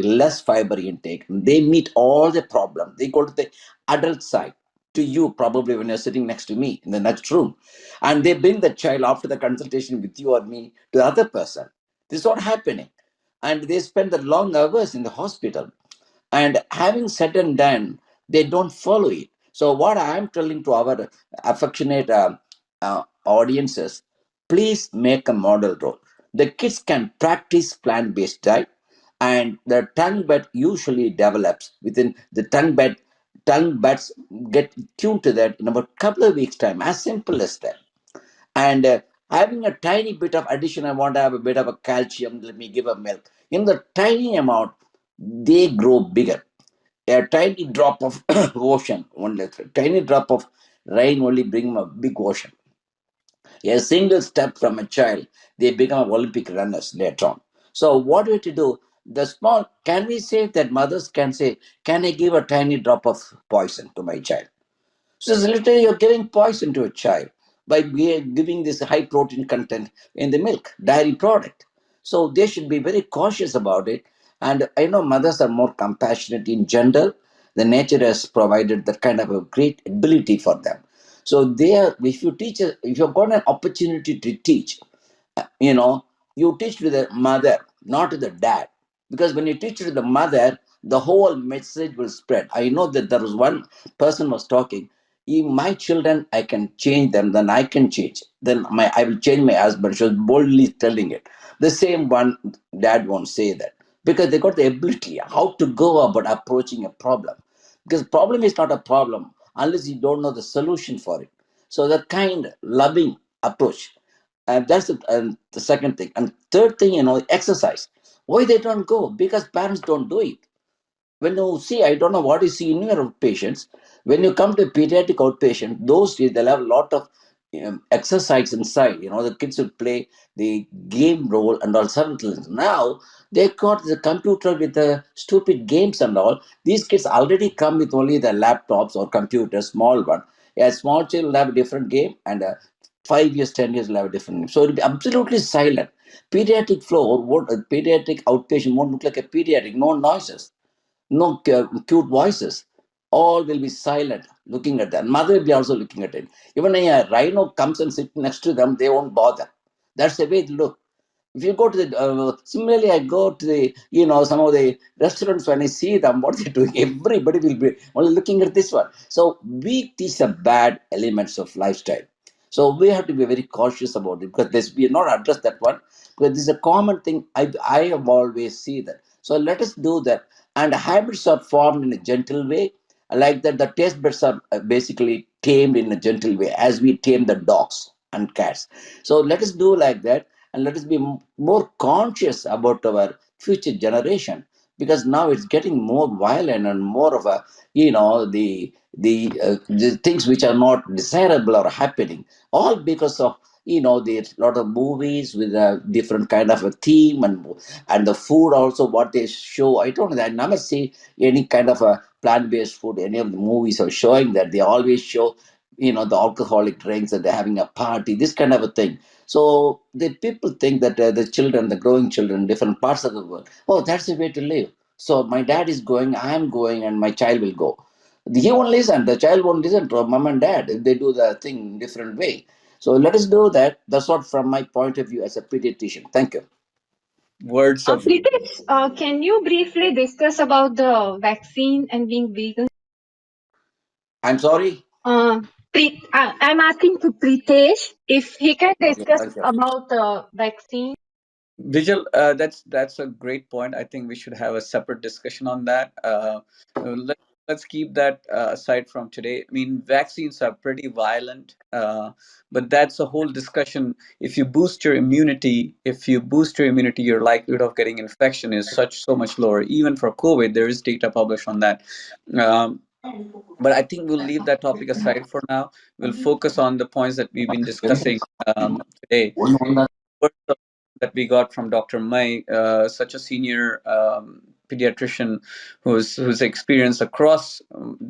less fiber intake. They meet all the problems. They go to the adult side, to you probably when you're sitting next to me in the next room, and they bring the child after the consultation with you or me to the other person. This is what happening, and they spend the long hours in the hospital, and having said and done, they don't follow it. So what I'm telling to our affectionate audiences, please make a model role. The kids can practice plant-based diet, and the tongue bud usually develops within the tongue buds get tuned to that in about a couple of weeks time, as simple as that. And having a tiny bit of addition, I want to have a bit of a calcium, let me give a milk, in the tiny amount, they grow bigger. A tiny drop of ocean, tiny drop of rain only bring a big ocean. A single step from a child, they become Olympic runners later on. So what do we have to do? The small, can we say that mothers can say, can I give a tiny drop of poison to my child? So it's literally you're giving poison to a child by giving this high protein content in the milk, dairy product. So they should be very cautious about it. And I know mothers are more compassionate in general. The nature has provided that kind of a great ability for them. So they are, if you teach, if you've got an opportunity to teach, you know, you teach to the mother, not to the dad. Because when you teach to the mother, the whole message will spread. I know that there was one person was talking, if my children, I can change them, then I can change. Then I will change my husband. She was boldly telling it. The same one, dad won't say that. Because they got the ability how to go about approaching a problem. Because problem is not a problem unless you don't know the solution for it. So that kind, loving approach. And that's the second thing. And third thing, exercise. Why they don't go? Because parents don't do it. When you see, I don't know what you see in your patients. When you come to a pediatric outpatient, those days they'll have a lot of exercise inside. The kids will play the game role and all certain things. Now they got the computer with the stupid games and all. These kids already come with only the laptops or computers, small one. A small child will have a different game, and 5 years, 10 years will have a different game. So it'll be absolutely silent. Pediatric floor, what a pediatric outpatient won't look like a pediatric, no noises, no cute voices. All will be silent, looking at them. Mother will be also looking at it. Even a rhino comes and sits next to them, they won't bother. That's the way it look. If you go to the similarly, I go to the some of the restaurants, when I see them, what they're doing, everybody will be only looking at this one. So we teach the bad elements of lifestyle. So we have to be very cautious about it, because this we have not addressed that one, because this is a common thing. I have always see that. So let us do that. And habits are formed in a gentle way, like that the taste buds are basically tamed in a gentle way, as we tame the dogs and cats. So let us do like that, and let us be more conscious about our future generation, because now it's getting more violent and more of a the things which are not desirable are happening, all because of there's a lot of movies with a different kind of a theme, and the food also what they show. I don't know, I never see any kind of a plant-based food. Any of the movies are showing that. They always show the alcoholic drinks, that they're having a party, this kind of a thing. So the people think that the children, the growing children, different parts of the world, oh, that's the way to live. So my dad is going, I am going, and my child will go. He won't listen. The child won't listen to mom and dad if they do the thing in different way. So let us do that. That's what from my point of view as a pediatrician. Thank you. Words of Pritesh, can you briefly discuss about the vaccine and being vegan? I'm sorry. I'm asking to Pritesh if he can Okay, discuss thank you. about the vaccine. Vijay, that's a great point. I think we should have a separate discussion on that. let's keep that aside from today. I mean, vaccines are pretty violent, but that's a whole discussion. If you boost your immunity, your likelihood of getting infection is so much lower. Even for COVID, there is data published on that. Um, but I think we'll leave that topic aside for now. We'll focus on the points that we've been discussing today. That we got from Dr. Mai, such a senior pediatrician who's experienced across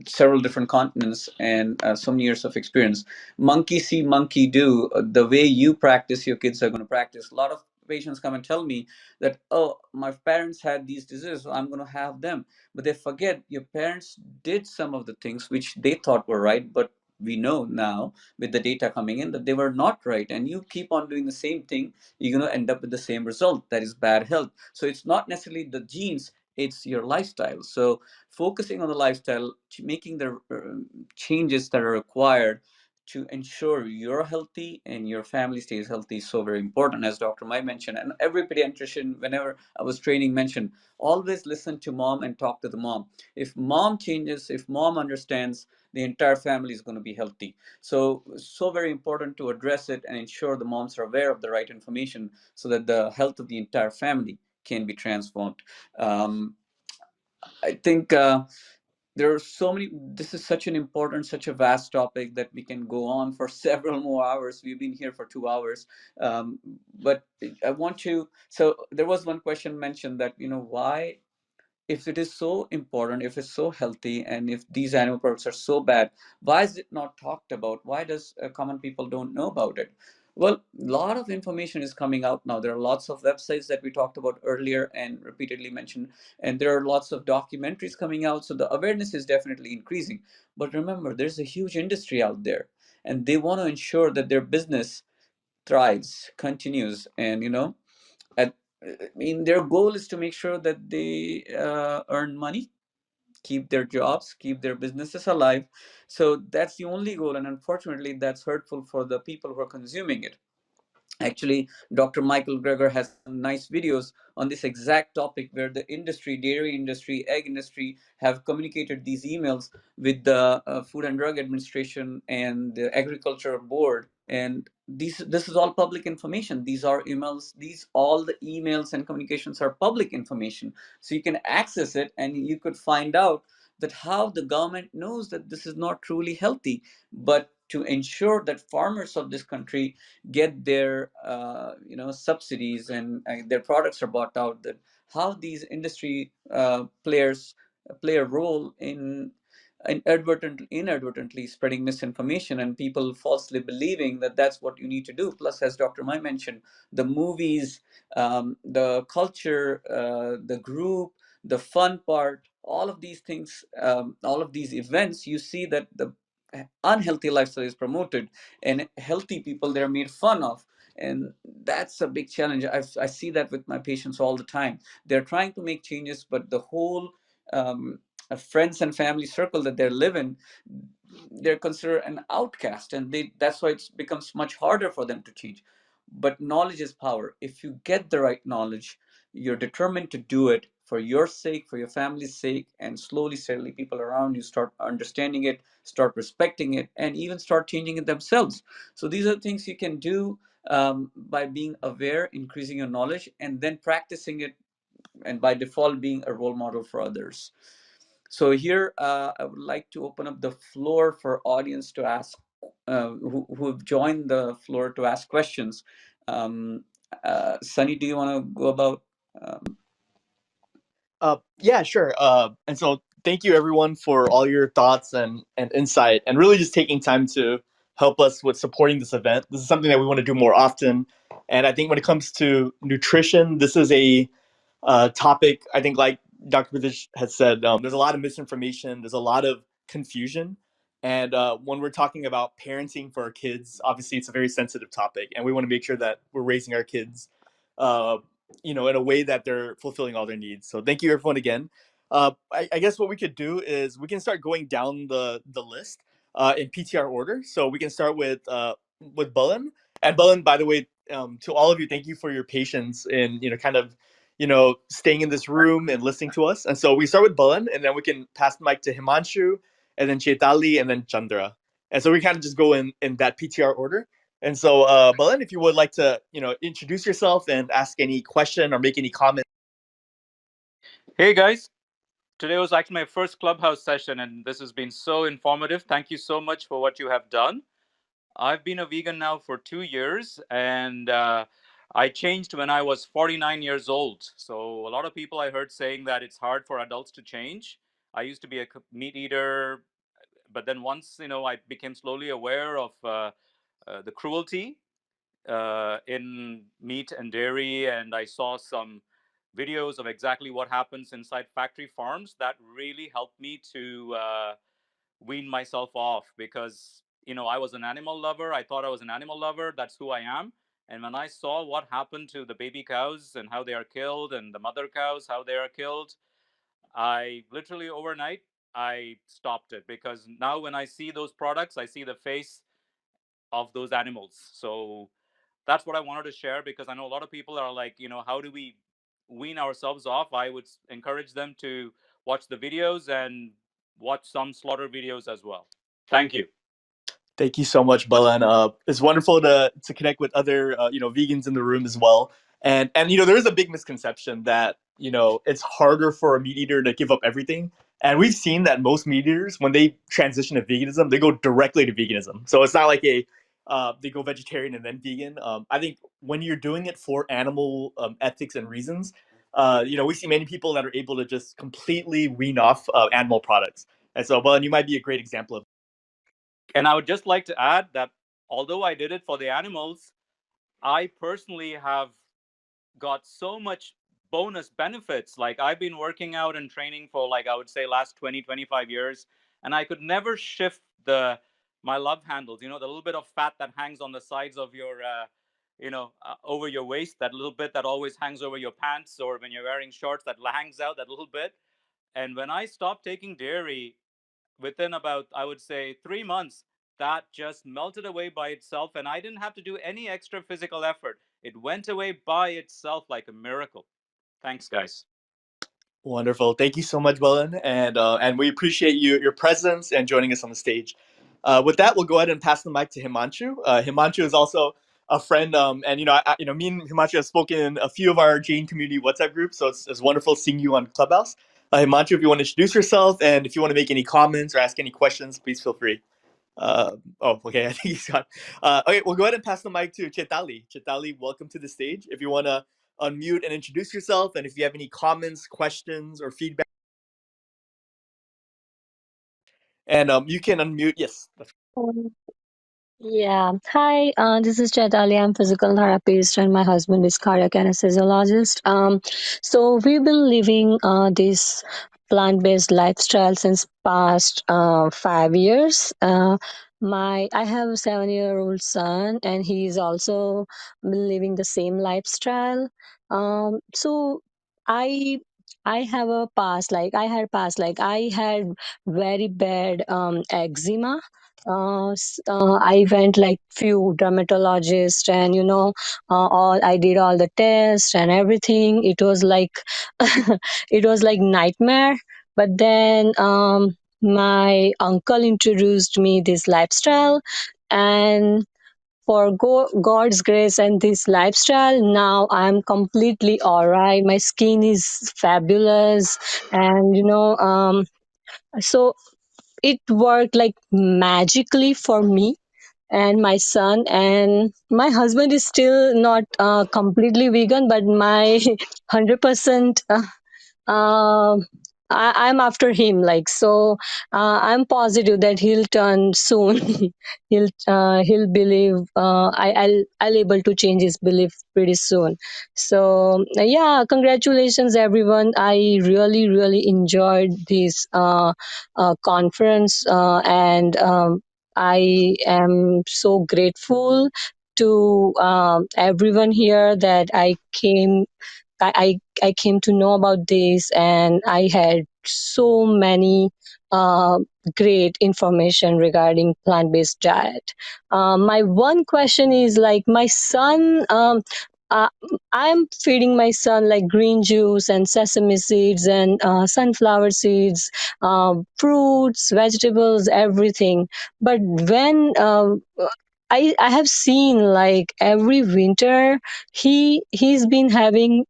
several different continents and so many years of experience. Monkey see, monkey do. The way you practice, your kids are going to practice. A lot of patients come and tell me that, oh, my parents had these diseases, so I'm going to have them. But they forget your parents did some of the things which they thought were right, but we know now with the data coming in that they were not right, and you keep on doing the same thing, you're going to end up with the same result, that is bad health. So it's not necessarily the genes, it's your lifestyle. So focusing on the lifestyle, making the changes that are required to ensure you're healthy and your family stays healthy is so very important, as Dr. Mai mentioned. And every pediatrician, whenever I was training, mentioned always listen to mom and talk to the mom. If mom changes, if mom understands, the entire family is going to be healthy. So very important to address it and ensure the moms are aware of the right information so that the health of the entire family can be transformed. I think there are so many. This is such an important, such a vast topic that we can go on for several more hours. We've been here for 2 hours, but I want to. So there was one question mentioned that, why, if it is so important, if it's so healthy, and if these animal products are so bad, why is it not talked about? Why does common people don't know about it? Well, a lot of information is coming out now. There are lots of websites that we talked about earlier and repeatedly mentioned, and there are lots of documentaries coming out. So the awareness is definitely increasing. But remember, there's a huge industry out there, and they want to ensure that their business thrives, continues, and at, I mean, their goal is to make sure that they earn money, keep their jobs, keep their businesses alive. So that's the only goal, and unfortunately, that's hurtful for the people who are consuming it. Actually, Dr. Michael Greger has some nice videos on this exact topic where the industry, dairy industry, egg industry, have communicated these emails with the Food and Drug Administration and the Agriculture Board. And this is all public information. These are emails. All the emails and communications are public information. So you can access it and you could find out that how the government knows that this is not truly healthy. But to ensure that farmers of this country get their subsidies and their products are bought out, that how these industry players play a role in inadvertently spreading misinformation and people falsely believing that that's what you need to do. Plus, as Dr. Mai mentioned, the movies, the culture, the group, the fun part, all of these things, all of these events, you see that the unhealthy lifestyle is promoted and healthy people, they're made fun of. And that's a big challenge. I see that with my patients all the time. They're trying to make changes, but the whole friends and family circle that they live in, they're considered an outcast, and that's why it becomes much harder for them to change. But knowledge is power. If you get the right knowledge, you're determined to do it for your sake, for your family's sake, and slowly, steadily, people around you start understanding it, start respecting it, and even start changing it themselves. So these are things you can do by being aware, increasing your knowledge, and then practicing it, and by default being a role model for others. So here, I would like to open up the floor for audience to ask, who have joined the floor to ask questions. Sunny, do you want to go about? Yeah, sure. And so thank you everyone for all your thoughts and insight, and really just taking time to help us with supporting this event. This is something that we want to do more often. And I think when it comes to nutrition, this is a topic, I think, like Dr. Pritish has said, there's a lot of misinformation, there's a lot of confusion. And when we're talking about parenting for our kids, obviously it's a very sensitive topic, and we want to make sure that we're raising our kids uh, in a way that they're fulfilling all their needs. So thank you everyone again. I guess what we could do is we can start going down the list in PTR order. So we can start with Bullen. And Bullen, by the way, to all of you, thank you for your patience in kind of staying in this room and listening to us. And so we start with Balan, and then we can pass the mic to Himanshu, and then Chaitali, and then Chandra. And so we kind of just go in that PTR order. And so, Balan, if you would like to, introduce yourself and ask any question or make any comment. Hey guys, today was actually my first Clubhouse session, and this has been so informative. Thank you so much for what you have done. I've been a vegan now for 2 years, and I changed when I was 49 years old. So a lot of people I heard saying that it's hard for adults to change. I used to be a meat eater, but then once I became slowly aware of the cruelty in meat and dairy, and I saw some videos of exactly what happens inside factory farms. That really helped me to wean myself off, because I was an animal lover. I thought I was an animal lover. That's who I am. And when I saw what happened to the baby cows and how they are killed, and the mother cows, how they are killed, I literally overnight I stopped it, because now when I see those products, I see the face of those animals. So that's what I wanted to share, because I know a lot of people are like, how do we wean ourselves off? I would encourage them to watch the videos and watch some slaughter videos as well. Thank you. Thank you so much, Balan. It's wonderful to connect with other vegans in the room as well. And there is a big misconception that it's harder for a meat eater to give up everything. And we've seen that most meat eaters, when they transition to veganism, they go directly to veganism. So it's not like they go vegetarian and then vegan. I think when you're doing it for animal ethics and reasons, we see many people that are able to just completely wean off animal products. And so, Balan, you might be a great example of. And I would just like to add that although I did it for the animals, I personally have got so much bonus benefits. Like, I've been working out and training for, like, I would say last 20-25 years, and I could never shift my love handles, the little bit of fat that hangs on the sides of your over your waist, that little bit that always hangs over your pants, or when you're wearing shorts, that hangs out that little bit. And when I stopped taking dairy, within about, I would say, 3 months, that just melted away by itself, and I didn't have to do any extra physical effort. It went away by itself like a miracle. Thanks, guys. Wonderful. Thank you so much, Balan. And we appreciate your presence and joining us on the stage. With that, we'll go ahead and pass the mic to Himanshu. Himanshu is also a friend, and me and Himanshu have spoken in a few of our Jain community WhatsApp groups, so it's wonderful seeing you on Clubhouse. Himanshu, if you want to introduce yourself, and if you want to make any comments or ask any questions, please feel free. Okay, I think he's gone. Okay, we'll go ahead and pass the mic to Chaitali. Chaitali, welcome to the stage. If you want to unmute and introduce yourself, and if you have any comments, questions, or feedback, and you can unmute. Yes. Yeah. Hi, this is Chaitali. I'm physical therapist and my husband is cardiac anesthesiologist. So we've been living this plant-based lifestyle since past 5 years. I have a 7-year-old son and he's also been living the same lifestyle. So I I have a past, like I had very bad eczema. I went like few dermatologists, and all I did all the tests and everything. It was like it was like nightmare. But then my uncle introduced me this lifestyle, and for God's grace and this lifestyle, now I'm completely all right. My skin is fabulous, and so it worked like magically for me and my son. And my husband is still not completely vegan, but my 100% I'm after him, like, so I'm positive that he'll turn soon. He'll believe. I'll able to change his belief pretty soon. So yeah, congratulations everyone. I really enjoyed this conference, and I am so grateful to everyone here that I came to know about this, and I had so many uh, great information regarding plant-based diet. My one question is, like, my son uh, I'm feeding my son like green juice and sesame seeds and sunflower seeds, fruits, vegetables, everything. But when I have seen like every winter he's been having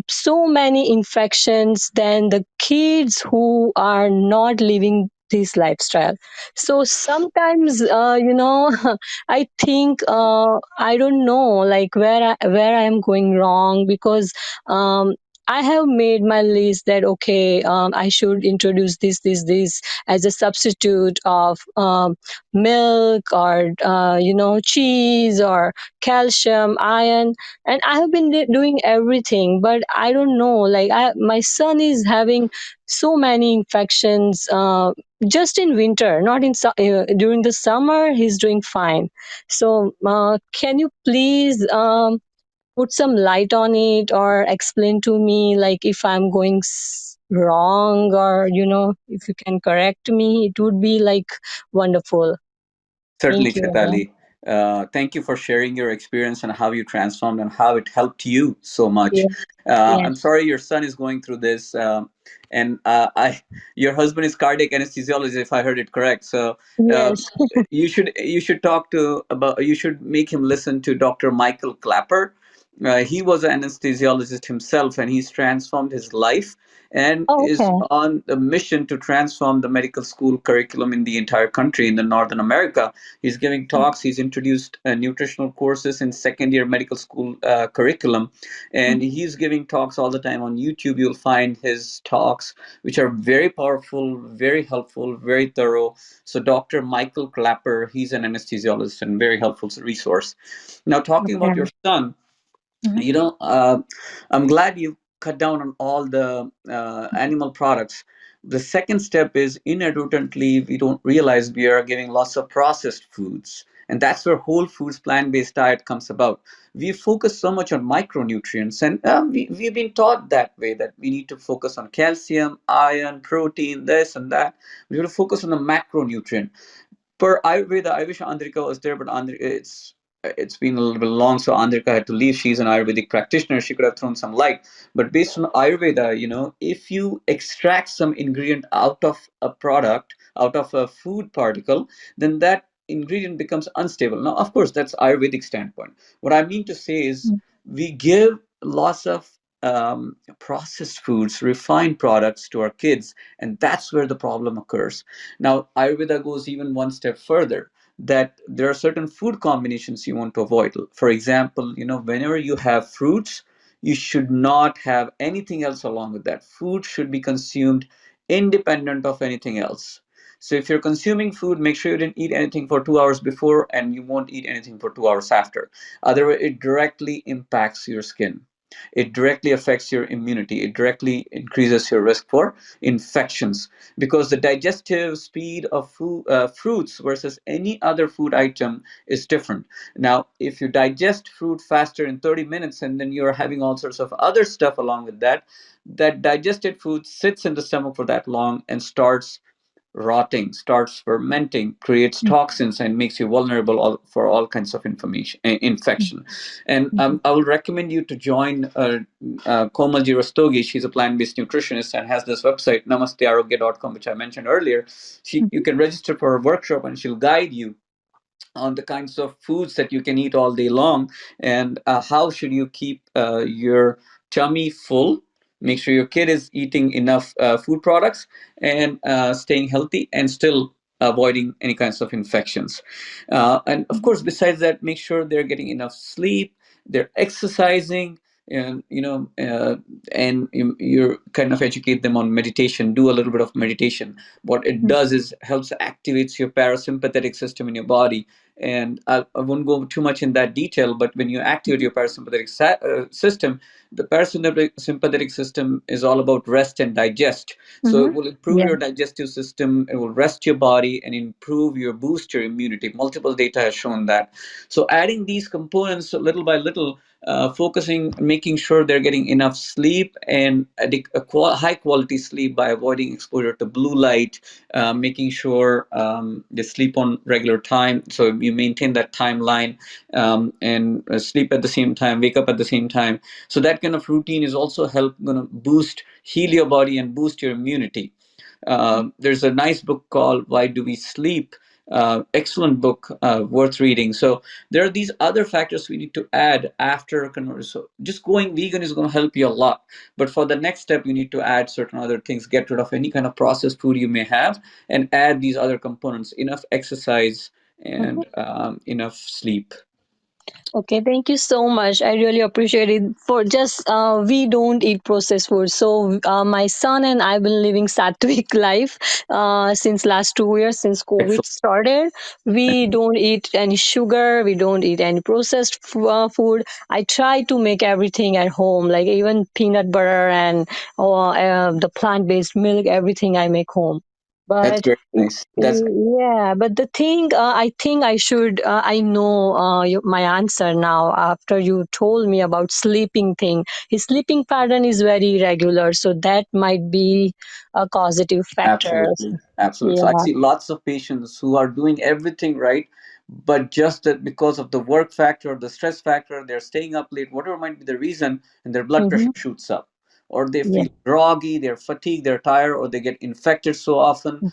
so many infections than the kids who are not living this lifestyle. So sometimes I think I don't know like where I am going wrong, because um I have made my list that okay, I should introduce this as a substitute of milk, or cheese, or calcium, iron, and I have been doing everything, but I don't know like my son is having so many infections just in winter, not during the summer he's doing fine. So can you please put some light on it, or explain to me like if I'm going wrong, or if you can correct me, it would be like wonderful. Certainly, Thank you again. Chaitali. Thank you for sharing your experience and how you transformed and how it helped you so much. Yeah. Yes. I'm sorry your son is going through this, and your husband is cardiac anesthesiologist, if I heard it correct. So uh, Yes. you should talk to about you should make him listen to Dr. Michael Clapper. He was an anesthesiologist himself, and he's transformed his life and Oh, is okay. on a mission to transform the medical school curriculum in the entire country in the Northern America. He's giving talks. He's introduced nutritional courses in second year medical school curriculum. And he's giving talks all the time on YouTube. You'll find his talks, which are very powerful, very helpful, very thorough. So, Dr. Michael Clapper, he's an anesthesiologist and very helpful resource. Now, talking about Okay. your son, Mhm. you know, I'm glad you cut down on all the animal products. The second step is inadvertently we don't realize we are giving lots of processed foods, and that's where whole foods plant-based diet comes about. We focus so much on micronutrients, and we've been taught that way, that we need to focus on calcium, iron, protein, this and that. We have to focus on the macronutrient. Per Ayurveda, I wish Andrika was there, but it's been a little bit long, so Andrika had to leave. She's an Ayurvedic practitioner. She could have thrown some light. But based on Ayurveda, if you extract some ingredient out of a product, out of a food particle, then that ingredient becomes unstable. Now, of course, that's Ayurvedic standpoint. What I mean to say is we give lots of processed foods, refined products to our kids, and that's where the problem occurs. Now, Ayurveda goes even one step further, that there are certain food combinations you want to avoid. For example, whenever you have fruits, you should not have anything else along with that. Food should be consumed independent of anything else. So if you're consuming food, make sure you didn't eat anything for 2 hours before and you won't eat anything for 2 hours after. Otherwise, it directly impacts your skin. It directly affects your immunity. It directly increases your risk for infections, because the digestive speed of fruits versus any other food item is different. Now, if you digest fruit faster in 30 minutes and then you're having all sorts of other stuff along with that, that digested food sits in the stomach for that long and starts rotting, starts fermenting, creates toxins, and makes you vulnerable for all kinds of infection. And I will recommend you to join Komalji Rastogi. She's a plant-based nutritionist and has this website, namastearogya.com, which I mentioned earlier. You can register for a workshop and she'll guide you on the kinds of foods that you can eat all day long, and how should you keep your tummy full, make sure your kid is eating enough food products and staying healthy and still avoiding any kinds of infections. And of course, besides that, make sure they're getting enough sleep, they're exercising, and and you kind of educate them on meditation. Do a little bit of meditation. What it does is helps activates your parasympathetic system in your body. And I won't go too much in that detail, but when you activate your parasympathetic system, the parasympathetic system is all about rest and digest. So Mm-hmm. it will improve Yeah. your digestive system, it will rest your body and boost your immunity. Multiple data has shown that. So adding these components little by little focusing, making sure they're getting enough sleep and high quality sleep by avoiding exposure to blue light, making sure they sleep on regular time. So you maintain that timeline, and sleep at the same time, wake up at the same time. So that kind of routine is also going to heal your body and boost your immunity. There's a nice book called Why Do We Sleep? Excellent book, worth reading. So there are these other factors we need to add after conversion. So just going vegan is going to help you a lot. But for the next step, you need to add certain other things, get rid of any kind of processed food you may have, and add these other components, enough exercise Mhm. and enough sleep. Okay, thank you so much. I really appreciate it. For just we don't eat processed food, so my son and I've been living sattvic life since last 2 years since COVID Excellent. started. We don't eat any sugar. We don't eat any processed food. I try to make everything at home, like even peanut butter and the plant-based milk. Everything I make home. That's But very nice. That's yeah, but the thing, I think I should, I know my answer now after you told me about sleeping thing. His sleeping pattern is very irregular, so that might be a causative factor. absolutely, absolutely. So I Yeah. see lots of patients who are doing everything right, but just that because of the work factor, the stress factor, they're staying up late, whatever might be the reason, and their blood pressure Mm-hmm. shoots up, or they Yeah. feel groggy, they're fatigued, they're tired, or they get infected so often.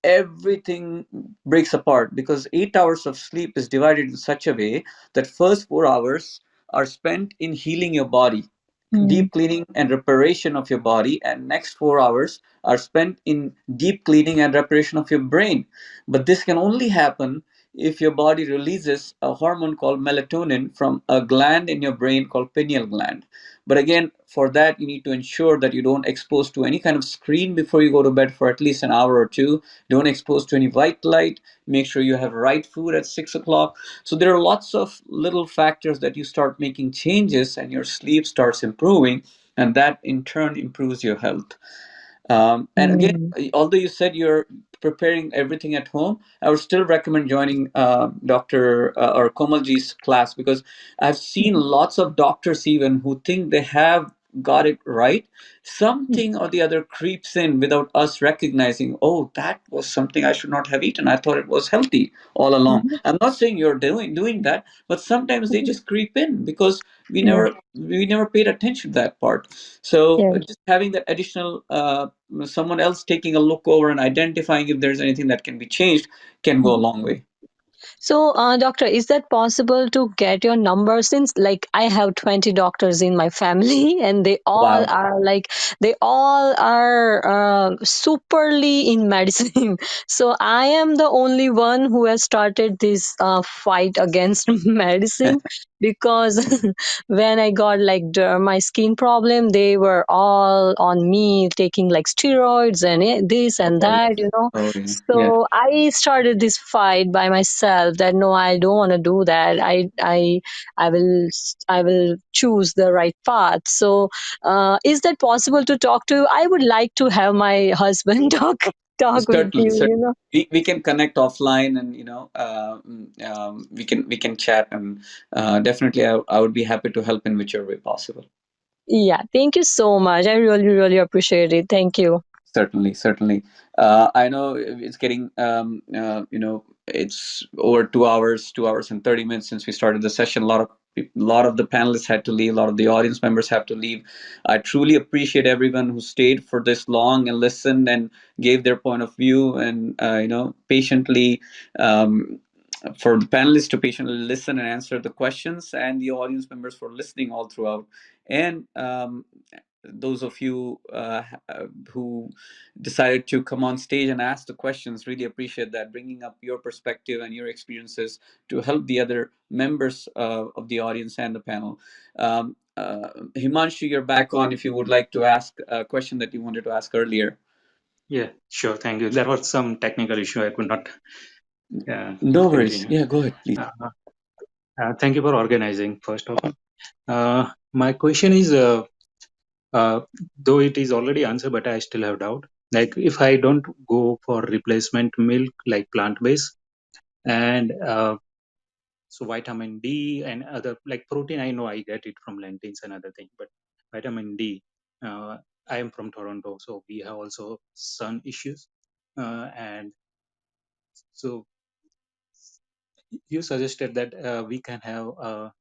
Everything breaks apart because 8 hours of sleep is divided in such a way that first 4 hours are spent in healing your body, Mm-hmm. deep cleaning and reparation of your body, and next 4 hours are spent in deep cleaning and reparation of your brain. But this can only happen if your body releases a hormone called melatonin from a gland in your brain called pineal gland. But again, for that you need to ensure that you don't expose to any kind of screen before you go to bed for at least an hour or two. Don't expose to any white light. Make sure you have right food at 6 o'clock. So there are lots of little factors that you start making changes and your sleep starts improving, and that in turn improves your health. And again, Mm-hmm. although you said you're preparing everything at home, I would still recommend joining Dr. Or Komalji's class, because I've seen lots of doctors even who think they have got it right. Something or the other creeps in without us recognizing, oh, that was something I should not have eaten. I thought it was healthy all along. I'm not saying you're doing that, but sometimes they just creep in because Yeah. we never paid attention to that part. So Yeah. just having that additional someone else taking a look over and identifying if there's anything that can be changed can go a long way. So, doctor, is that possible to get your number? Since, like, I have 20 doctors in my family, and Wow. they all are superly in medicine. So, I am the only one who has started this fight against medicine because when I got like my skin problem, they were all on me taking like steroids and this and Oh, that, you know. oh yeah, yeah. So I started this fight by myself that no, I don't want to do that. I will choose the right path. So is that possible to talk to you? I would like to have my husband talk with Certainly, you, certainly. you know. We can connect offline, and we can chat, and definitely I would be happy to help in whichever way possible. Yeah, thank you so much. I really, really appreciate it. Thank you. Certainly, certainly. I know it's getting, it's over 2 hours, 2 hours and 30 minutes since we started the session. A lot of the panelists had to leave. A lot of the audience members have to leave. I truly appreciate everyone who stayed for this long and listened and gave their point of view, and patiently, for the panelists to patiently listen and answer the questions, and the audience members for listening all throughout. And those of you who decided to come on stage and ask the questions, really appreciate that, bringing up your perspective and your experiences to help the other members of the audience and the panel. Himanshu, you're back on if you would like to ask a question that you wanted to ask earlier. Yeah, sure. Thank you. There was some technical issue. I could not No worries. continue. Yeah, go ahead, please. Thank you for organizing, first of all. My question is, though it is already answered, but I still have doubt. Like, if I don't go for replacement milk, like plant-based, and So vitamin D and other like protein, I know I get it from lentils and other things, but vitamin D, I am from Toronto, so we have also sun issues, and so you suggested that we can have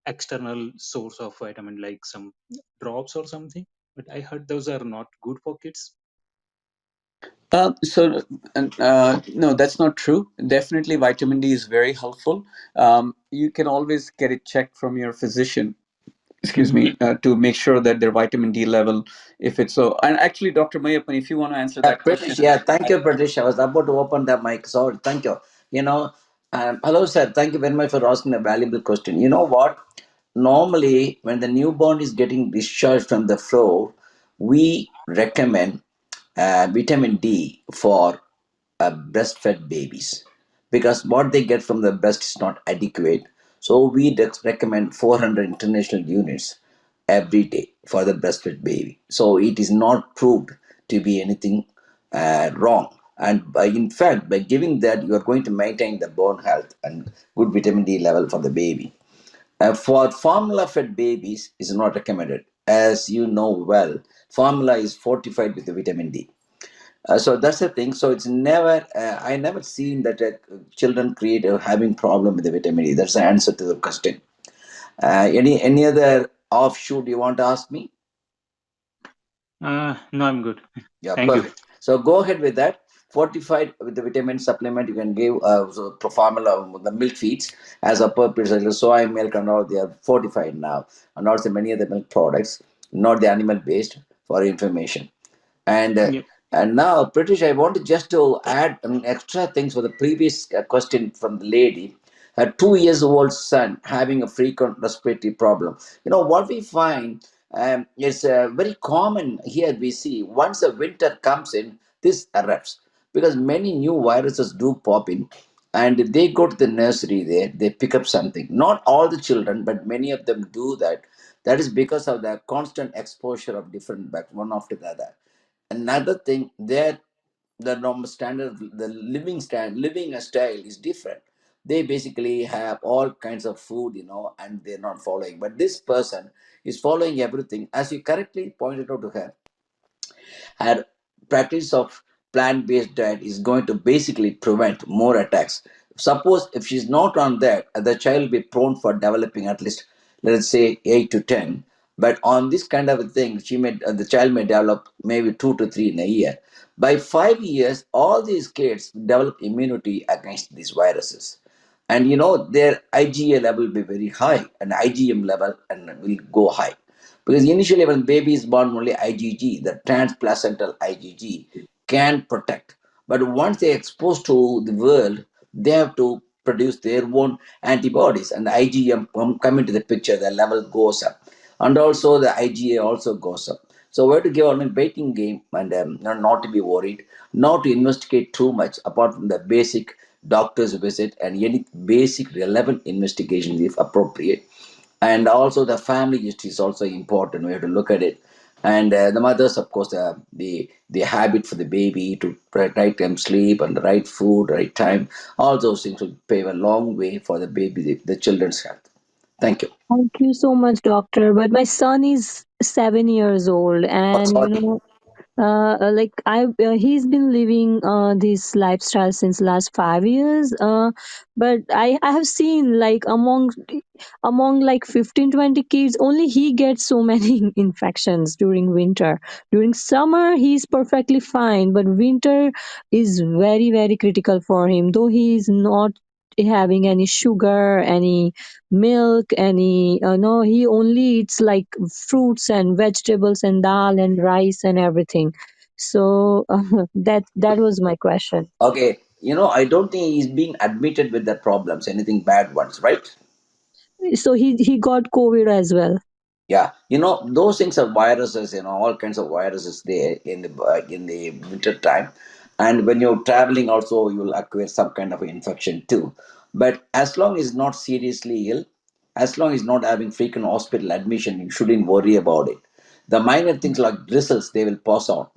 external source of vitamin like some drops or something, but I heard those are not good for kids. No, that's not true. Definitely, vitamin D is very helpful. You can always get it checked from your physician. Excuse me, to make sure that their vitamin D level, if it's so. And actually, Dr. Mayappan, if you want to answer Yeah, that British. question, Yeah, thank you, British. I was about to open the mic. Sorry, thank you. You know, hello, sir. Thank you very much for asking a valuable question. You know what? Normally, when the newborn is getting discharged from the floor, we recommend vitamin D for breastfed babies because what they get from the breast is not adequate. So we recommend 400 international units every day for the breastfed baby. So it is not proved to be anything wrong. And in fact, by giving that, you are going to maintain the bone health and good vitamin D level for the baby. For formula fed babies is not recommended. As you know well, formula is fortified with the vitamin D. So that's the thing. So it's never, I never seen that children create having problem with the vitamin D. That's the answer to the question. Any other offshoot you want to ask me? No, I'm good. Yeah, Thank you. perfect. So go ahead with that. Fortified with the vitamin supplement you can give formula the milk feeds as a purpose like soy milk and all they are fortified now, and also many other milk products, not the animal based for information. And Yep. and now, British, I want just to add extra things for the previous question from the lady. Her 2 years old son having a frequent respiratory problem. You know what we find is very common here. We see once the winter comes in, this erupts because many new viruses do pop in, and if they go to the nursery there, they pick up something. Not all the children, but many of them do that. That is because of the constant exposure of different one after the other. Another thing, there the normal standard, the living style is different. They basically have all kinds of food, and they're not following. But this person is following everything, as you correctly pointed out to her. Her practice of plant-based diet is going to basically prevent more attacks. Suppose if she's not on that, the child will be prone for developing at least, let's say, 8 to 10. But on this kind of a thing, the child may develop maybe 2 to 3 in a year. By 5 years, all these kids develop immunity against these viruses. And their IgA level will be very high, and IgM level and will go high. Because initially, when baby is born, only IgG, the transplacental IgG, can protect. But once they are exposed to the world, they have to produce their own antibodies, and the IgM come into the picture, the level goes up. And also the IgA also goes up. So we have to give a waiting game and not to be worried, not to investigate too much apart from the basic doctor's visit and any basic relevant investigation if appropriate. And also the family history is also important. We have to look at it. And the mothers, of course, the habit for the baby to right time sleep and the right food, right time, all those things will pave a long way for the baby, the children's health. Thank you. Thank you so much, doctor. But my son is 7 years old, Oh, and sorry. like he's been living this lifestyle since last 5 years. But I have seen like among like 15-20 kids, only he gets so many infections during winter. During summer, he's perfectly fine, but winter is very very critical for him. Though he is not having any sugar, any milk, any no, he only eats like fruits and vegetables and dal and rice and everything. So that was my question. Okay. I don't think he's being admitted with the problems, anything bad ones, right? So he got COVID as well. Yeah, those things are viruses. All kinds of viruses there in the winter time, and when you're traveling, also you'll acquire some kind of infection too. But as long as not seriously ill, as long as not having frequent hospital admission, you shouldn't worry about it. The minor things like drizzles, they will pass on,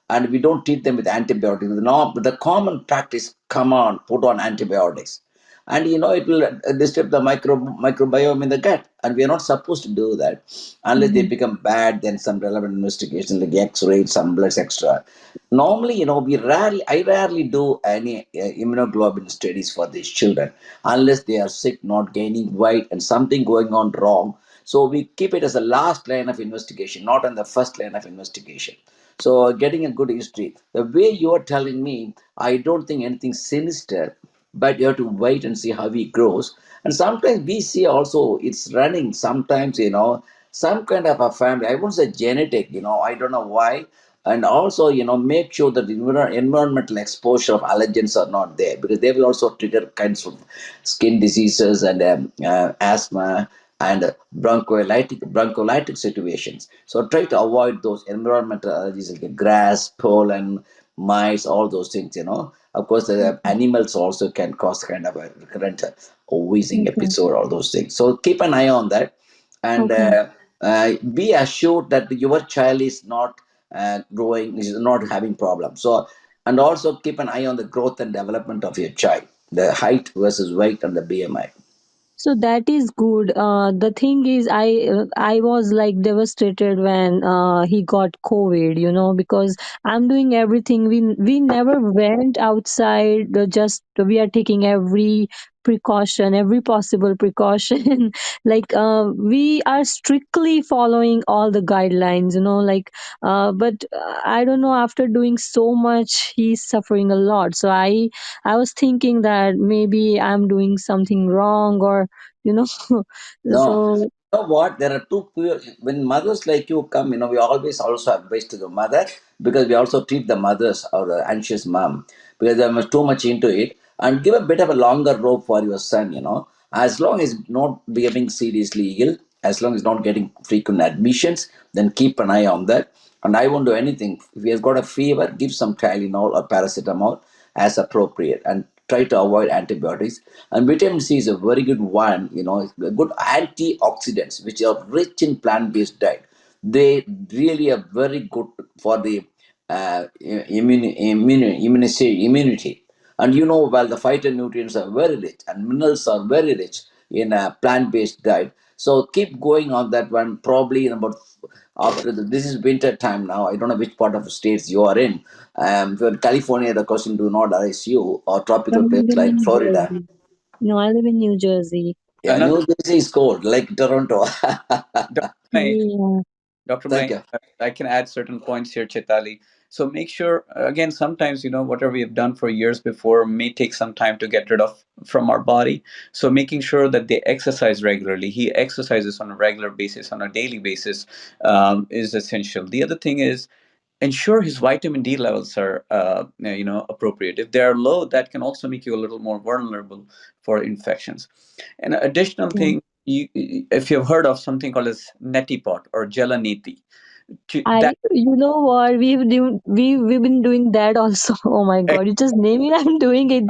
and we don't treat them with antibiotics. The common practice, come on, put on antibiotics. and it will disturb the microbiome in the gut, and we are not supposed to do that unless they become bad. Then some relevant investigation like X-ray, some bloods extra. Normally, I rarely do any immunoglobulin studies for these children unless they are sick, not gaining weight, and something going on wrong. So we keep it as a last line of investigation, not on the first line of investigation. So getting a good history. The way you are telling me, I don't think anything sinister, but you have to wait and see how he grows. And sometimes we see also it's running. Sometimes some kind of a family. I won't say genetic. I don't know why. And also make sure that the environmental exposure of allergens are not there, because they will also trigger kinds of skin diseases and asthma and bronchiolitic situations. So try to avoid those environmental allergies like grass, pollen, mice, all those things. Of course, the animals also can cause kind of a recurrent wheezing Okay. episode, all those things. So keep an eye on that, and Okay. be assured that your child is not growing, is not having problems. So, and also keep an eye on the growth and development of your child, the height versus weight and the BMI. So that is good. The thing is, I was like devastated when he got COVID. Because I'm doing everything. We never went outside. Just we are taking every precaution, every possible precaution. Like we are strictly following all the guidelines. But I don't know. After doing so much, he's suffering a lot. So I was thinking that maybe I'm doing something wrong, or you know No, so you know what? There are two when mothers like you come, we always also advise to the mother, because we also treat the mothers or the anxious mom because they're too much into it, and give a bit of a longer rope for your son. As long as not becoming seriously ill, as long as not getting frequent admissions, then keep an eye on that. And I won't do anything. If he has got a fever, give some Tylenol or paracetamol as appropriate, and try to avoid antibiotics. And vitamin C is a very good one, good antioxidants, which are rich in plant-based diet. They really are very good for the immunity. And while the phytonutrients are very rich and minerals are very rich in a plant-based diet. So keep going on that one. Probably in about this is winter time now. I don't know which part of the states you are in. If you're in California, the question do not arise you, or tropical I'm place living like in New Florida. Jersey. No, I live in New Jersey. Yeah, Another, New Jersey is cold, like Toronto. Dr. May, Yeah. Dr. Thank May, you. I can add certain points here, Chetali. So make sure, again, sometimes, whatever we have done for years before may take some time to get rid of from our body. So making sure that they exercise regularly. He exercises on a regular basis, on a daily basis, is essential. The other thing is, ensure his vitamin D levels are appropriate. If they are low, that can also make you a little more vulnerable for infections. And an additional Yeah. thing, if you've heard of something called as neti pot or gelaneti, that You know what, we've been doing that also. Oh my god, you just name it. I'm doing it.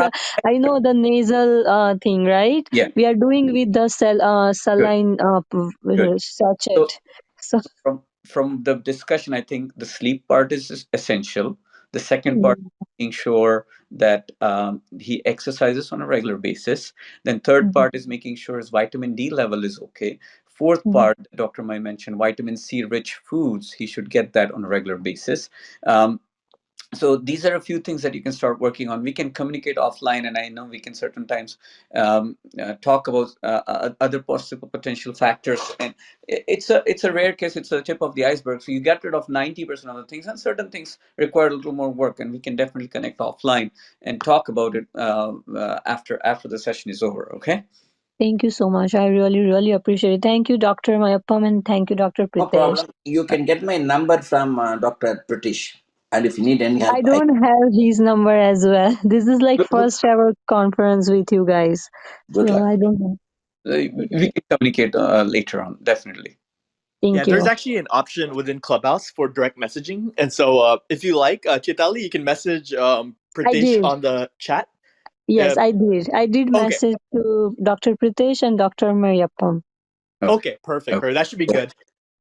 I know the nasal thing, right? yeah, We are doing with the good, saline good. sachet. So So from the discussion, I think the sleep part is essential. The second yeah. part, making sure that he exercises on a regular basis. Then third Mhm. part is making sure his vitamin D level is okay. Fourth Mhm. part, Dr. Mai mentioned vitamin C rich foods. He should get that on a regular basis. So these are a few things that you can start working on. We can communicate offline, and I know we can certain times talk about other possible potential factors. And it's a rare case. It's a tip of the iceberg. So you get rid of 90% of the things, and certain things require a little more work. And we can definitely connect offline and talk about it after the session is over. Okay. Thank you so much. I really, really appreciate it. Thank you, Dr. Mayapam, and thank you, Dr. No Pritesh. problem. You can get my number from Dr. British. And if you need any help, I don't have his number as well. This is like good, good, first ever conference with you guys. good So luck. I don't know. We can communicate later on. Definitely. Yeah, Thank there's you. actually an option within Clubhouse for direct messaging, and so if you like, Chitali, you can message I Pritesh did. on the chat. Yes, Uh, I did. I did okay, message to Dr. Pritesh and Dr. Mariapam. Okay. okay, perfect, Okay. perfect. That should be Yeah. good.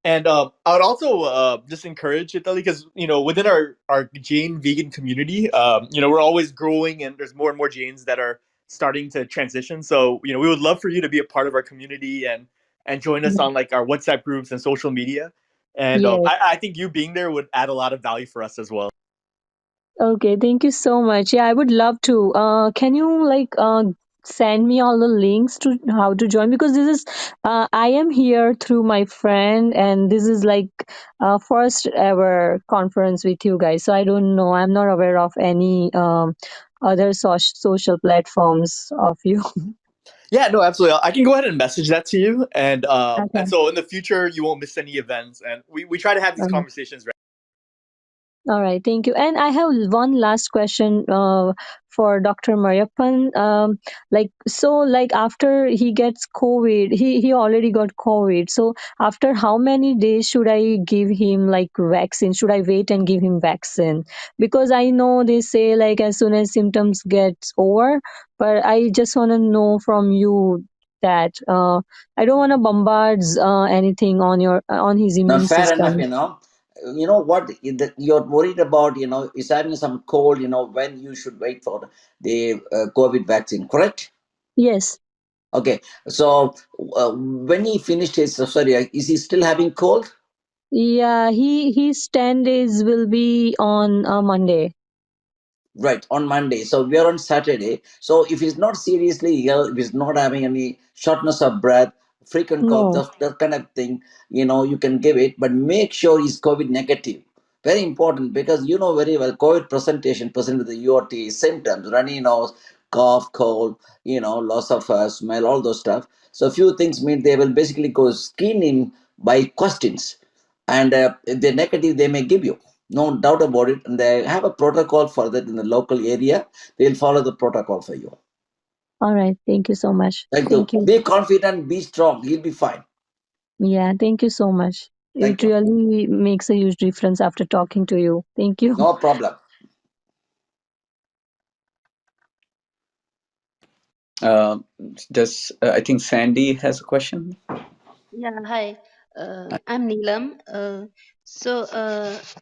And I would also just encourage Chitali, because within our Jain vegan community, we're always growing, and there's more and more Jains that are starting to transition. So, we would love for you to be a part of our community and join us on like our WhatsApp groups and social media. And Yes. I think you being there would add a lot of value for us as well. Okay, thank you so much. Yeah, I would love to. Can you send me all the links to how to join? Because this is I am here through my friend, and this is like first ever conference with you guys. So I don't know. I'm not aware of any other social platforms of you. Yeah, no, absolutely. I can go ahead and message that to you, and Okay. so in the future you won't miss any events. And we try to have these conversations. All right, thank you. And I have one last question for Dr. Mariappan. After he gets COVID, he already got COVID. So after how many days should I give him like vaccine? Should I wait and give him vaccine? Because I know they say like as soon as symptoms get over, but I just want to know from you that I don't want to bombard anything on his Now, immune fair enough, system. what you're worried about, is having some cold, when you should wait for the COVID vaccine, correct? Yes. Okay, so when he finished his, sorry, is he still having cold? Yeah, his 10 days will be on Monday. Right, on Monday. So we are on Saturday. So if he's not seriously ill, if he's not having any shortness of breath, frequent cough, No. that kind of thing, you can give it, but make sure he's COVID negative. Very important, because you know very well COVID present with the URT symptoms, runny nose, cough, cold, loss of smell, all those stuff. So a few things mean they will basically go screen him by questions, and if they're negative, they may give you. No doubt about it. And they have a protocol for that in the local area. They'll follow the protocol for you. All right. Thank you so much. Thank you. Thank you. Be confident, be strong. You'll be fine. Yeah, thank you so much. Thank It you. really makes a huge difference after talking to you. Thank you. No problem. Uh, does I think Sandy has a question? Yeah, hi. I'm Neelam.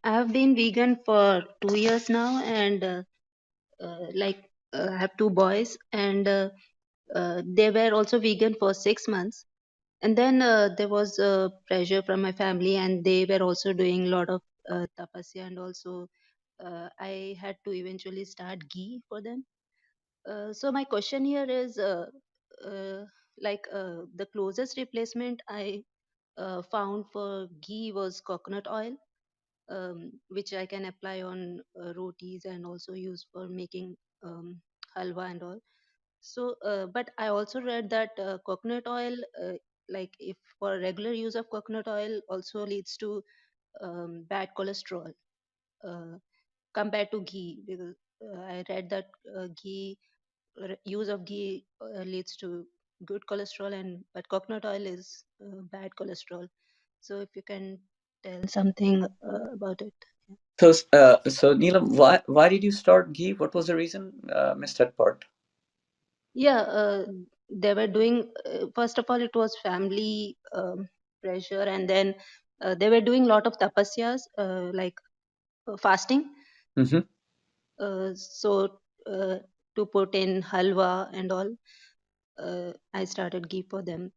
I have been vegan for 2 years now, and I have two boys, and they were also vegan for 6 months. And then there was pressure from my family, and they were also doing a lot of tapasya, and also I had to eventually start ghee for them. So my question here is, the closest replacement I found for ghee was coconut oil, which I can apply on rotis and also use for making halwa and all. So, but I also read that coconut oil, if for regular use of coconut oil, also leads to bad cholesterol compared to ghee. Because I read that use of ghee leads to good cholesterol, and but coconut oil is bad cholesterol. So, if you can tell something about it. So Neelam, why did you start ghee? What was the reason? Missed that part. Yeah, they were doing, first of all, it was family pressure, and then they were doing a lot of tapasyas, fasting. Mm-hmm. So, to put in halwa and all, I started ghee for them.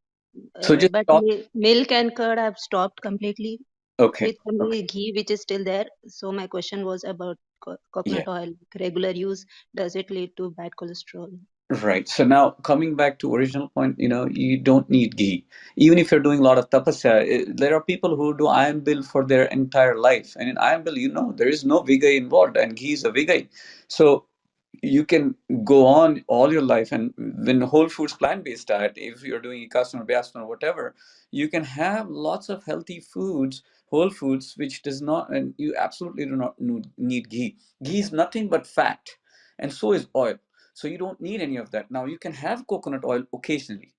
So just But talk. milk and curd I've stopped completely. Okay. It's only ghee which is still there. So, my question was about Yeah. coconut oil. Regular use, does it lead to bad cholesterol? Right. So now coming back to original point, you don't need ghee. Even if you're doing a lot of tapasya, there are people who do I am bill for their entire life. And in I am bill, there is no vigai involved, and ghee is a vigai. So you can go on all your life, and when whole foods plant-based diet, if you're doing ikasana or vyasana or whatever, you can have lots of healthy foods, whole foods, which does not, and you absolutely do not need ghee. Ghee is nothing but fat, and so is oil. So you don't need any of that. Now you can have coconut oil occasionally.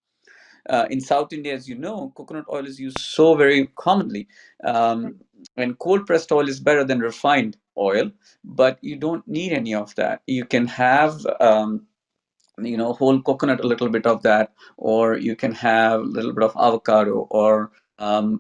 In South India, as you know, coconut oil is used so very commonly. And cold pressed oil is better than refined oil, but you don't need any of that. You can have whole coconut, a little bit of that, or you can have a little bit of avocado, or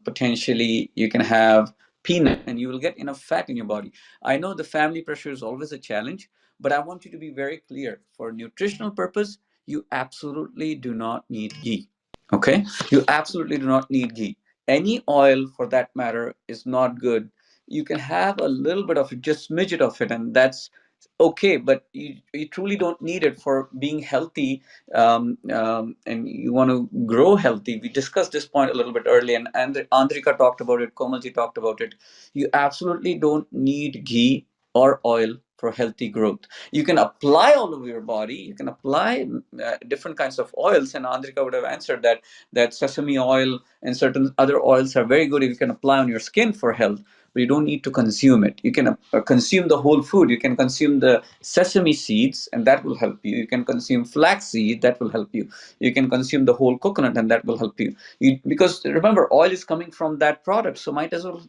potentially you can have peanut, and you will get enough fat in your body. I know the family pressure is always a challenge, but I want you to be very clear. For nutritional purpose, you absolutely do not need ghee. Okay, you absolutely do not need ghee. Any oil for that matter is not good. You can have a little bit of it, just smidget of it, and that's okay, but you truly don't need it for being healthy, and you want to grow healthy. We discussed this point a little bit earlier, and Andrika talked about it, Komalji talked about it. You absolutely don't need ghee or oil for healthy growth. You can apply all over your body. You can apply different kinds of oils, and Andrika would have answered that sesame oil and certain other oils are very good if you can apply on your skin for health, but you don't need to consume it. You can consume the whole food. You can consume the sesame seeds, and that will help you. You can consume flax seed, that will help you. You can consume the whole coconut, and that will help you. Because remember, oil is coming from that product, so might as well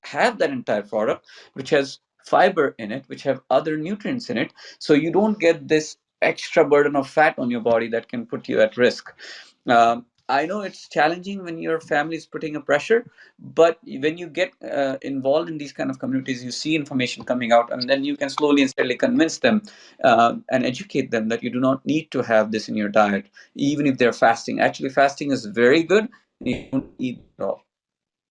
have that entire product, which has fiber in it, which have other nutrients in it, so you don't get this extra burden of fat on your body that can put you at risk. I know it's challenging when your family is putting a pressure, but when you get involved in these kind of communities, you see information coming out, and then you can slowly and steadily convince them and educate them that you do not need to have this in your diet, even if they're fasting. Actually, fasting is very good, and you don't eat at all.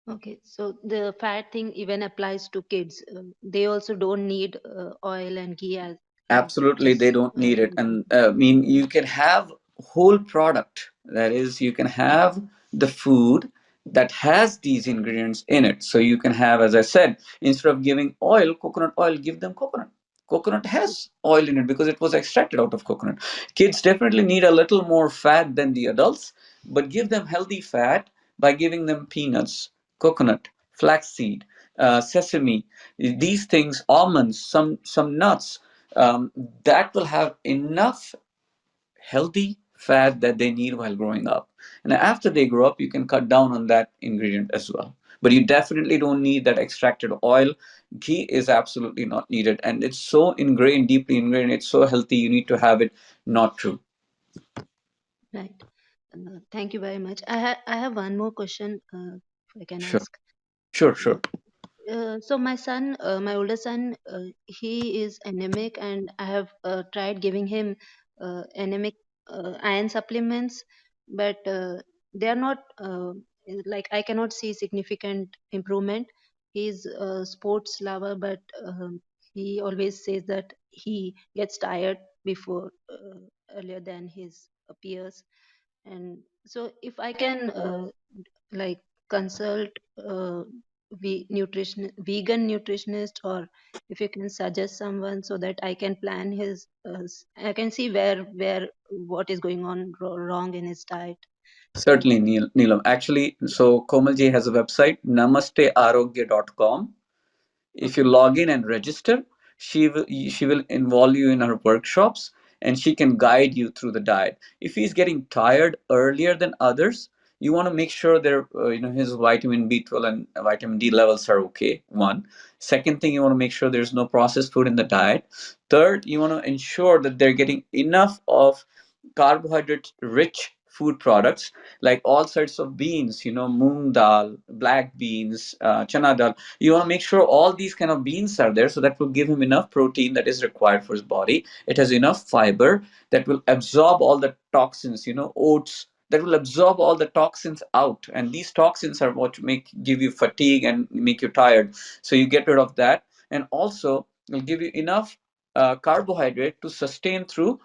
Okay, so the fat thing even applies to kids. They also don't need oil and ghee as Absolutely, they just don't need it. you. And I mean, you can have whole product. That is, you can have the food that has these ingredients in it. So you can have, as I said, instead of giving oil, coconut oil, give them coconut. Coconut has oil in it because it was extracted out of coconut. Kids definitely need a little more fat than the adults, but give them healthy fat by giving them peanuts, coconut, flaxseed, sesame, these things, almonds, some nuts, that will have enough healthy fat that they need while growing up. And after they grow up, you can cut down on that ingredient as well. But you definitely don't need that extracted oil. Ghee is absolutely not needed. And it's so ingrained, deeply ingrained, it's so healthy, you need to have it. Not true. Right. Thank you very much. I have one more question, if I can Sure, ask. sure, Uh, sure. so my son, my older son, he is anemic, and I have tried giving him anemic iron supplements, but they are not like I cannot see significant improvement. He's a sports lover, but he always says that he gets tired before earlier than his peers. And so if I can like consult vegan nutritionist, or if you can suggest someone so that I can plan his I can see where what is going on wrong in his diet. Certainly, Neelam. Actually, so Komalji has a website, namastearogya.com. If you Okay. log in and register, she will involve you in her workshops, and she can guide you through the diet. If he's getting tired earlier than others, you want to make sure their his vitamin B12 and vitamin D levels are okay. One. Second thing, you want to make sure there's no processed food in the diet. Third, you want to ensure that they're getting enough of carbohydrate rich food products, like all sorts of beans, moong dal, black beans, chana dal. You want to make sure all these kind of beans are there, so that will give him enough protein that is required for his body. It has enough fiber that will absorb all the toxins. Oats that will absorb all the toxins out, and these toxins are what give you fatigue and make you tired. So you get rid of that, and also will give you enough carbohydrate to sustain through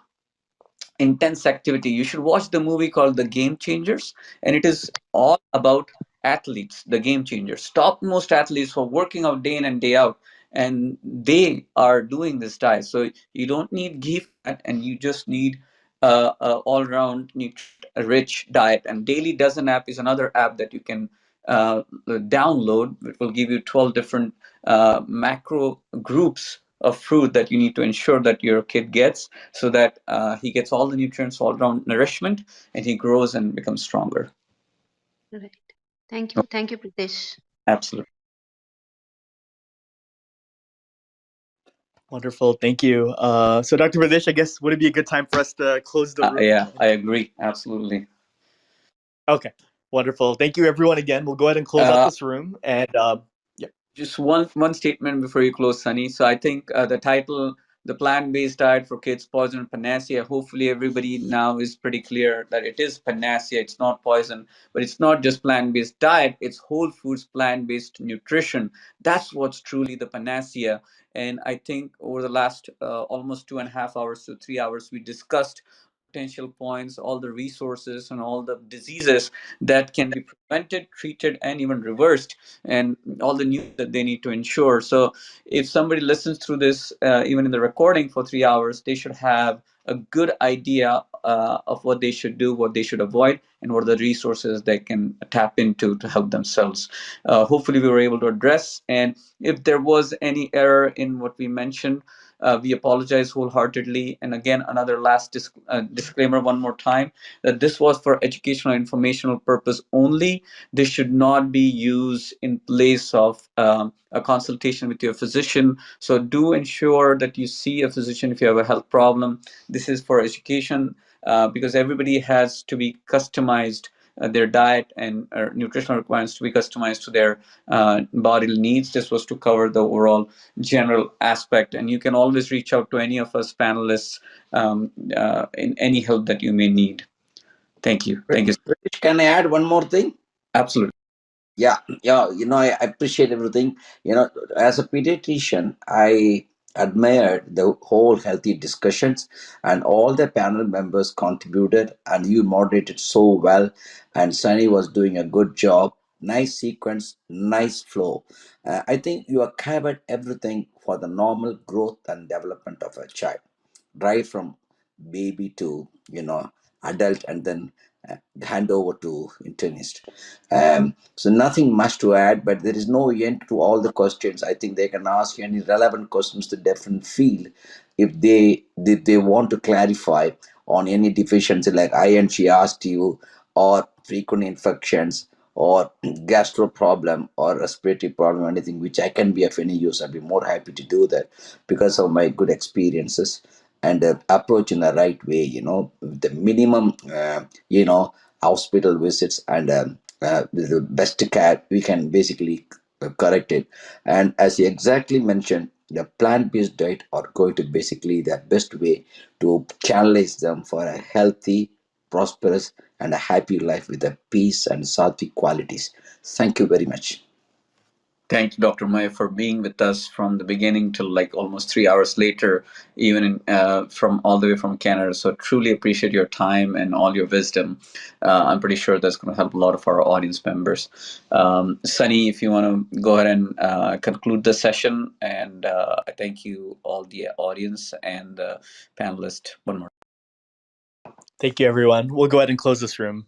intense activity. You should watch the movie called The Game Changers, and it is all about athletes, the game changers, topmost athletes who are working out day in and day out, and they are doing this diet. So you don't need ghee fat, and you just need all-round rich diet. And Daily Dozen app is another app that you can download. It will give you 12 different macro groups of food that you need to ensure that your kid gets, so that he gets all the nutrients, all around nourishment, and he grows and becomes stronger. Right. Thank Oh, you. Thank you, Pritesh. absolutely. Wonderful. Thank you. So, Dr. Pradesh, I guess would it be a good time for us to close the room? Yeah, I agree. Absolutely. Okay. Wonderful. Thank you, everyone. Again, we'll go ahead and close out this room. And yeah. Just one statement before you close, Sunny. So I think the the plant-based diet for kids, poison and Panacea. Hopefully everybody now is pretty clear that it is Panacea, it's not poison. But it's not just plant-based diet, it's whole foods, plant-based nutrition. That's what's truly the Panacea. And I think over the last almost 2.5 hours to 3 hours, we discussed potential points, all the resources, and all the diseases that can be prevented, treated, and even reversed, and all the news that they need to ensure. So, if somebody listens through this, even in the recording for 3 hours, they should have a good idea of what they should do, what they should avoid, and what are the resources they can tap into to help themselves. Hopefully, we were able to address. And if there was any error in what we mentioned, we apologize wholeheartedly. And again, another last disclaimer one more time, that this was for educational and informational purpose only. This should not be used in place of a consultation with your physician. So do ensure that you see a physician if you have a health problem. This is for education, because everybody has to be customized. Their diet and nutritional requirements to be customized to their bodily needs. This was to cover the overall general aspect, and you can always reach out to any of us panelists in any help that you may need. Thank you. Thank you. Can I add one more thing? Absolutely. Yeah, I appreciate everything. As a pediatrician, I admired the whole healthy discussions, and all the panel members contributed, and you moderated so well, and Sunny was doing a good job. Nice sequence, nice flow. I think you have covered everything for the normal growth and development of a child, right from baby to adult, and then hand over to internist. So nothing much to add, but there is no end to all the questions. I think they can ask any relevant questions to different field if they want to clarify on any deficiency like iron she asked you, or frequent infections, or gastro problem, or respiratory problem, anything which I can be of any use. I'd be more happy to do that because of my good experiences, and approach in the right way, the minimum hospital visits, and with the best care we can basically correct it. And as you exactly mentioned, the plant-based diet are going to basically the best way to channelize them for a healthy, prosperous, and a happy life with a peace and sattvic qualities. Thank you very much. Thank you, Dr. May, for being with us from the beginning till like almost 3 hours later, even from all the way from Canada. So truly appreciate your time and all your wisdom. I'm pretty sure that's going to help a lot of our audience members. Sunny, if you want to go ahead and conclude the session, and I thank you all the audience and the panelists one more. Thank you, everyone. We'll go ahead and close this room.